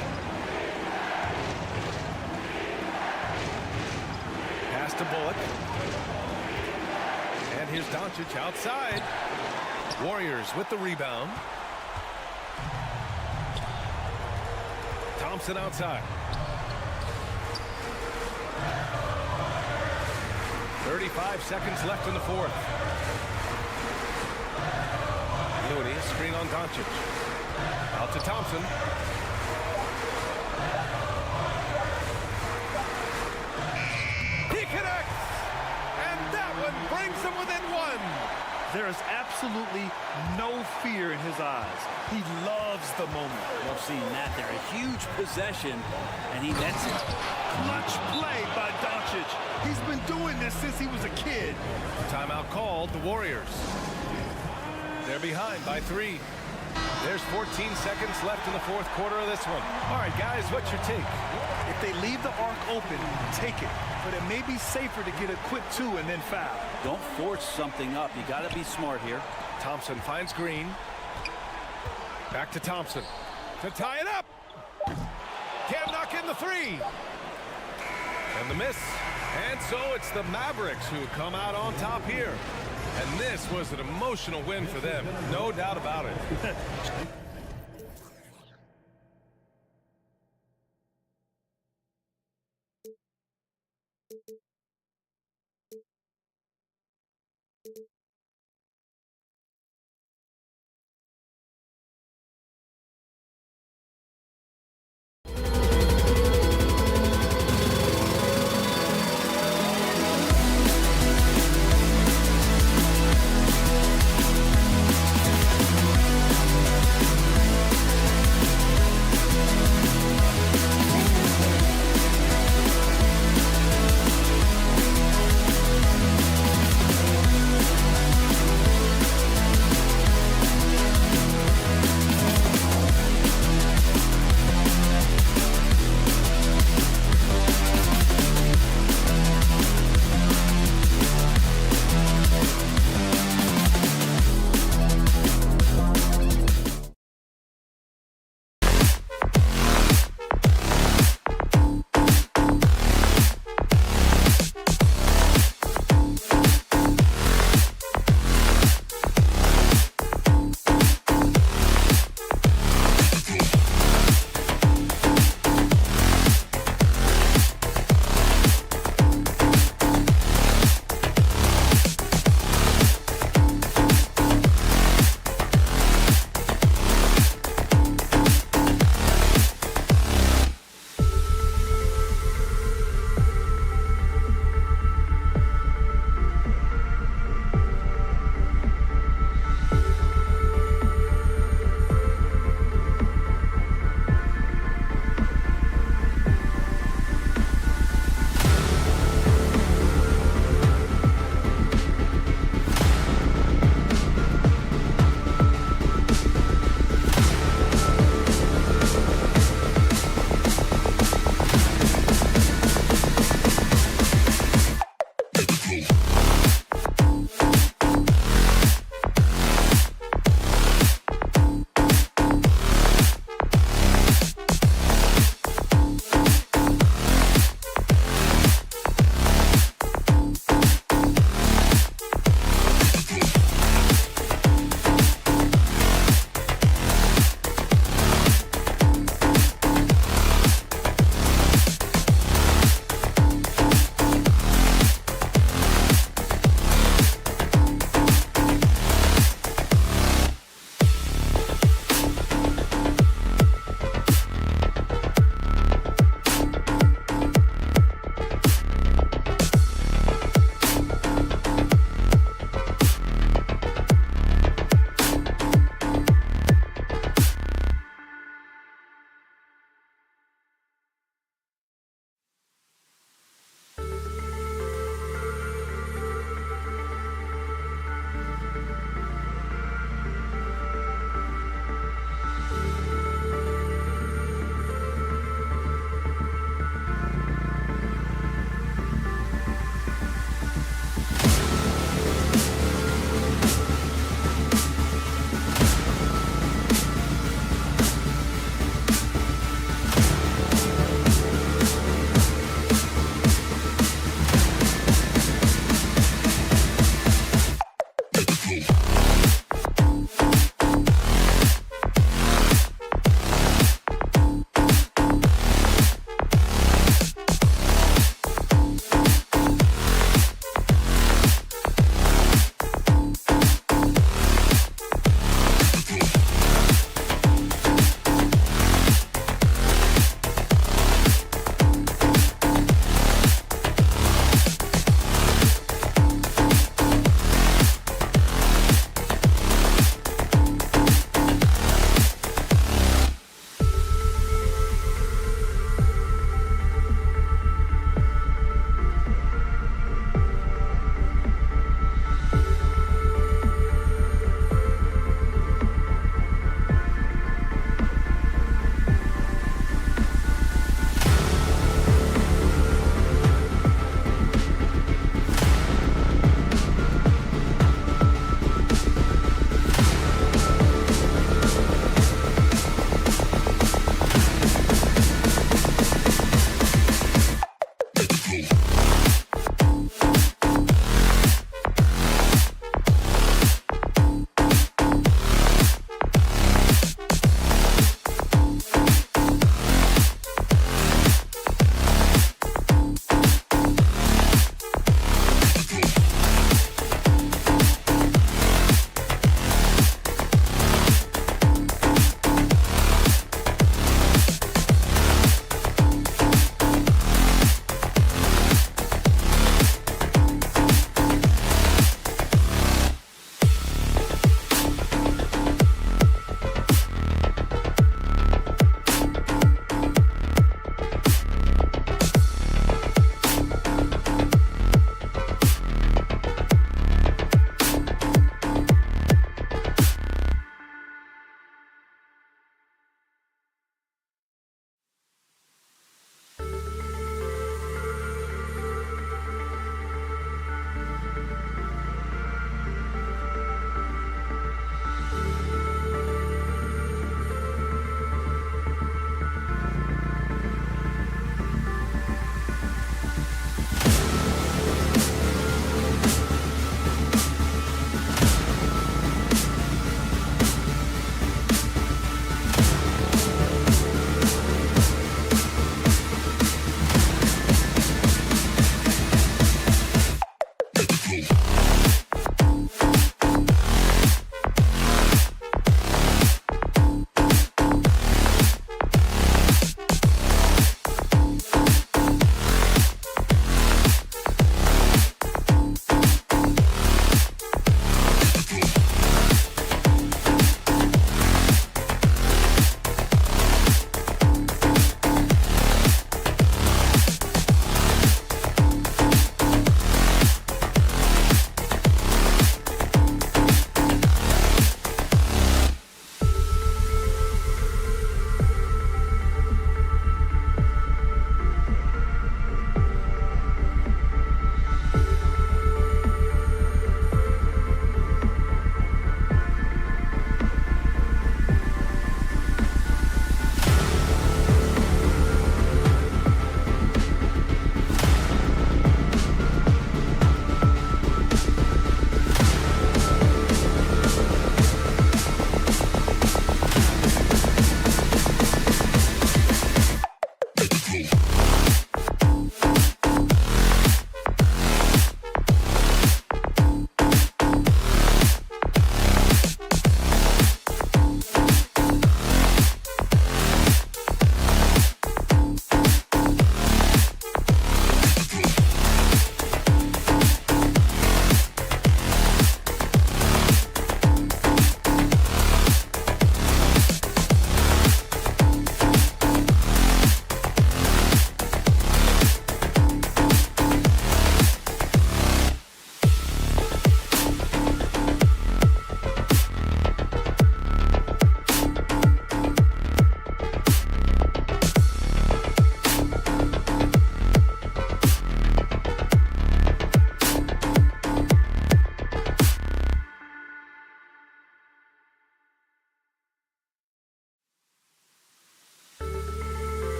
A: Pass to Bullock. And here's Doncic outside. Warriors with the rebound. Thompson outside. 35 seconds left in the fourth. Looney, screen on Doncic. Out to Thompson. He connects! And that one brings them within 1.
C: There is absolutely no fear in his eyes. He loves the moment.
B: Love seeing that there. A huge possession, and he nets it.
C: Clutch play by Doncic. He's been doing this since he was a kid.
A: Timeout called, the Warriors. They're behind by 3. There's 14 seconds left in the fourth quarter of this one. All right, guys, what's your take?
C: If they leave the arc open, take it. But it may be safer to get a quick 2 and then foul.
B: Don't force something up. You got to be smart here.
A: Thompson finds Green. Back to Thompson to tie it up. Can't knock in the 3. And the miss. And so it's the Mavericks who come out on top here. And this was an emotional win for them. No doubt about it.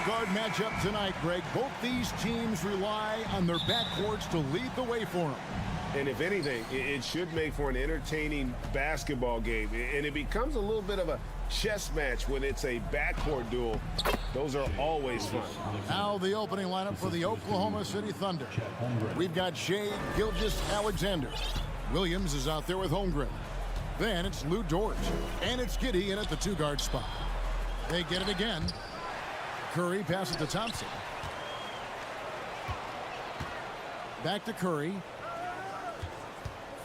F: Guard matchup tonight, Greg. Both these teams rely on their backcourts to lead the way for them.
H: And if anything, it should make for an entertaining basketball game. And it becomes a little bit of a chess match when it's a backcourt duel. Those are always fun.
F: Now the opening lineup for the Oklahoma City Thunder. We've got Shea Gilgeous-Alexander. Williams is out there with Holmgren. Then it's Lou Dort. And it's Giddey in at the 2-guard spot. They get it again. Curry passes to Thompson. Back to Curry.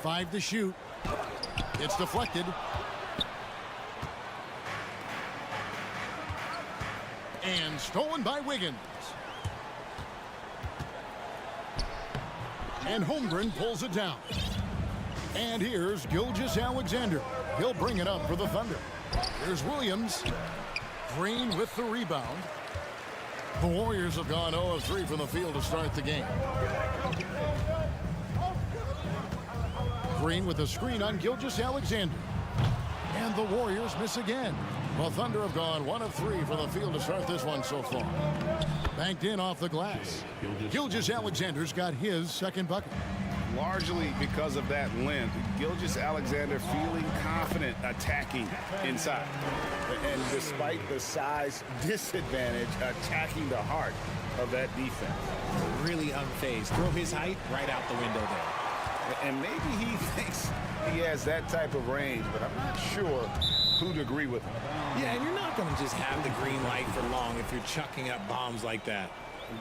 F: 5 to shoot. It's deflected. And stolen by Wiggins. And Holmgren pulls it down. And here's Gilgeous-Alexander. He'll bring it up for the Thunder. Here's Williams. Green with the rebound. The Warriors have gone 0 of 3 from the field to start the game. Green with a screen on Gilgeous-Alexander. And the Warriors miss again. The Thunder have gone 1 of 3 from the field to start this one so far. Banked in off the glass. Gilgeous-Alexander's got his second bucket.
H: Largely because of that length, Gilgeous-Alexander feeling confident attacking inside. And despite the size disadvantage, attacking the heart of that defense.
G: Really unfazed. Throw his height right out the window there.
H: And maybe he thinks he has that type of range, but I'm not sure who'd agree with him.
G: Yeah, and you're not going to just have the green light for long if you're chucking up bombs like that.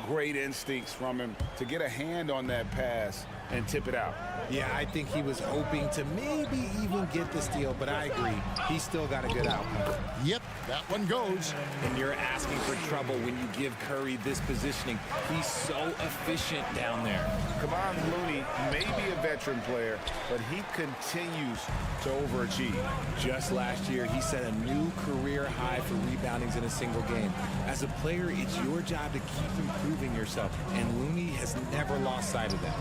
H: Great instincts from him to get a hand on that pass and tip it out.
G: Yeah, I think he was hoping to maybe even get the steal, but I agree. He's still got a good outcome.
F: Yep, that one goes.
G: And you're asking for trouble when you give Curry this positioning. He's so efficient down there.
H: Kevon Looney may be a veteran player, but he continues to overachieve.
G: Just last year, he set a new career high for reboundings in a single game. As a player, it's your job to keep improving yourself, and Looney has never lost sight of that.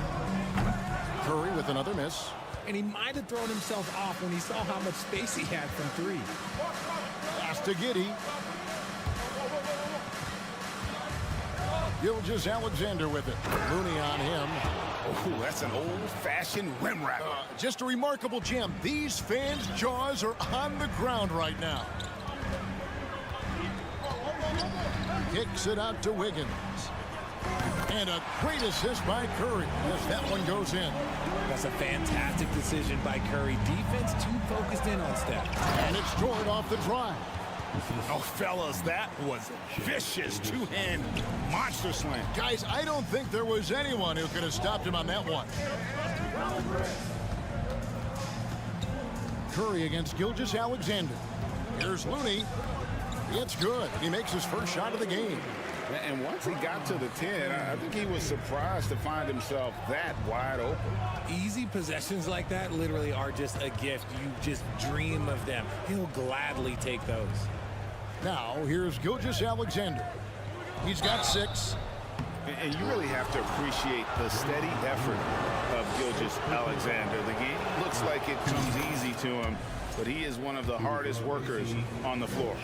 F: Curry with another miss.
G: And he might have thrown himself off when he saw how much space he had from 3.
F: Pass to Giddey. Gilgeous-Alexander with it. Looney on him.
H: Oh, that's an old-fashioned rim wrap.
F: Just a remarkable gem. These fans' jaws are on the ground right now. Kicks it out to Wiggins. And a great assist by Curry as that one goes in.
G: That's a fantastic decision by Curry. Defense too focused in on Steph.
F: And it's Jordan off the drive.
H: Oh, fellas, that was a vicious two-hand monster slam.
F: Guys, I don't think there was anyone who could have stopped him on that one. Curry against Gilgeous-Alexander. Here's Looney. It's good. He makes his first shot of the game.
H: And once he got to the 10, I think he was surprised to find himself that wide open.
G: Easy possessions like that literally are just a gift. You just dream of them. He'll gladly take those.
F: Now, here's Gilgeous-Alexander. He's got 6.
H: And you really have to appreciate the steady effort of Gilgeous-Alexander. The game looks like it comes easy to him, but he is one of the hardest workers on the floor.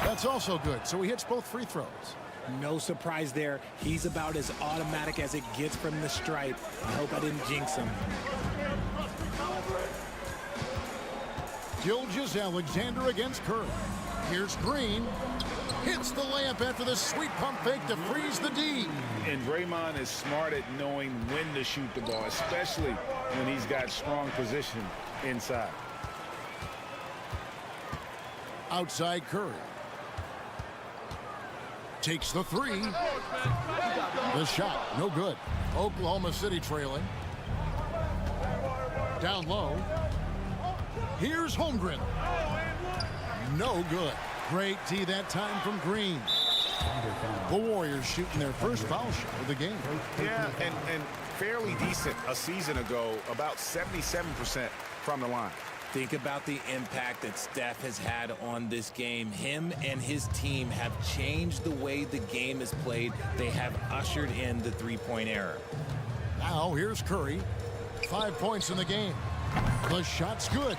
F: That's also good, so he hits both free throws.
G: No surprise there. He's about as automatic as it gets from the stripe. I hope I didn't jinx him.
F: Gilgeous-Alexander against Curry. Here's Green. Hits the layup after the sweet pump fake to freeze the D.
H: And Draymond is smart at knowing when to shoot the ball, especially when he's got strong position inside.
F: Outside Curry. Takes the 3. The shot, no good. Oklahoma City trailing. Down low. Here's Holmgren. No good. Great tee that time from Green. The Warriors shooting their first foul shot of the game.
H: Yeah, and fairly decent a season ago, about 77% from the line.
G: Think about the impact that Steph has had on this game. Him and his team have changed the way the game is played. They have ushered in the three-point era.
F: Now here's Curry. 5 points in the game. The shot's good.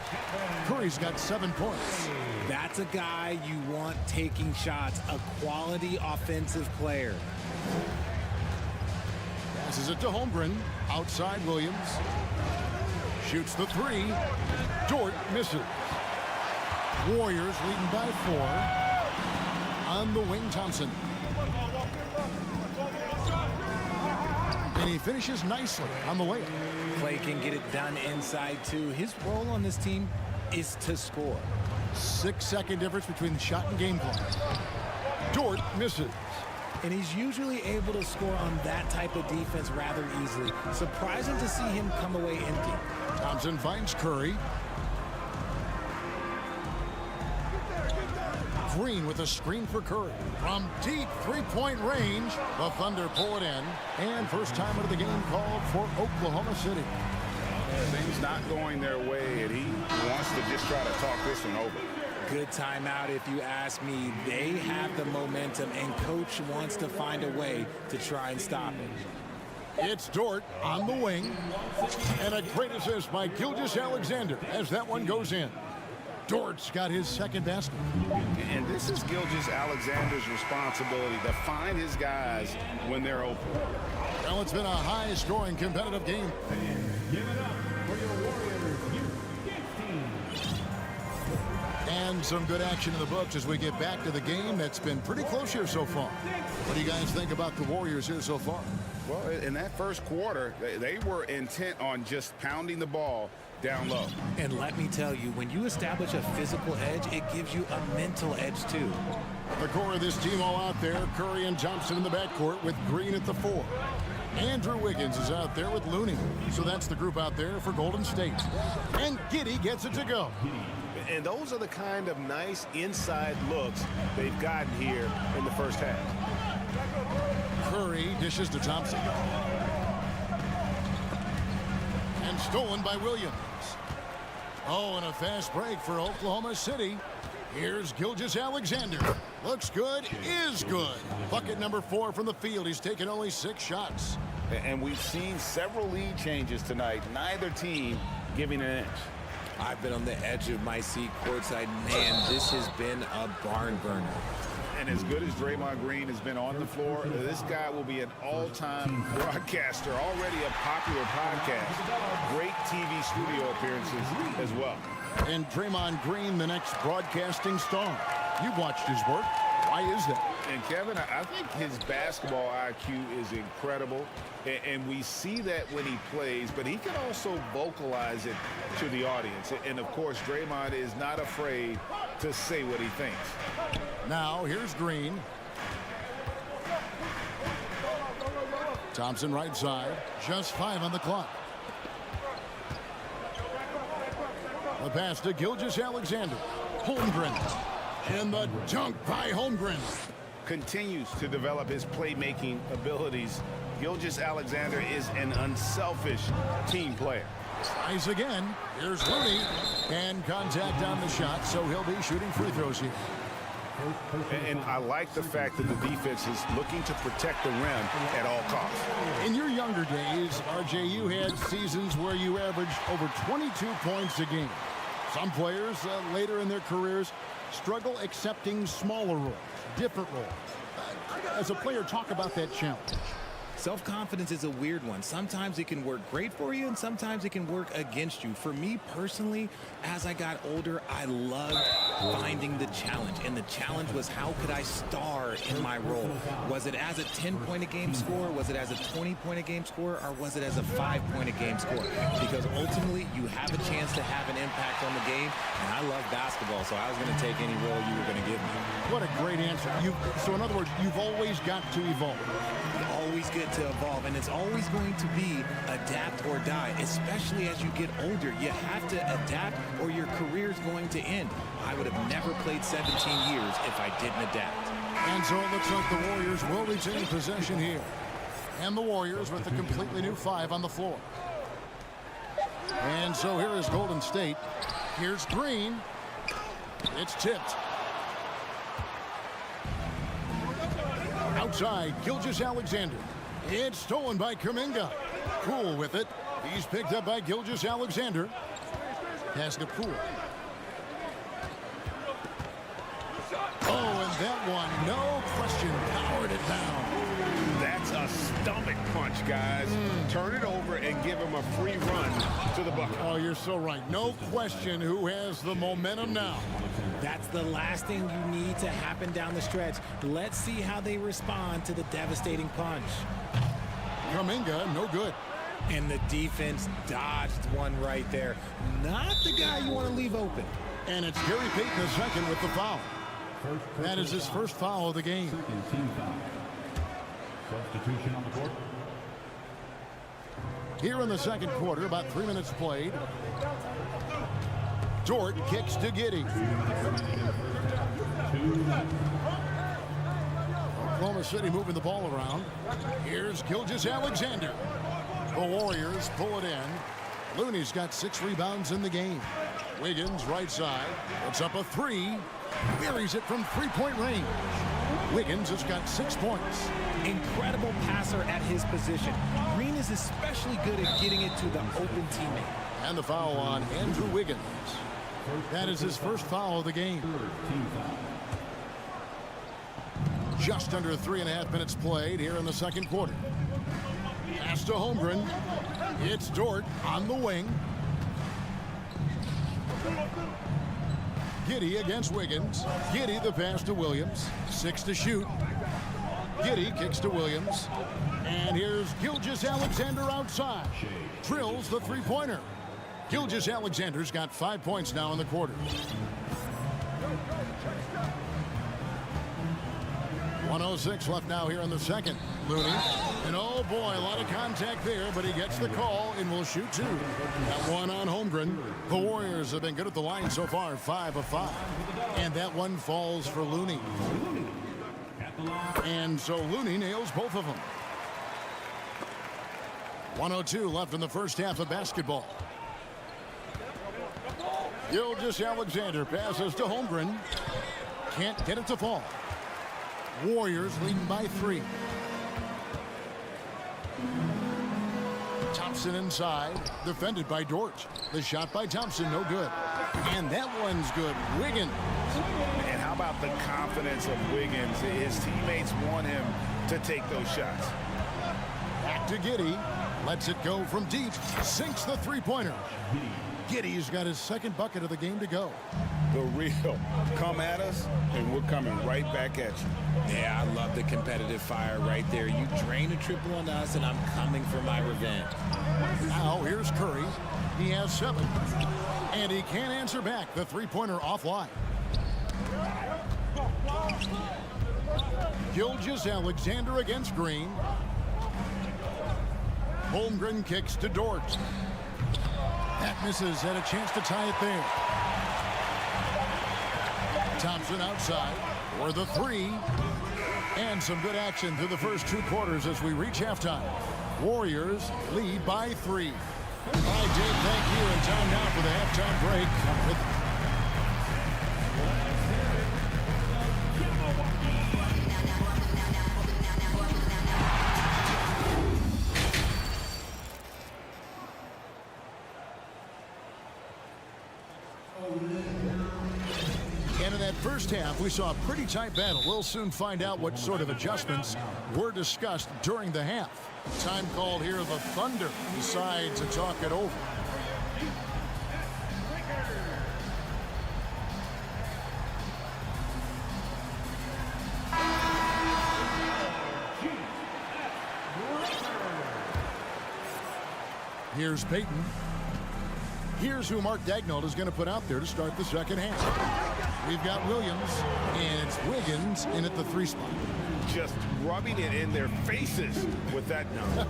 F: Curry's got 7 points.
G: That's a guy you want taking shots, a quality offensive player.
F: Passes it to Holmgren. Outside Williams. Shoots the 3. Dort misses. Warriors leading by 4. On the wing, Thompson. And he finishes nicely on the layup.
G: Clay can get it done inside, too. His role on this team is to score.
F: 6-second difference between the shot and game clock. Dort misses.
G: And he's usually able to score on that type of defense rather easily. Surprising to see him come away empty.
F: Thompson finds Curry. Green with a screen for Curry. From deep three-point range, the Thunder pull it in. And first time out of the game called for Oklahoma City.
H: Things not going their way, and he wants to just try to talk this one over.
G: Good timeout if you ask me. They have the momentum, and coach wants to find a way to try and stop it.
F: It's Dort on the wing. And a great assist by Gilgeous-Alexander as that one goes in. Dort's got his second basket.
H: And this is Gilgeous-Alexander's responsibility to find his guys when they're open.
F: Well, it's been a high-scoring competitive game.
E: Give it up for your Warriors youth team.
F: And some good action in the books as we get back to the game that's been pretty close here so far. What do you guys think about the Warriors here so far?
H: Well, in that first quarter, they were intent on just pounding the ball down low.
G: And let me tell you, when you establish a physical edge, it gives you a mental edge too.
F: The core of this team all out there. Curry and Thompson in the backcourt with Green at the 4. Andrew Wiggins is out there with Looney. So that's the group out there for Golden State. And Giddey gets it to go.
A: And those are the kind of nice inside looks they've gotten here in the first half.
F: Curry dishes to Thompson. And stolen by Williams. Oh, and a fast break for Oklahoma City. Here's Gilgeous-Alexander. Looks good, is good. Bucket number 4 from the field. He's taken only 6 shots.
H: And we've seen several lead changes tonight. Neither team giving an inch.
G: I've been on the edge of my seat courtside. Man, this has been a barn burner.
H: And as good as Draymond Green has been on the floor, this guy will be an all-time broadcaster, already a popular podcast. Great TV studio appearances as well.
F: And Draymond Green, the next broadcasting star. You've watched his work. Why is that?
H: And Kevin, I think his basketball IQ is incredible. And we see that when he plays, but he can also vocalize it to the audience. And of course, Draymond is not afraid to say what he thinks.
F: Now, here's Green. Thompson right side. Just 5 on the clock. The pass to Gilgeous-Alexander. Holmgren. And the dunk by Holmgren.
H: Continues to develop his playmaking abilities. Gilgeous-Alexander is an unselfish team player.
F: Tries again. Here's Looney. And contact on the shot, so he'll be shooting free throws here.
H: And I like the fact that the defense is looking to protect the rim at all costs.
F: In your younger days, RJ, you had seasons where you averaged over 22 points a game. Some players later in their careers struggle accepting smaller roles, different roles. As a player, talk about that challenge.
G: Self-confidence is a weird one. Sometimes it can work great for you, and sometimes it can work against you. For me personally, as I got older, I loved finding the challenge. And the challenge was, how could I star in my role? Was it as a 10-point-a-game scorer? Was it as a 20-point-a-game scorer? Or was it as a 5-point-a-game scorer? Because ultimately, you have a chance to have an impact on the game. And I love basketball, so I was going to take any role you were going to give me.
F: What a great answer. So in other words, you've always got to evolve.
G: You always get to evolve, and it's always going to be adapt or die, especially as you get older. You have to adapt or your career is going to end. I would have never played 17 years if I didn't adapt.
F: And so it looks like the Warriors will retain possession here. And the Warriors with a completely new 5 on the floor. And so here is Golden State. Here's Green. It's tipped. Outside, Gilgeous-Alexander. It's stolen by Kuminga. Cool with it. He's picked up by Gilgeous-Alexander. Pass to Poole. Oh, and that one, no question, powered it down.
H: That's a stomach punch, guys. Turn it over and give him a free run to the bucket.
F: Oh, you're so right. No question who has the momentum now.
G: That's the last thing you need to happen down the stretch. Let's see how they respond to the devastating punch.
F: Kuminga, no good.
G: And the defense dodged one right there. Not the guy you want to leave open.
F: And it's Gary Payton II with the foul. That is his first foul of the game.
E: Second team foul. Substitution on the court.
F: Here in the second quarter, about 3 minutes played. Dort kicks to Giddey. Oklahoma City moving the ball around. Here's Gilgeous-Alexander. The Warriors pull it in. Looney's got 6 rebounds in the game. Wiggins, right side, puts up a 3. Buries it from three-point range. Wiggins has got 6 points.
G: Incredible passer at his position. Green is especially good at getting it to the open teammate.
F: And the foul on Andrew Wiggins. That is his first foul of the game. Just under 3.5 minutes played here in the second quarter. Pass to Holmgren. It's Dort on the wing. Giddey against Wiggins. Giddey the pass to Williams. 6 to shoot. Giddey kicks to Williams. And here's Gilgeous-Alexander outside. Drills the three-pointer. Gilgeous-Alexander's got 5 points now in the quarter. 1:06 left now here in the second. Looney. And oh boy, a lot of contact there, but he gets the call and will shoot 2. That one on Holmgren. The Warriors have been good at the line so far, 5 of 5. And that one falls for Looney. And so Looney nails both of them. 1:02 left in the first half of basketball. Gilgeous-Alexander passes to Holmgren. Can't get it to fall. Warriors leading by 3. Thompson inside, defended by Dort. The shot by Thompson, no good. And that one's good. Wiggins.
H: And how about the confidence of Wiggins? His teammates want him to take those shots.
F: Back to Giddey. Lets it go from deep. Sinks the three-pointer. Giddey's got his second bucket of the game to go.
H: The real come at us, and we're coming right back at you.
G: Yeah, I love the competitive fire right there. You drain a triple on us, and I'm coming for my revenge.
F: Now here's Curry. He has 7. And he can't answer back. The three-pointer offline. Gilgeous-Alexander against Green. Holmgren kicks to Dort. That misses. Had a chance to tie it there. Thompson outside for the 3. And some good action through the first 2 quarters as we reach halftime. Warriors lead by 3. All right, Dave, thank you. And time now for the halftime break. And in that first half, we saw a pretty tight battle. We'll soon find out what sort of adjustments were discussed during the half. Time called here, the Thunder decide to talk it over. Here's Payton. Here's who Mark Daigneault is going to put out there to start the second half. We've got Williams, and it's Wiggins in at the 3 spot.
H: Just rubbing it in their faces with that number.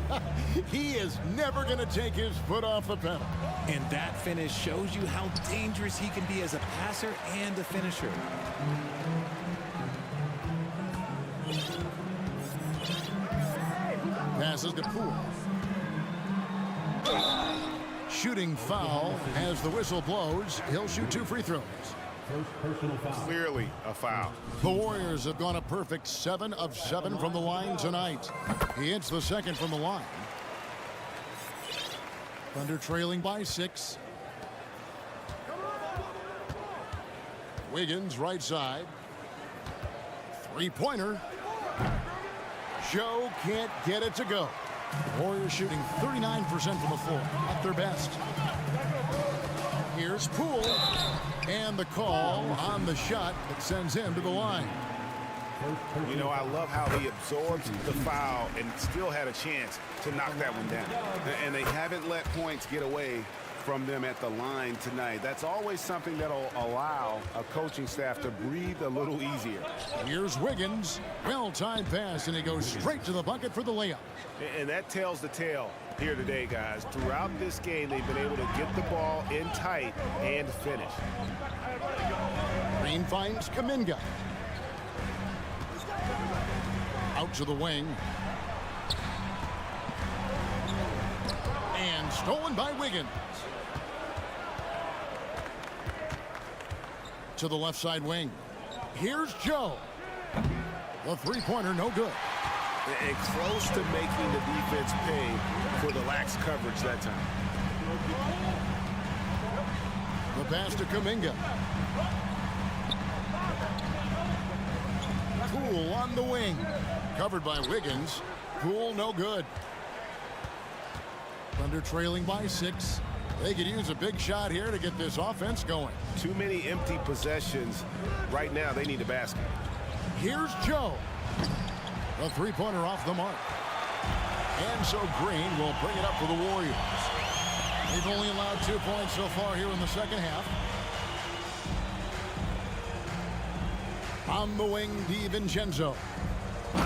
F: He is never going to take his foot off the pedal.
G: And that finish shows you how dangerous he can be as a passer and a finisher.
F: Passes to Poole. Shooting foul as the whistle blows. He'll shoot 2 free throws.
E: First personal foul.
H: Clearly a foul.
F: The Warriors have gone a perfect 7 of 7 from the line tonight. He hits the second from the line. Thunder trailing by 6. Wiggins right side. Three-pointer. Joe can't get it to go. Warriors shooting 39% from the floor, at their best. Here's Poole, and the call on the shot that sends him to the line.
H: You know, I love how he absorbed the foul and still had a chance to knock that one down. And they haven't let points get away from them at the line tonight. That's always something that'll allow a coaching staff to breathe a little easier.
F: Here's Wiggins. Well-timed pass, and he goes straight to the bucket for the layup.
H: And that tells the tale here today, guys. Throughout this game, they've been able to get the ball in tight and finish.
F: Green finds Kuminga. Out to the wing. And stolen by Wiggins. To the left side wing. Here's Joe. The three-pointer, no good.
H: And close to making the defense pay for the lax coverage that time.
F: The pass to Kuminga. Poole on the wing. Covered by Wiggins. Poole no good. Thunder trailing by 6. They could use a big shot here to get this offense going.
H: Too many empty possessions. Right now, they need a basket.
F: Here's Joe. A three-pointer off the mark. And so Green will bring it up for the Warriors. They've only allowed 2 points so far here in the second half. On the wing, DiVincenzo.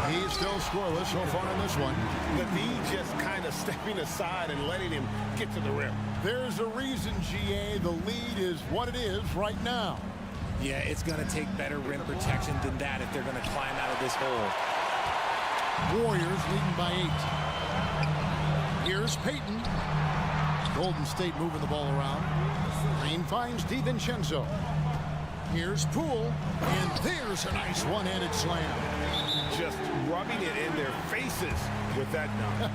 F: He's still scoreless so far in this one.
H: The D just kind of stepping aside and letting him get to the rim.
F: There's a reason, GA, the lead is what it is right now.
G: Yeah, it's going to take better rim protection than that if they're going to climb out of this hole.
F: Warriors leading by 8. Here's Payton. Golden State moving the ball around. Green finds DiVincenzo. Here's Poole, and there's a nice one-handed slam.
H: Just rubbing it in their faces with that dunk.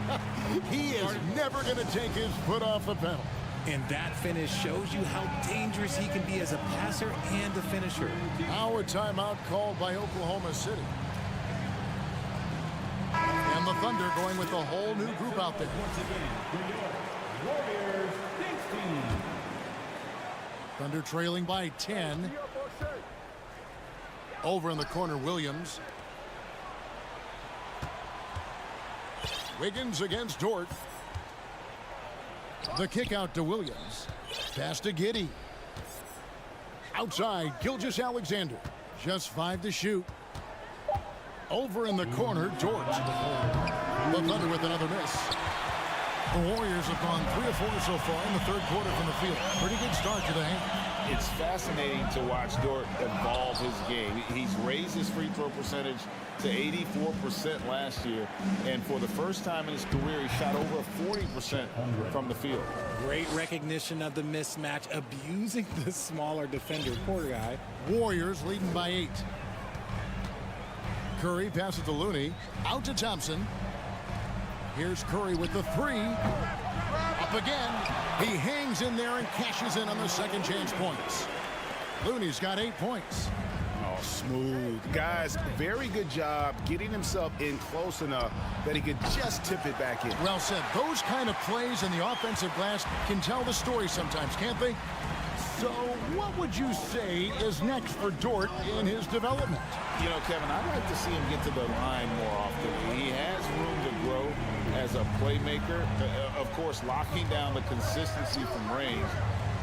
F: He is never going to take his foot off the pedal.
G: And that finish shows you how dangerous he can be as a passer and a finisher.
F: Now a timeout called by Oklahoma City. And the Thunder going with a whole new group out there.
E: Warriors 16.
F: Thunder trailing by 10. Over in the corner, Williams. Wiggins against Dort. The kick out to Williams. Pass to Giddey. Outside, Gilgeous-Alexander. Just 5 to shoot. Over in the corner, Dort. The Thunder with another miss. The Warriors have gone 3 of 4 so far in the third quarter from the field. Pretty good start to the hand.
H: It's fascinating to watch Dort evolve his game. He's raised his free throw percentage to 84% last year, and for the first time in his career, he shot over 40% from the field.
G: Great recognition of the mismatch, abusing the smaller defender. Poor guy.
F: Warriors leading by 8. Curry passes to Looney. Out to Thompson. Here's Curry with the 3. Up again. He hangs in there and cashes in on the second chance points. Looney's got 8 points.
H: Oh, smooth. Guys, very good job getting himself in close enough that he could just tip it back in.
F: Well said. Those kind of plays in the offensive glass can tell the story sometimes, can't they? So what would you say is next for Dort in his development?
H: You know, Kevin, I'd like to see him get to the line more often. He has room to grow as a playmaker. Of course, locking down the consistency from range,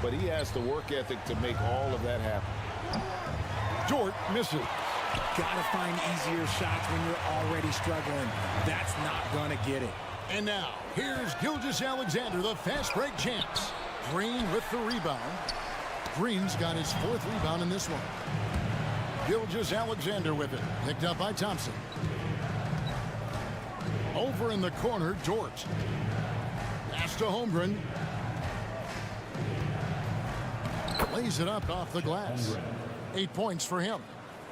H: but he has the work ethic to make all of that happen.
F: Dort misses.
G: Gotta find easier shots when you're already struggling. That's not gonna get it.
F: And now, here's Gilgeous-Alexander, the fast break champs. Green with the rebound. Green's got his 4th rebound in this one. Gilgeous-Alexander with it. Picked up by Thompson. Over in the corner, Dort. Pass to Holmgren. Lays it up off the glass. 8 points for him.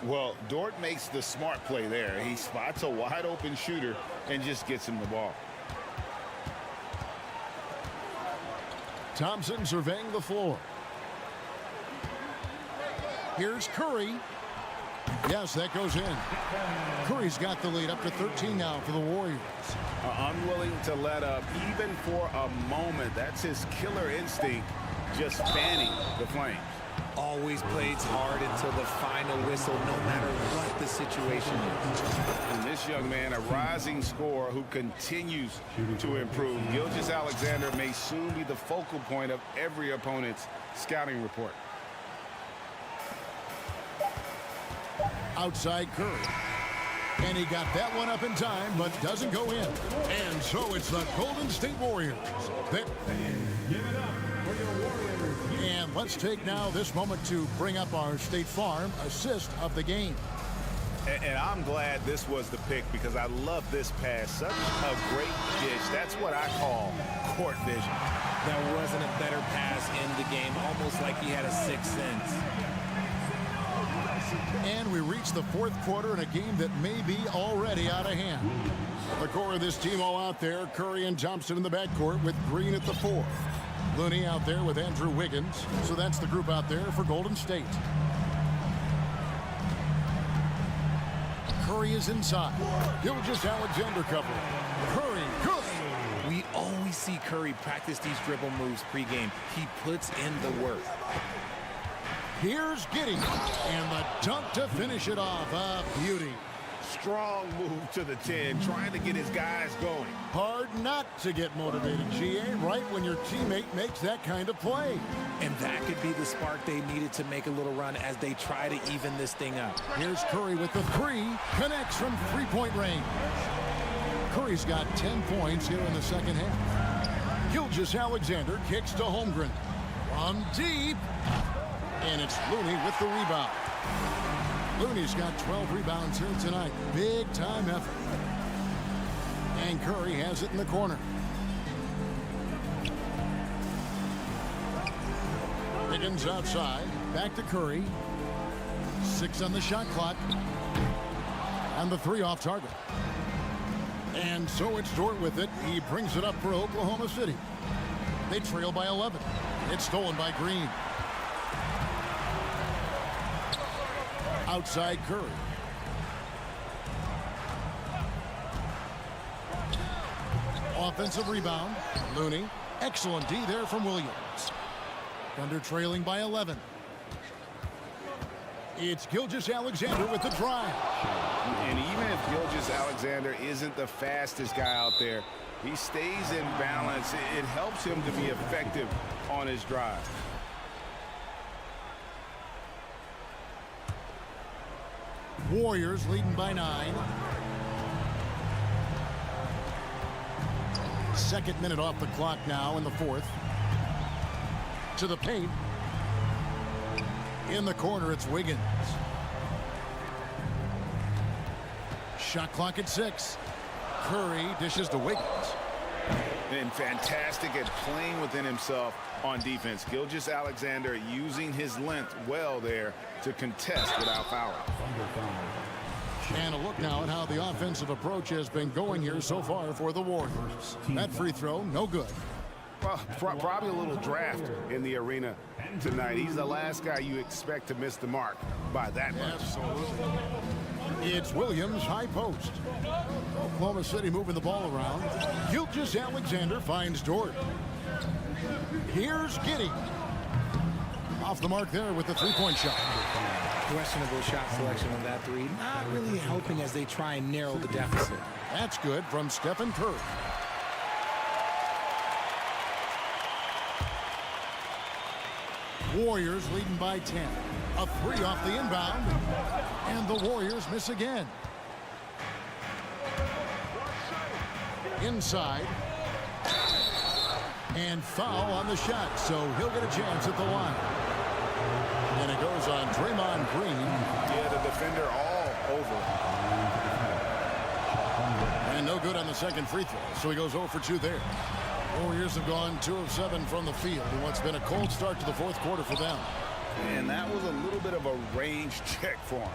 H: Well, Dort makes the smart play there. He spots a wide open shooter and just gets him the ball.
F: Thompson surveying the floor. Here's Curry. Yes, that goes in. Curry's got the lead up to 13 now for the Warriors.
H: Unwilling to let up even for a moment. That's his killer instinct, just fanning the flames.
G: Always plays hard until the final whistle, no matter what the situation is.
H: And this young man, a rising scorer who continues to improve. Gilgeous-Alexander may soon be the focal point of every opponent's scouting report.
F: Outside Curry. And he got that one up in time, but doesn't go in. And so it's the Golden State Warriors. And let's take now this moment to bring up our State Farm assist of the game.
H: And I'm glad this was the pick because I love this pass. Such a great dish. That's what I call court vision.
G: There wasn't a better pass in the game, almost like he had a sixth sense.
F: And we reach the fourth quarter in a game that may be already out of hand. The core of this team all out there. Curry and Thompson in the backcourt with Green at the 4. Looney out there with Andrew Wiggins. So that's the group out there for Golden State. Curry is inside. Gilgeous-Alexander covering. Curry, good.
G: We always see Curry practice these dribble moves pregame. He puts in the work.
F: Here's Giddey, and the dunk to finish it off. A beauty.
H: Strong move to the 10, trying to get his guys going.
F: Hard not to get motivated, GA, right when your teammate makes that kind of play.
G: And that could be the spark they needed to make a little run as they try to even this thing up.
F: Here's Curry with the 3, connects from three-point range. Curry's got 10 points here in the second half. Gilgeous-Alexander kicks to Holmgren. From deep. And it's Looney with the rebound. Looney's got 12 rebounds here tonight. Big time effort. And Curry has it in the corner. Wiggins outside. Back to Curry. 6 on the shot clock. And the 3 off target. And so it's Dort with it. He brings it up for Oklahoma City. They trail by 11. It's stolen by Green. Outside Curry. Offensive rebound. Looney. Excellent D there from Williams. Thunder trailing by 11. It's Gilgeous-Alexander with the drive.
H: And even if Gilgeous-Alexander isn't the fastest guy out there, he stays in balance. It helps him to be effective on his drive.
F: Warriors leading by 9. Second minute off the clock now in the fourth. To the paint. In the corner, it's Wiggins. Shot clock at 6. Curry dishes to Wiggins.
H: And fantastic at playing within himself on defense. Gilgeous-Alexander using his length well there to contest without fouling.
F: And a look now at how the offensive approach has been going here so far for the Warriors. That free throw, no good.
H: Well, probably a little draft in the arena tonight. He's the last guy you expect to miss the mark by that much.
F: Absolutely. It's Williams, high post. Oklahoma City moving the ball around. Gilgeous-Alexander finds Dort. Here's Giddey. Off the mark there with the three-point shot.
G: Questionable shot selection on that 3. Not really helping as they try and narrow the deficit.
F: That's good from Stephen Curry. Warriors leading by 10. A 3 off the inbound. And the Warriors miss again. Inside. And foul on the shot, so he'll get a chance at the line. And it goes on Draymond Green.
H: Yeah, the defender all over.
F: And no good on the second free throw, so he goes 0 for 2 there. Warriors have gone 2 of 7 from the field in what's been a cold start to the fourth quarter for them.
H: And that was a little bit of a range check for him.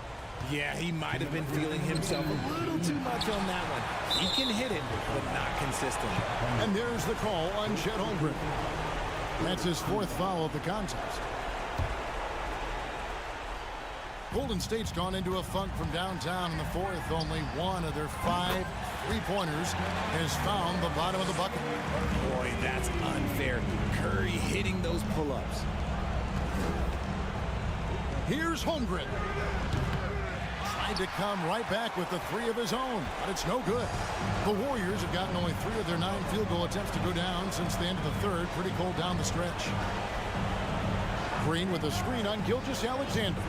G: Yeah, he might have been feeling himself a little too much on that one. He can hit it, but not consistent.
F: And there's the call on Chet Holmgren. That's his 4th foul of the contest. Golden State's gone into a funk from downtown in the fourth. Only one of their 5 3-pointers has found the bottom of the bucket.
G: Boy, that's unfair. Curry hitting those pull-ups.
F: Here's Holmgren. Tried to come right back with the 3 of his own, but it's no good. The Warriors have gotten only 3 of their 9 field goal attempts to go down since the end of the third. Pretty cold down the stretch. Green with a screen on Gilgeous-Alexander.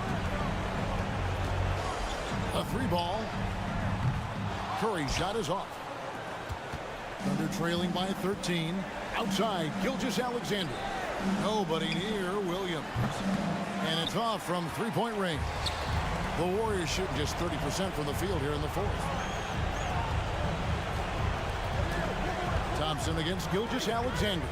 F: A 3-ball. Curry shot is off. Thunder trailing by 13. Outside, Gilgeous-Alexander. Nobody near Williams. And it's off from 3-point range. The Warriors shooting just 30% from the field here in the fourth. Thompson against Gilgeous-Alexander.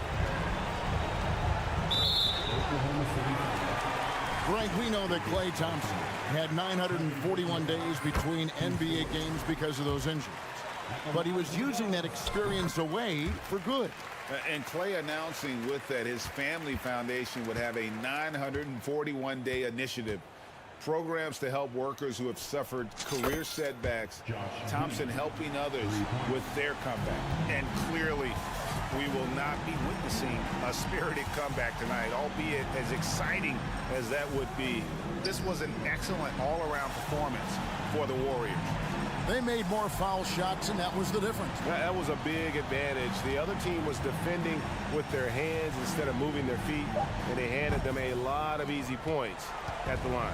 F: Greg, we know that Klay Thompson had 941 days between NBA games because of those injuries. But he was using that experience away for good.
H: And Klay announcing with that his family foundation would have a 941-day initiative. Programs to help workers who have suffered career setbacks. Thompson helping others with their comeback. And clearly, we will not be witnessing a spirited comeback tonight, albeit as exciting as that would be. This was an excellent all-around performance for the Warriors.
F: They made more foul shots, and that was the difference.
A: That was a big advantage. The other team was defending with their hands instead of moving their feet, and they handed them a lot of easy points at the line.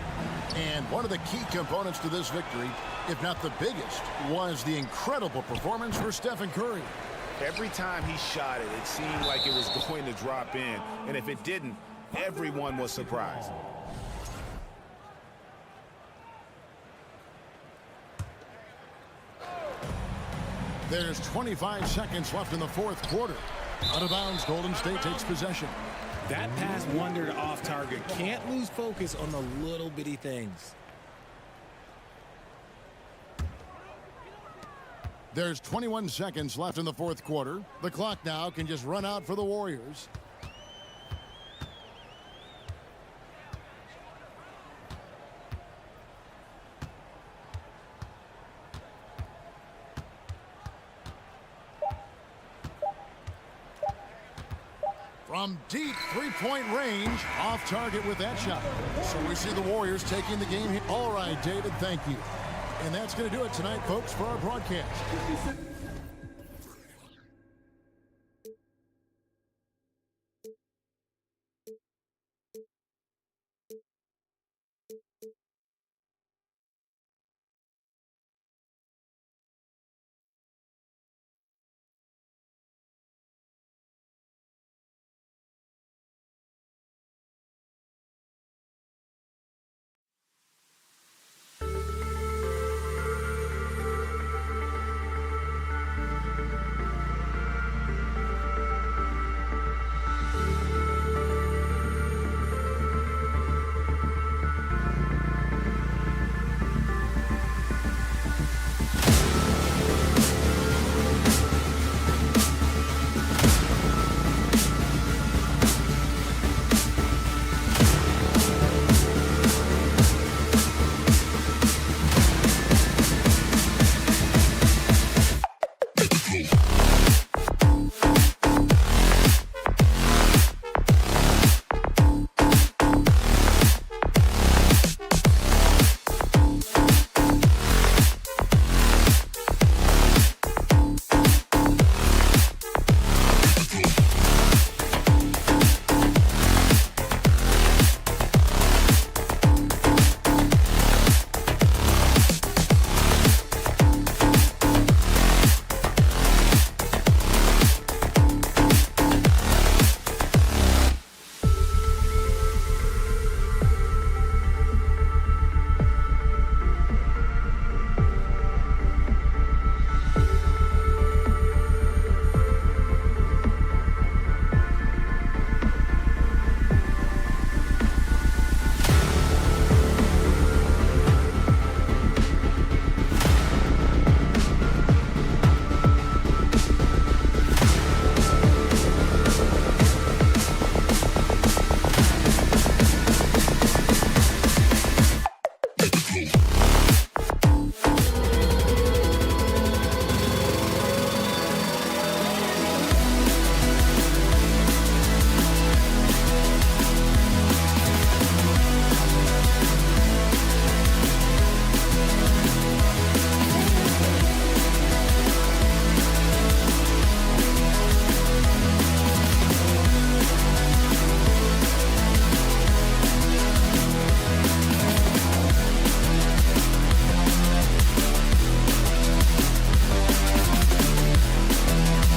F: And one of the key components to this victory, if not the biggest, was the incredible performance for Stephen Curry.
H: Every time he shot it, it seemed like it was going to drop in. And if it didn't, everyone was surprised.
F: There's 25 seconds left in the fourth quarter. Out of bounds, Golden State takes possession.
G: That pass wandered off target. Can't lose focus on the little bitty things.
F: There's 21 seconds left in the fourth quarter. The clock now can just run out for the Warriors. From deep three-point range, off target with that shot. So we see the Warriors taking the game here. All right, David, thank you. And that's going to do it tonight, folks, for our broadcast.